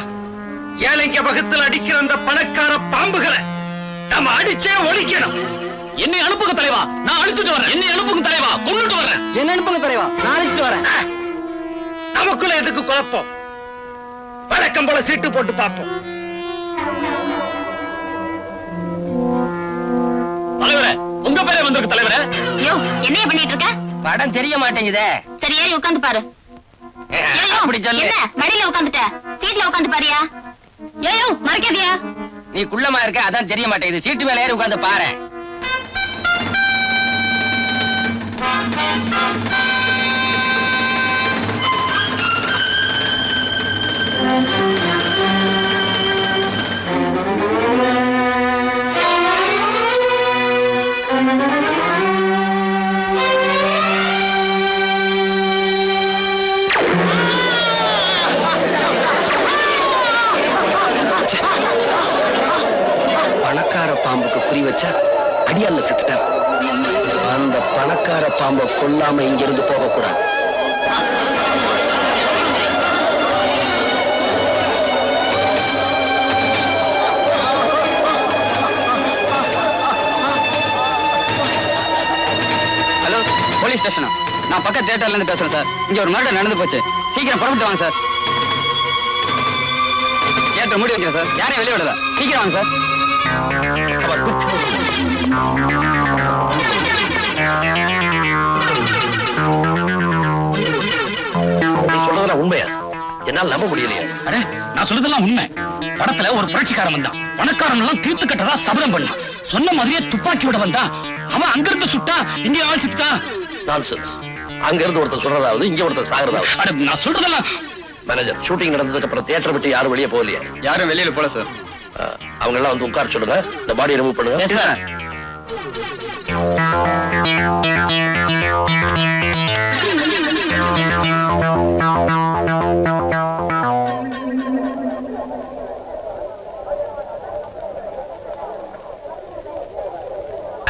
ஏழைங்க வகுத்தில் அடிக்கிற அந்த பணக்கார பாம்புகளை நம்ம அடிச்சே ஒழிக்கணும். என்னை அனுப்புங்க தலைவா, நான் அழிச்சுட்டு வரேன். என்னை அனுப்புங்க தலைவா, கொண்டுட்டு வரேன். என்ன அனுப்புங்க தலைவா, நான் அழைச்சிட்டு வரேன். நமக்குள்ள எதுக்கு குழப்பம்? வழக்கம் போல சீட்டு போட்டு பார்ப்போம். தலைவரே, உங்க பேரே வந்திருக்கு தலைவரே. ஐயோ என்னைய பண்ணிட்டு இருக்க? படம் தெரிய மாட்டேங்குதே. சரி ஏறி உட்கார்ந்து பாரு. ஏயோ அப்படி சொல்லு. என்ன மடியில உட்கார்ந்துட்ட? சீட்ல உட்கார்ந்து பாரியா? ஏயோ மறக்காதியா? நீ குள்ளமா இருக்க, அதான் தெரிய மாட்டேங்குது. சீட்டு மேல ஏறி உட்கார்ந்து பாரு. பணக்கார பாம்புக்கு குறி வச்சா அடியால செத்துட்டான். அந்த பணக்கார பாம்பை கொல்லாம இங்கிருந்து போக கூடாது. ஹலோ, போலீஸ் ஸ்டேஷனா? நான் பக்க தியேட்டர்ல இருந்து பேசுறேன் சார். இங்க ஒரு மர்டர் நடந்து போச்சு. சீக்கிரம் புறப்பட்டு வாங்க சார். தியேட்டர் மூடி வைக்கிறேன் சார். யாரையும் வெளியே விடல. சீக்கிரம் வாங்க சார். நீ சொல்றதெல்லாம் உண்மையா? என்னால நம்ப முடியலையே. அடே, நான் சொல்றதெல்லாம் உண்மை. படத்துல ஒரு புரட்சிக்காரன் வந்தான். பணக்காரன் எல்லாம் தீர்த்து கட்டதா சபதம் பண்ணான். சொன்ன மாதிரியே துப்பாக்கி விட வந்தான். அவன் அங்க இருந்து சுட்டா, இங்க ஆள் சுட்டான். நான்சென்ஸ். அங்க இருந்து ஒருத்தர் சொல்றதாவது, இங்க ஒருத்தர் சாகிறதாவது. அட, நான் சொல்றதெல்லாம் மேனேஜர், ஷூட்டிங் நடந்ததுக்கு அப்புறம் தியேட்டர் விட்டு யாரும் வெளியே போகலையா? யாரும் வெளியில போல சார். அவங்க எல்லாம் வந்து உட்கார சொல்லுங்க. இந்த பாடியை ரிமூவ் பண்ணுங்க. சார்.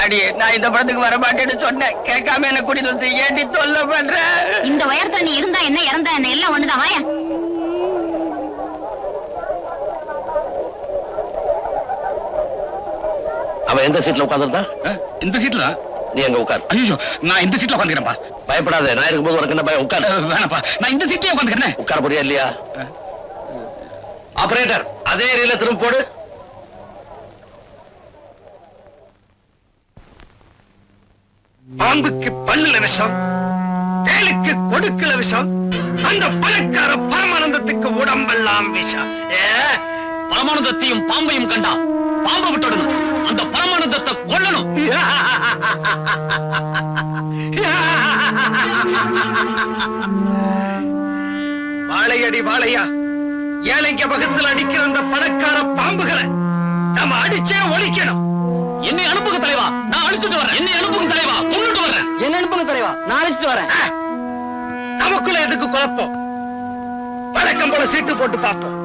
அடி, நான் இந்த படத்துக்கு வர மாட்டேன்னு சொன்னேன். கேட்காம என்ன கூட்டிட்டு வந்து ஏண்டி தொல்லை பண்ற? இந்த உயரத்துல நீ இருந்தா என்ன இறந்தா என்ன எல்லாம் ஒண்ணுதான். வாயா. அவன் எந்த சீட்ல உட்கார்ந்துருந்தா? இந்த சீட்ல. நீ அங்க உட்கார். ஐயோ, நான் இந்த சீட்ல உட்காந்துக்கிறேன்ப்பா. பயப்படாத, நான் இருக்கும்போது உனக்கு என்ன பயம்? உட்கார். வேணாப்பா, நான் இந்த சீட்லயே உட்காந்துக்கிறேன். உட்கார போறியா இல்லையா? ஆபரேட்டர், அதே ரீல திரும்ப போடு. பாம்புக்கு பல்லுல விஷம், தேளுக்கு கொடுக்கல விஷம், அந்த பணக்கார பரமானந்தத்துக்கு உடம்பெல்லாம் விஷம். பரமானந்தத்தையும் பாம்பையும் கண்டா பாம்பை விட்டுடணும், அந்த பரமானந்தத்தை கொல்லணும். வாழையடி வாழையா, ஏழைங்க வகுத்தில் அடிக்கிற அந்த பணக்கார பாம்புகளை நம்ம அடிச்சே ஒழிக்கணும். என்னை அனுப்புங்க தலைவா, நான் அழிச்சுட்டு வரேன். என்னை அனுப்புங்க தலைவா, கொண்டுட்டு வரேன். என்ன அனுப்புங்க தலைவா, நான் அழைச்சிட்டு வரேன். நமக்குள்ள எதுக்கு குழப்பம். வழக்கம் போல சீட்டு போட்டு பார்ப்போம்.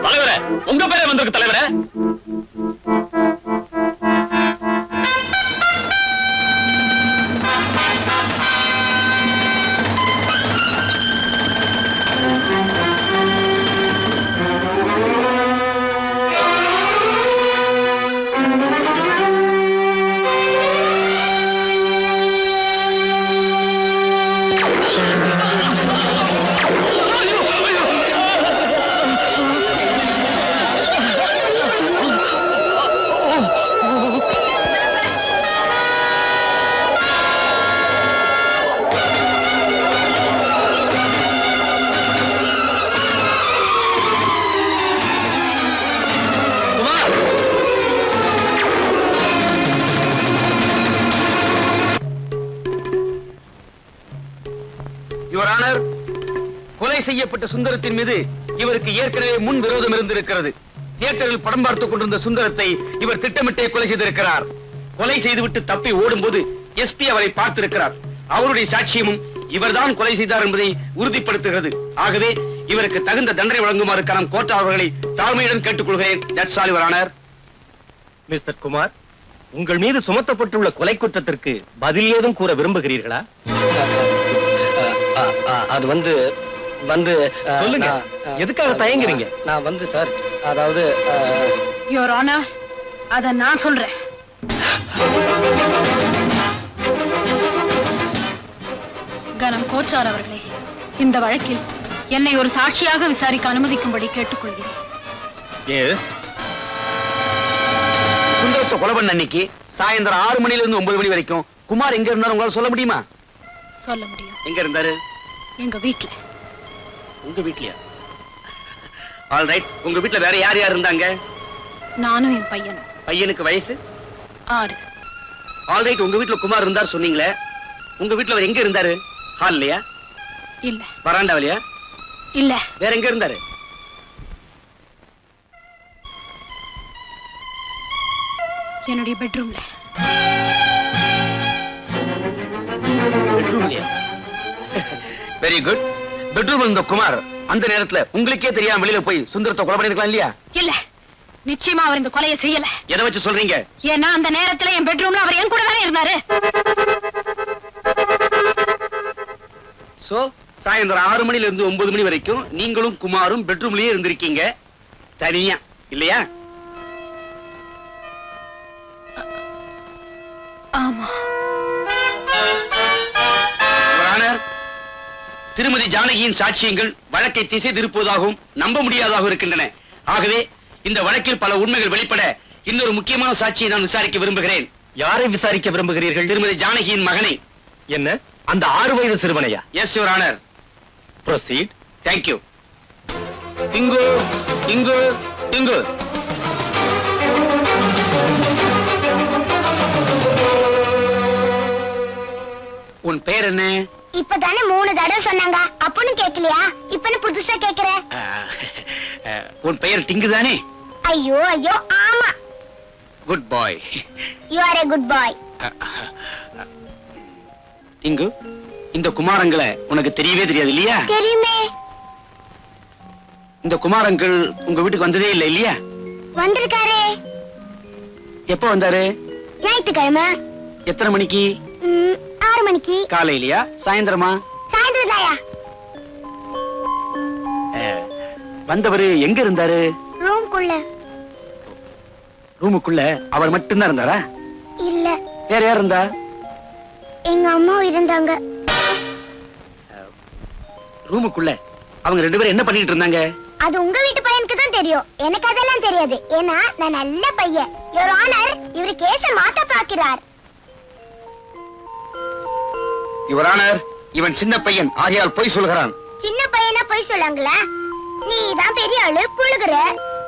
தலைவரே, உங்க பேரே வந்திருக்கு தலைவரே. யுவர் ஆனர், கொலை செய்யப்பட்ட சுந்தரத்தின் மீது இவருக்கு ஏற்கனவே முன் விரோதம் இருந்திருக்கிறது. தியேட்டரில் படம் பார்த்துக் கொண்டிருந்த சுந்தரத்தை இவர் திட்டமிட்டே கொலை செய்திருக்கிறார். கொலை செய்துவிட்டு தப்பி ஓடும்போது எஸ்பி அவரை பார்த்திருக்கிறார். அவருடைய சாட்சியமும் இவர்தான் கொலை செய்தார் என்பதை உறுதிப்படுத்துகிறது. ஆகவே இவருக்கு தகுந்த தண்டனை வழங்குமாறு கனம் கோர்ட் அவர்களை தாழ்மையுடன் கேட்டுக்கொள்கிறேன். That's all your honour. Mister Kumar, உங்கள் மீது சுமத்தப்பட்டுள்ள கொலை குற்றத்திற்கு பதில் ஏதும் கூற விரும்புகிறீர்களா? அது வந்து சொல்லுங்க, எதுக்காக தயங்குறீங்க? நான் வந்து சார், அதாவது யுவர் ஆனர், அத நான் சொல்றேன். கனம் கோச்சார் அவர்களே, இந்த வழக்கில் என்னை ஒரு சாட்சியாக விசாரிக்க அனுமதிக்கும்படி கேட்டுக்கொள்கிறேன். சுந்தரத்தை கொலை பண்ண அன்னைக்கு சாயந்தரம் 6 மணில இருந்து 9 மணி வரைக்கும் குமார் எங்க இருந்தாரு உங்களால சொல்ல முடியுமா? சொல்ல முடியும். எங்க இருந்தாரு? எங்க வீட்டுல. உங்க வீட்லயா? All right. உங்க வீட்ல வேற யார் யார் இருந்தாங்க? நானும் என் பையனும். பையனுக்கு வயசு 6. All right. உங்க வீட்ல குமார் இருந்தார் சொன்னீங்களே, உங்க வீட்ல அவர் எங்க இருந்தாரு? ஹால்லயா? இல்ல. வராண்டாவிலயா? இல்ல. வேற எங்க இருந்தாரு? என்னுடைய பெட்ரூம்ல. பெட்ரூம்லயா? Very good. பெட்ரூம் இருந்த குமார் அந்த நேரத்துல உங்களுக்கே தெரியாம வெளியில போய் சுந்தரத்தை கொலை பண்ணிருக்கலாம் இல்லையா? இல்ல, நிச்சயமா அவர் இந்த கொலையை செய்யல. எதை வச்சு சொல்றீங்க? ஏன்னா அந்த நேரத்துல என் பெட்ரூம்ல அவர் என் கூட தானே இருந்தாரு. சோ சாயந்தரம் 6 மணில இருந்து 9 மணி வரைக்கும் நீங்களும் குமாரும் பெட்ரூம்லயே இருந்திருக்கீங்க தனியா, இல்லையா? ஆமா. திருமதி ஜானகியின் சாட்சியங்கள் வழக்கை திசை திருப்புவதாகவும் நம்ப முடியாததாகவும் இருக்கின்றன. ஆகவே இந்த வழக்கில் பல உண்மைகள் வெளிப்பட இன்னொரு முக்கியமான சாட்சியை நான் விசாரிக்க விரும்புகிறேன். யாரை விசாரிக்க விரும்புகிறீர்கள்? திருமதி ஜானகியின் மகனை. என்ன, அந்த 6 வயது சிறுவனையா? Yes your honour. Proceed. Thank you. இங்கு இங்கு இங்கு உன் பெயர் என்ன? இப்பதானே 3 தடவை சொன்னாங்க, அப்பன்னு கேட்கலையா? இப்பன்னு புதுசா கேக்குற? உன் பெயர் டிங்கு தானே? ஐயோ ஐயோ, ஆமா. Good bye. You are a good boy. டிங்கு, இந்த குமாரங்களை உனக்கு தெரியவே தெரியாது இல்லையா? தெரியுமே. இந்த குமாரங்கள் உங்க வீட்டுக்கு வந்ததே இல்லை இல்லையா? வந்திருக்காரே. எப்ப வந்தாரு? ஞாயிற்றுக்கிழமை. எத்தனை மணிக்கு? 6 மணிக்கு. காலையிலயா சாயந்தரமா? சாயந்தரம் தாயா. வந்தவரு எங்க இருந்தாரு? ரூம்குள்ள. ரூமுக்குள்ள அவர் மட்டும்தான் இருந்தாரா? இல்ல, வேற யார் இருந்தா? எங்க அம்மா இருந்தாங்க. ரூமுக்குள்ள அவங்க 2 பேரும் என்ன பண்ணிட்டு இருந்தாங்க? அது உங்க வீட்டு பையனுக்கு தான் தெரியும், எனக்கு அதெல்லாம் தெரியாது. ஏன்னா நான் நல்ல பையன். யுவர் ஆனர், இவரு கேஸ மாத்த பாக்கிறார். யுவர் ஆனர், இவன் சின்ன பையன் ஆகையால் பொய் சொல்கிறான். சின்ன பையனா பொய் சொல்லாங்களா? நீ தான் பெரிய ஆளு, புழுகுற.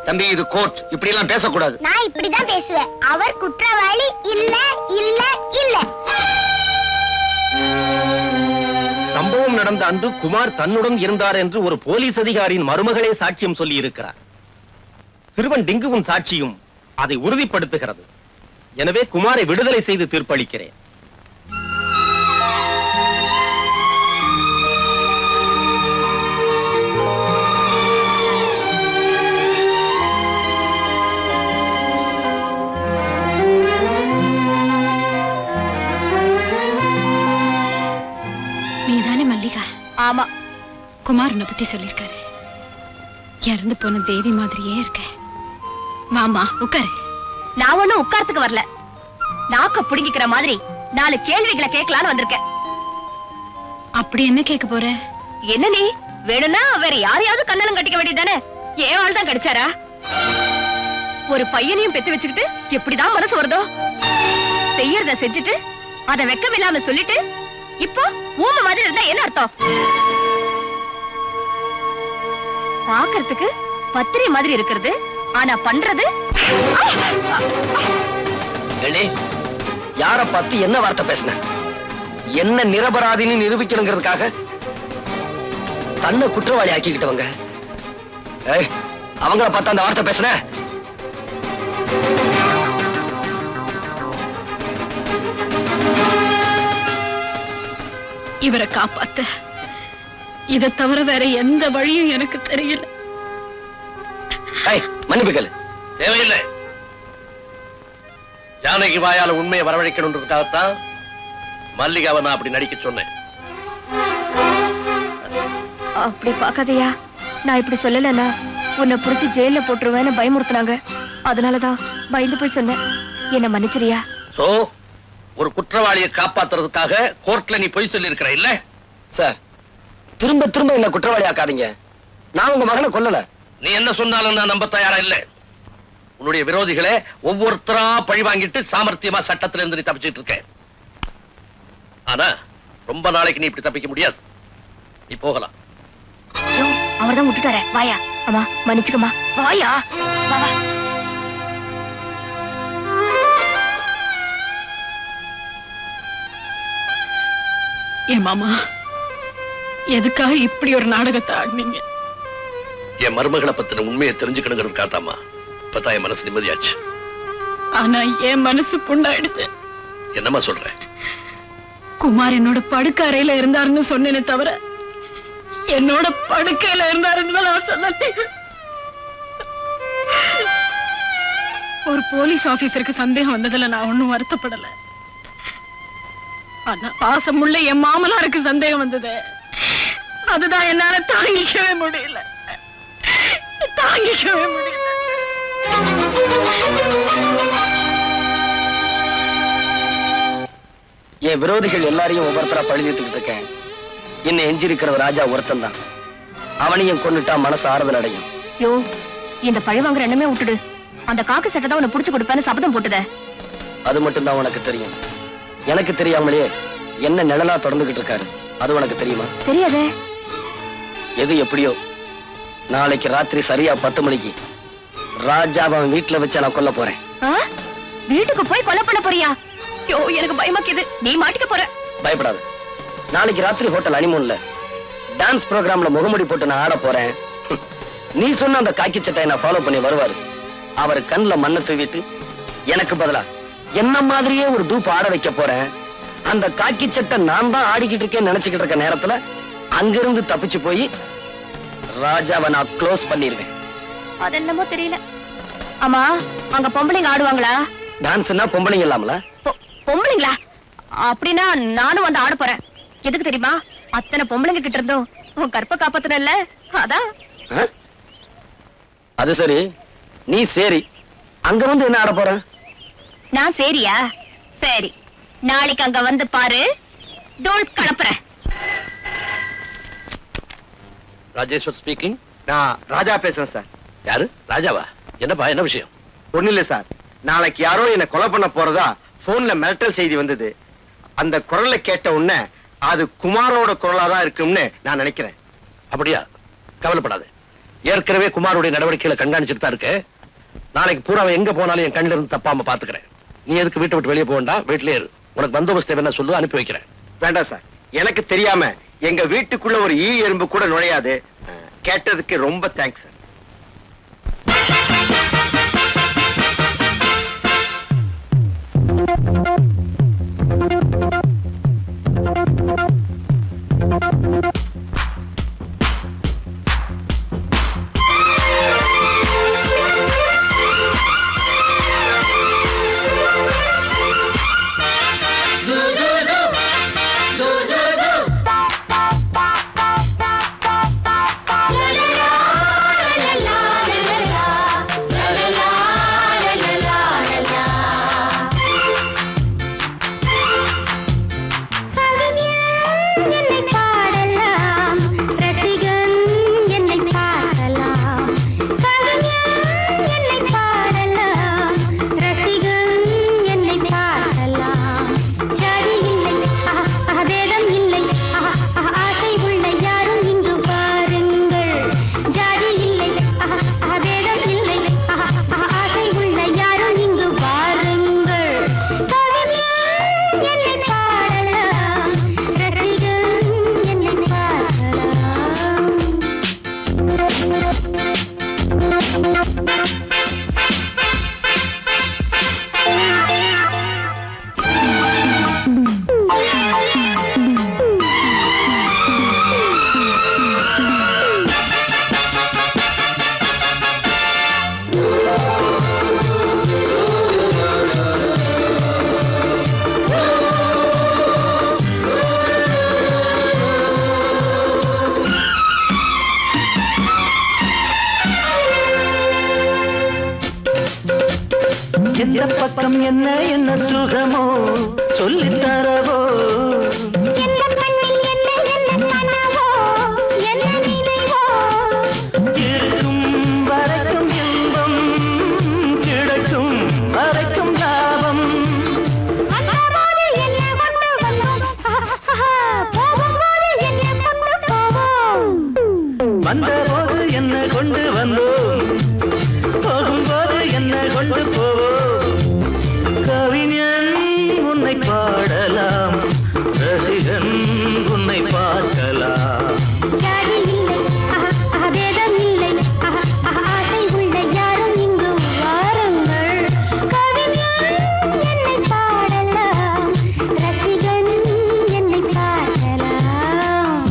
தம்பி, இது கோர்ட், இப்படி எல்லாம் பேசக்கூடாது. நான் இப்படிதான் பேசுவேன். அவர் குற்றவாளி இல்ல இல்ல இல்ல. சம்பவம் நடந்த அன்று குமார் தன்னுடன் இருந்தார் என்று ஒரு போலீஸ் அதிகாரியின் மருமகளே சாட்சியம் சொல்லி இருக்கிறார். சிறுவன் டிங்குவின் சாட்சியும் அதை உறுதிப்படுத்துகிறது. எனவே குமாரை விடுதலை செய்து தீர்ப்பளிக்கிறேன். நீதானே மல்லிகா? ஆமா. குமார் உன்னை பத்தி சொல்லிருக்காரு. இறந்து போன தேவி மாதிரியே இருக்க. வாமா உட்காரு. நான் ஒண்ணும் உட்கார்த்துக்கு வரல. நாக்க புடுங்கிக்கிற மாதிரி 4 கேள்விகளை கேட்கலான்னு வந்திருக்கேன். அப்படி என்ன கேட்க போற? என்ன நீ வேணும்னா வேற யாரையாவது கண்ணலம் கட்டிக்க வேண்டியதானே? ஏன் ஆள் தான் கிடைச்சாரா? ஒரு பையனையும் பெத்து வச்சுக்கிட்டு எப்படிதான் மனசு வருதோ? செய்யறத செஞ்சுட்டு அத வெக்கம் இல்லாம சொல்லிட்டு இப்போ ஊம மாதிரி இருந்தா என்ன அர்த்தம்? பாக்குறதுக்கு பத்திரி மாதிரி இருக்கிறது, ஆனா பண்றது யார பார்த்து என்ன வார்த்தை பேசின? என்ன நிரபராதின்னு நிரூபிக்கணுங்கிறதுக்காக தன்னை குற்றவாளி ஆக்கிக்கிட்டவங்க அவங்கள பார்த்து அந்த வார்த்தை பேசுன? இவரை காப்பாத்த இதை தவிர வேற எந்த வழியும் எனக்கு தெரியல. மன்னிப்புகள் தேவையில்லை. ஜானகி வாயால உண்மையை வரவழைக்கணுன்றதுக்காகத்தான் மல்லிகாவை நான் அப்படி நடிக்க சொன்னேன். அப்படி பாக்காதையா, நான் இப்படி சொல்லலன்னா உன்னை புடிச்சு ஜெயில போட்டுருவேன்னு பயமுறுத்தினாங்க. அதனாலதான் பயந்து போய் சொன்னேன். என்ன மன்னிச்சிரியா? சோ ஒரு குற்றவாளியை காப்பாத்துறதுக்காக கோர்ட்ல நீ பொய் சொல்லி இருக்கிற இல்ல? சார், திரும்ப திரும்ப என்ன குற்றவாளி ஆக்காதீங்க. நான் உங்க மகனை கொல்லல. நீ என்ன சொன்னாலும் நான் நம்ப தயாரா இல்ல. உன்னுடைய விரோதிகளே ஒவ்வொருத்தரா பழி வாங்கிட்டு சாமர்த்தியமா சட்டத்துல இருந்து நீ தப்பிச்சிட்டு இருக்க. ஆனா ரொம்ப நாளைக்கு நீ இப்படி தப்பிக்க முடியாது. நீ போகலாம். அவர்தான் விட்டுட்டாரே. வாயா. அம்மா மன்னிச்சுக்கமா. வாயா. வா வா. என் மாமா எதுக்காக இப்படி ஒரு நாடகத்தை ஆடினீங்க? என் மருமகளை பத்தின உண்மையை தெரிஞ்சுக்கணுங்கிறதுக்காகத்தாமா இப்பதான் என் மனசு நிம்மதியாச்சு. ஆனா என் மனசு புண்ணாயிடுச்சு. என்னம்மா சொல்ற? குமார் என்னோட படுக்கை அறையில இருந்தாருன்னு சொன்னேனே தவிர என்னோட படுக்கையில இருந்தாருன்னு நான் சொன்னேன். ஒரு போலீஸ் ஆபீசருக்கு சந்தேகம் வந்ததுல நான் ஒண்ணும் வருத்தப்படல. ஆனா பாசமுள்ள என் மாமனாருக்கு சந்தேகம் வந்தது. அதுதான் என்னால தாங்கிக்கவே முடியல. தாங்கிக்கவே முடியல. என் விரோதிகள் எல்லாரையும் ஒவ்வொருத்தரா பழித்துக்கிட்டு இருக்கேன். என்ன எஞ்சிருக்கிற ராஜா ஒருத்தன் தான். அவனையும் கொண்டுட்டா மனசு ஆறுதல் அடையும். யோ, இந்த பழி வாங்குற எண்ணமே விட்டுடு. அந்த காக்கு சட்டை தான் உன்னை புடிச்சு கொடுப்பேன்னு சபதம் போட்டுத. அது மட்டும் தான் உனக்கு தெரியும். எனக்கு தெரியாமலே என்ன நிழலா தொடர்ந்துகிட்டு இருக்காரு. அது உனக்கு தெரியுமா? தெரியாதே. எது எப்படியோ நாளைக்கு ராத்திரி சரியா 10 மணிக்கு ராஜாவை வீட்டுல வச்சு நான் கொல்ல போறேன். வீட்டுக்கு போய் கொலை பண்ண போறியா? யோ, எனக்கு பயமாக்குது. நீ மாட்டிக்க போற. பயப்படாது. நாளைக்கு ராத்திரி ஹோட்டல் அனிமூன்ல டான்ஸ் ப்ரோகிராம்ல முகமுடி போட்டு நான் ஆட போறேன். நீ சொன்ன அந்த காக்கி சட்டை நான் ஃபாலோ பண்ணி வருவாரு. அவர் கண்ணுல மண்ணை தூவிட்டு எனக்கு பதிலா என்ன மாதிரியே ஒரு டூப் ஆட வைக்க போறேன். அந்த காக்கி சட்டை நான் தான் ஆடிக்கிட்டு இருக்கேன்னு நினைச்சுக்கிட்டு இருக்க நேரத்துல அங்கிருந்து தப்பிச்சு போய் ராஜாவை நான் க்ளோஸ் பண்ணிருவேன். அது என்னமோ தெரியல. ஆமா, அங்க பொம்பளைங்க ஆடுவாங்களா? டான்ஸ்னா பொம்பளைங்க இல்லாமல? பொம்பளைங்களா? அப்படின்னா நானும் வந்து ஆட போறேன். எதுக்கு தெரியுமா? அத்தனை பொம்பளைங்க கிட்ட இருந்தோம் உன் கற்ப காப்பாத்தனல்ல, அதான். அது சரி, நீ சரி அங்க வந்து என்ன ஆட போற? நான் சரியா? சரி, நாளைக்கு அங்க வந்து பாரு. தோல் கலப்புறேன். ராஜேஸ்வர் ஸ்பீக்கிங். நான் ராஜா பேசுறேன் சார். யாரு? ராஜாவா? என்னப்பா, என்ன விஷயம்? ஒண்ணு இல்ல சார், நாளைக்கு யாரோ என்ன கொலை பண்ண போறதா போன்ல மிரட்டல் செய்தி வந்தது. அந்த குரலை கேட்ட உடனே அது குமாரோட குரலா தான் இருக்கும்னு நான் நினைக்கிறேன். அப்படியா? கவலைப்படாத. ஏற்கனவே குமாருடைய நடவடிக்கைகளை கண்காணிச்சுட்டு தான் இருக்கு. நாளைக்கு பூரா எங்க போனாலும் என் கண்ணில இருந்து தப்பாம பாத்துக்கிறேன். நீ எதுக்கு வீட்டை விட்டு வெளியே போக வேண்டாம், வீட்டிலே இரு. உனக்கு பந்தோபஸ்து என்ன சொல்லு, அனுப்பி வைக்கிறேன். வேண்டாம் சார், எனக்கு தெரியாம எங்க வீட்டுக்குள்ள ஒரு ஈ எறும்பு கூட நுழையாது. கேட்டதுக்கு ரொம்ப தேங்க்ஸ் சார். எந்த பக்கம் என்ன என்ன சுகமோ சொல்லித் தரவோ எந்த கண்ணில் என்ன என்ன கனவோ என்ன நினைவோ இருக்கும் வரைக்கும் இன்பம் கிடைக்கும் வரைக்கும் லாபம் வந்தபோது என்ன கொண்டு வந்தோம் போகும்போது என்ன கொண்டு போவோம் வந்தபோது என்ன கொண்டு வந்தோம் போகும்போது என்ன கொண்டு போவோம் கவிஞன் உன்னை பாடலாம் ரசிகன் உன்னை பார்க்கலாம் ஜாதி இல்லை பேதம் இல்லை ஆசை உள்ள யாரும் இங்கு வாருங்கள் கவிஞன் என்னை பாடலாம் ரசிகன் என்னை பார்க்கலாம்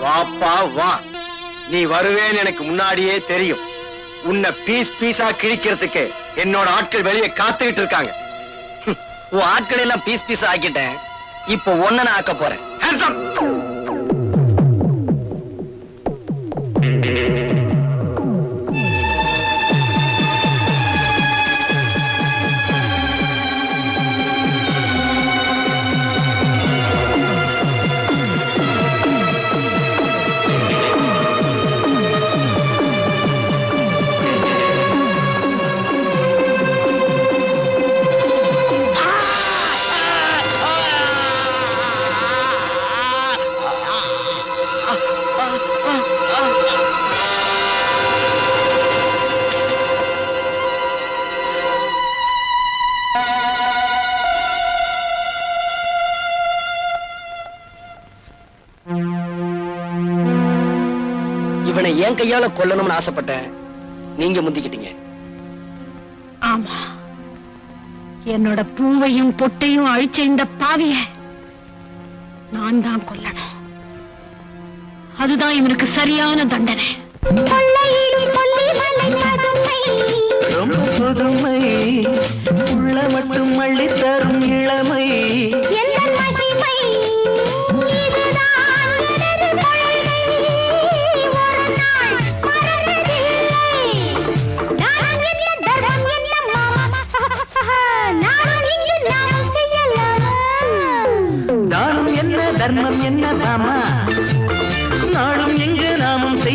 வாப்பா வா, நீ வருவேன்னு எனக்கு முன்னாடியே தெரியும். உன்னை பீஸ் பீஸா கிழிக்கிறதுக்கு என்னோட ஆட்கள் வெளியே காத்துக்கிட்டு இருக்காங்க. உன் ஆட்களை எல்லாம் பீஸ் பீஸ் ஆக்கிட்டேன். இப்போ ஒன்ன நான் ஆக்க போறேன். Hands up! இவனை என் கையால கொல்லணும்னு ஆசைப்பட்டேன். நீங்க முந்திக்கிட்டீங்க. ஆமா, என்னோட பூவையும் பொட்டையும் அழிச்ச இந்த பாவிய நான் தான் கொல்லணும். அதுதான் இவனுக்கு சரியான தண்டனை. ரொம்ப புதுமை உள்ள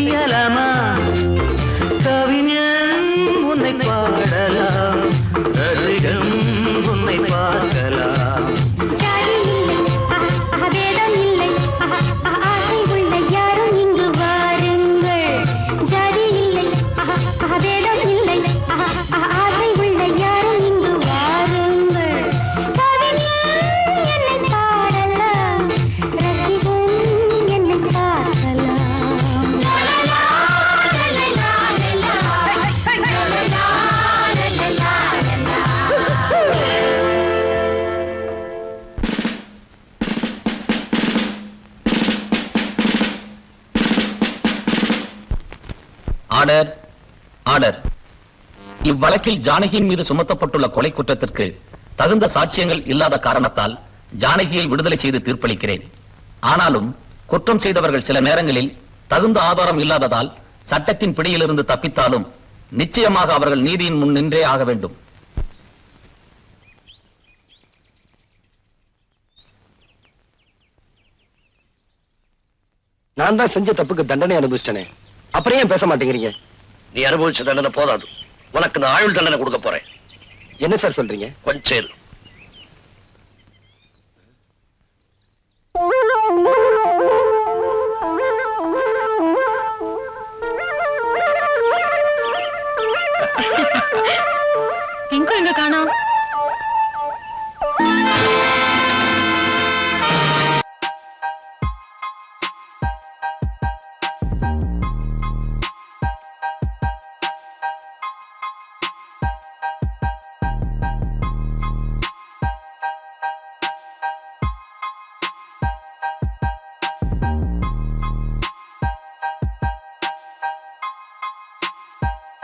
செய்யலாமா கவிஞன் உன்னை பாடலாம் ரசிகன் உன்னை பார்க்கலாம் ஜாதி இல்லை வேதம் இல்லை ஆசை உள்ள யாரும் இங்கு வாருங்கள் ஜாதி இல்லை வேதம் இல்லை ஆசை உள்ள யாரும் இங்கு வாருங்கள் கவிஞன் என்னை பாடலாம் ரசிகன் என்னை பார்க்கலாம் ஆர்டர் ஆர்டர் இவ்வழக்கில் ஜானகியின் மீது சுமத்தப்பட்டுள்ள கொலை குற்றத்திற்கு தகுந்த சாட்சியங்கள் இல்லாத காரணத்தால் ஜானகியை விடுதலை செய்து தீர்ப்பளிக்கிறேன். ஆனாலும் குற்றம் செய்தவர்கள் சில நேரங்களில் தகுந்த ஆதாரம் இல்லாததால் சட்டத்தின் பிடியிலிருந்து தப்பித்தாலும் நிச்சயமாக அவர்கள் நீதியின் முன் நின்றே ஆக வேண்டும். நான் தான் செஞ்ச தப்புக்கு தண்டனை அனுபவிச்சிட்டனே, அப்புறம் ஏன் பேச மாட்டேங்கிறீங்க? நீ அனுபவிச்ச தண்டனை போதாது, உனக்கு நான் ஆயுள் தண்டனை கொடுக்க போறேன். என்ன சார் சொல்றீங்க? கொஞ்சம் இரு.